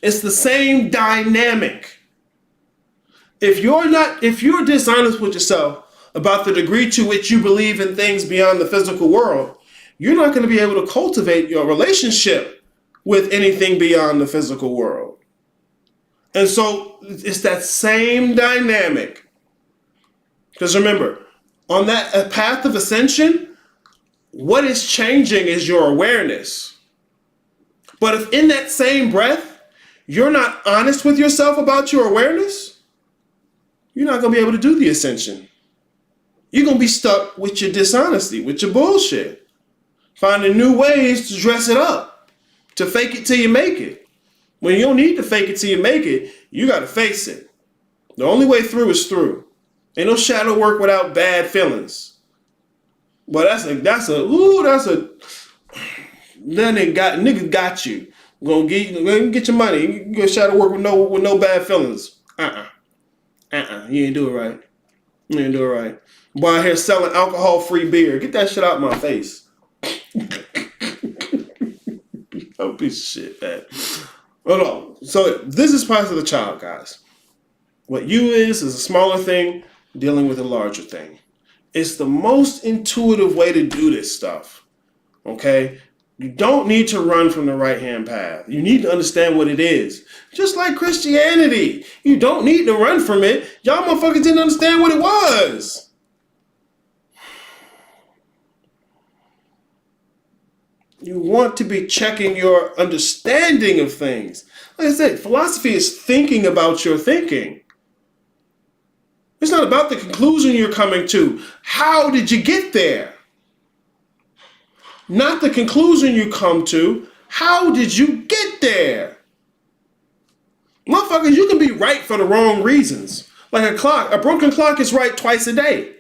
It's the same dynamic. If you're dishonest with yourself about the degree to which you believe in things beyond the physical world, you're not going to be able to cultivate your relationship with anything beyond the physical world. And so it's that same dynamic. Because remember, on that path of ascension, what is changing is your awareness. But if in that same breath, you're not honest with yourself about your awareness, you're not going to be able to do the ascension. You're going to be stuck with your dishonesty, with your bullshit. Finding new ways to dress it up, to fake it till you make it. When you don't need to fake it till you make it, you got to face it. The only way through is through. Ain't no shadow work without bad feelings. But niggas got you. Gonna get your money. You get shadow work with no bad feelings. You ain't do it right. You ain't do it right. Boy out here selling alcohol-free beer. Get that shit out of my face. Oh, piece of shit, man. Hold on. So this is part of the child, guys. What you is a smaller thing dealing with a larger thing. It's the most intuitive way to do this stuff, okay? You don't need to run from the right-hand path. You need to understand what it is. Just like Christianity. You don't need to run from it. Y'all motherfuckers didn't understand what it was. You want to be checking your understanding of things. Like I said, philosophy is thinking about your thinking. It's not about the conclusion you're coming to. How did you get there? Not the conclusion you come to. How did you get there? Motherfuckers, you can be right for the wrong reasons. Like a clock. A broken clock is right twice a day.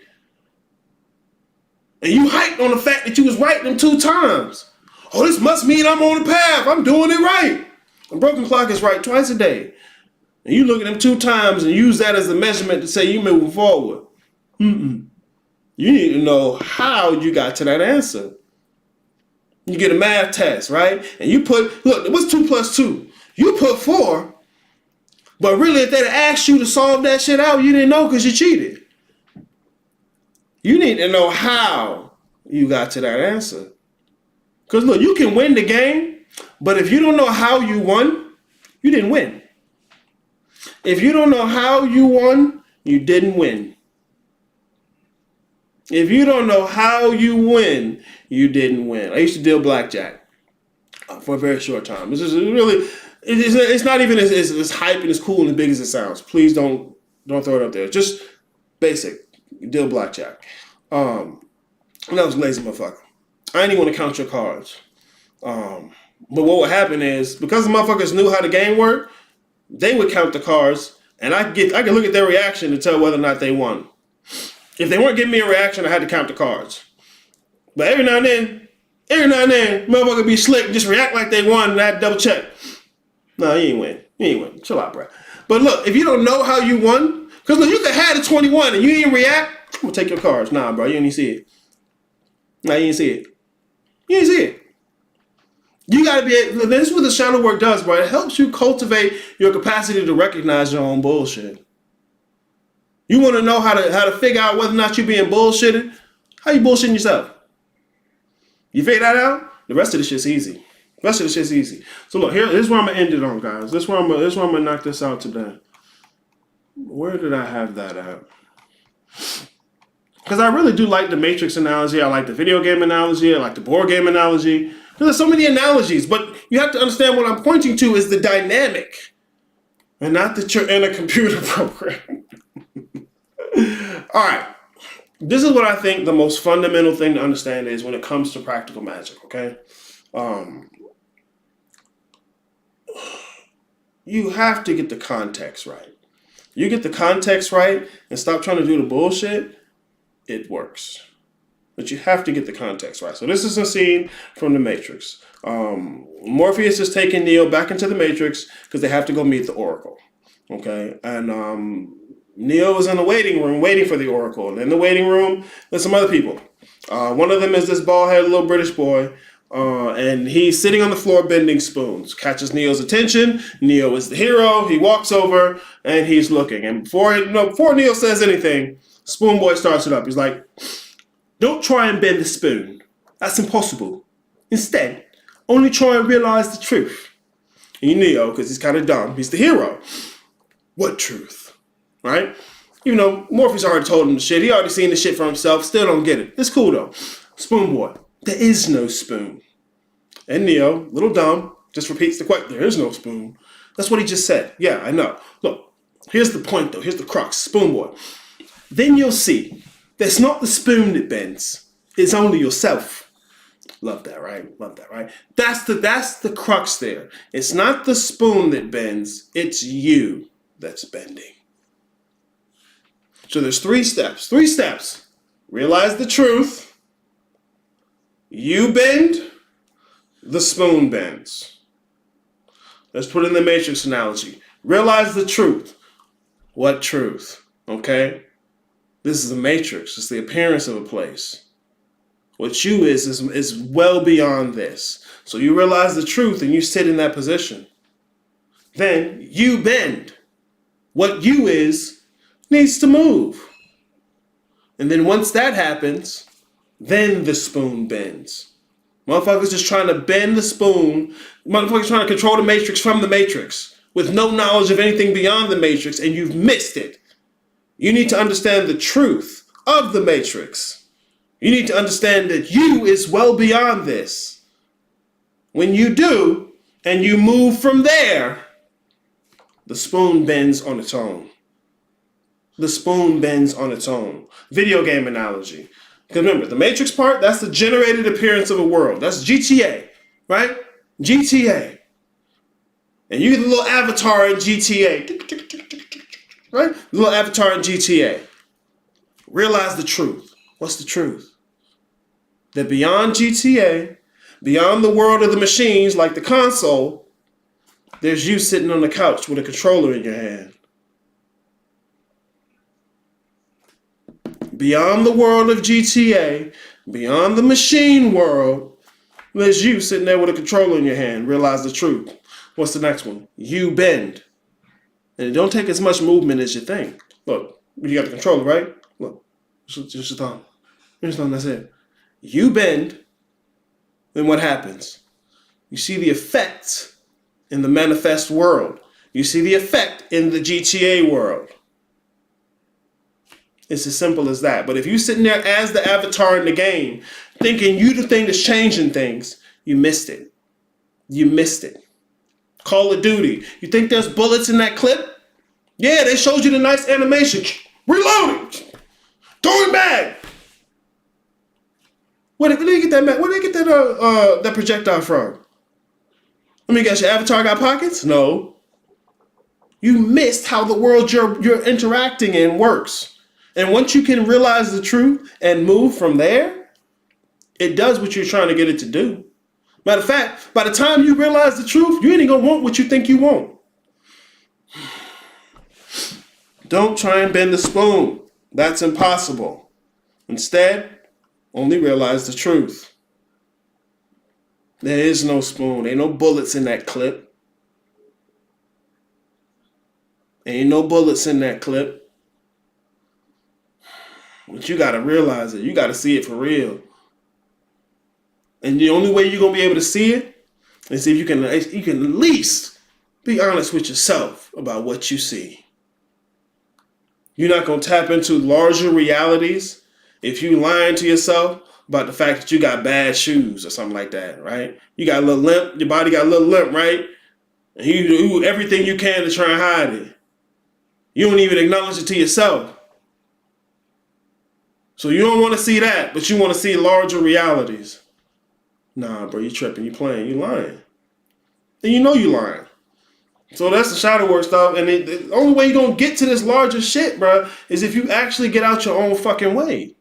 And you hyped on the fact that you was right them 2 times. Oh, this must mean I'm on the path. I'm doing it right. A broken clock is right twice a day. And you look at them 2 times and use that as a measurement to say you moving forward. You need to know how you got to that answer. You get a math test, right? And you put, look, what's 2 plus 2? You put 4. But really, if they'd asked you to solve that shit out, you didn't know because you cheated. You need to know how you got to that answer. Because look, you can win the game, but if you don't know how you won, you didn't win. If you don't know how you won, you didn't win. If you don't know how you win, you didn't win. I used to deal blackjack for a very short time. It's just really, it's not even as hype and as cool and as big as it sounds. Please don't throw it up there. Just basic, deal blackjack. And I was a lazy motherfucker. I didn't even want to count your cards. But what would happen is, because the motherfuckers knew how the game worked, they would count the cards, and I could look at their reaction to tell whether or not they won. If they weren't giving me a reaction, I had to count the cards. But every now and then, Every now and then, motherfucker be slick and just react like they won and I double check. No, you ain't win. You ain't win. Chill out, bro. But look, if you don't know how you won, because look, you could have the 21 and you didn't react, I'm going to take your cards. Nah, bro, you didn't see it. Nah, you didn't see it. You didn't see it. You got to be, this is what the shadow work does, bro. It helps you cultivate your capacity to recognize your own bullshit. You want to know how to figure out whether or not you're being bullshitted? How you bullshitting yourself? You figure that out? The rest of the shit's easy. The rest of the shit's easy. So look, here's where I'm gonna end it on, guys. This is where I'm gonna knock this out today. Where did I have that at? Because I really do like the Matrix analogy. I like the video game analogy. I like the board game analogy. There's so many analogies, but you have to understand what I'm pointing to is the dynamic, and not that you're in a computer program. All right. This is what I think the most fundamental thing to understand is when it comes to practical magic, okay? You have to get the context right. You get the context right and stop trying to do the bullshit, it works. But you have to get the context right. So this is a scene from The Matrix. Morpheus is taking Neo back into the Matrix because they have to go meet the Oracle, okay? And Neo is in the waiting room waiting for the Oracle. And in the waiting room, there's some other people. One of them is this bald-headed little British boy. And he's sitting on the floor bending spoons. Catches Neo's attention. Neo is the hero. He walks over and he's looking. And before Neo says anything, Spoon Boy starts it up. He's like, don't try and bend the spoon. That's impossible. Instead, only try and realize the truth. And Neo, because he's kind of dumb, he's the hero. What truth? Right? Even though Morpheus already told him the shit. He already seen the shit for himself. Still don't get it. It's cool though. Spoon Boy. There is no spoon. And Neo, little dumb, just repeats the question. There is no spoon. That's what he just said. Yeah, I know. Look, here's the point though. Here's the crux. Spoon Boy. Then you'll see. That's not the spoon that bends. It's only yourself. Love that, right? Love that, right? That's the crux there. It's not the spoon that bends. It's you that's bending. So there's 3 steps. 3 steps. Realize the truth. You bend. The spoon bends. Let's put in the Matrix analogy. Realize the truth. What truth? Okay? This is the Matrix. It's the appearance of a place. What you is well beyond this. So you realize the truth and you sit in that position. Then you bend. What you is needs to move. And then once that happens, then the spoon bends. Motherfuckers just trying to bend the spoon. Motherfuckers trying to control the Matrix from the Matrix with no knowledge of anything beyond the Matrix, and you've missed it. You need to understand the truth of the Matrix. You need to understand that you is well beyond this. When you do, and you move from there, the spoon bends on its own. The spoon bends on its own. Video game analogy. Because remember, the Matrix part, that's the generated appearance of a world. That's GTA, right? GTA. And you get the little avatar in GTA. Right? The little avatar in GTA. Realize the truth. What's the truth? That beyond GTA, beyond the world of the machines like the console, there's you sitting on the couch with a controller in your hand. Beyond the world of GTA, beyond the machine world, there's you sitting there with a controller in your hand. Realize the truth. What's the next one? You bend. And it don't take as much movement as you think. Look, you got the controller, right? Look, just your thumb. Here's your thumb, that's it. You bend, then what happens? You see the effect in the manifest world. You see the effect in the GTA world. It's as simple as that. But if you're sitting there as the avatar in the game, thinking you the thing that's changing things, you missed it. You missed it. Call of Duty. You think there's bullets in that clip? Yeah, they showed you the nice animation. Reloading. Throwing back. Where did they get that? Where did they get that projectile from? Let me guess, your avatar got pockets? No. You missed how the world you're interacting in works. And once you can realize the truth and move from there, It does what you're trying to get it to do. Matter of fact, by the time you realize the truth, you ain't gonna want what you think you want. Don't try and bend the spoon. That's impossible. Instead, only realize the truth. There is no spoon. Ain't no bullets in that clip. Ain't no bullets in that clip. But you gotta realize it. You gotta see it for real. And the only way you're gonna be able to see it is if you can at least be honest with yourself about what you see. You're not gonna tap into larger realities if you lying to yourself about the fact that you got bad shoes or something like that, right? You got a little limp, your body got a little limp, right? And you do everything you can to try and hide it. You don't even acknowledge it to yourself. So you don't want to see that, but you want to see larger realities. Nah, bro, you tripping, you playing, you lying. And you know you lying. So that's the shadow work stuff. And the only way you're going to get to this larger shit, bro, is if you actually get out your own fucking way.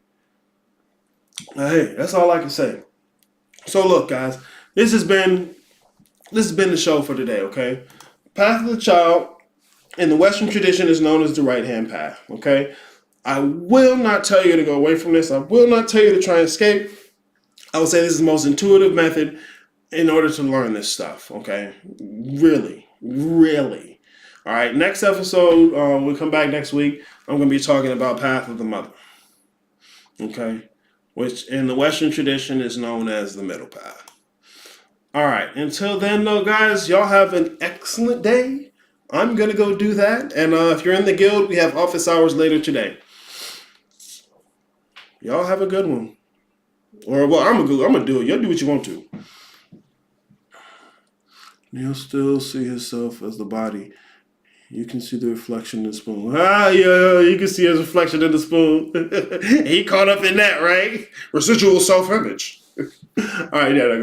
Hey, that's all I can say. So look, guys, this has been the show for today, okay? Path of the child in the Western tradition is known as the right-hand path, okay? I will not tell you to go away from this. I will not tell you to try and escape. I would say this is the most intuitive method in order to learn this stuff, okay? Really, really. All right, next episode, we'll come back next week. I'm going to be talking about Path of the Mother, okay? Which in the Western tradition is known as the middle path. All right, until then, though, guys, y'all have an excellent day. I'm going to go do that. And if you're in the guild, we have office hours later today. Y'all have a good one. Or, well, I'm going to do it. Y'all do what you want to. You'll still see himself as the body. You can see the reflection in the spoon. Ah, yeah, you can see his reflection in the spoon. He caught up in that, right? Residual self-image. All right, yeah.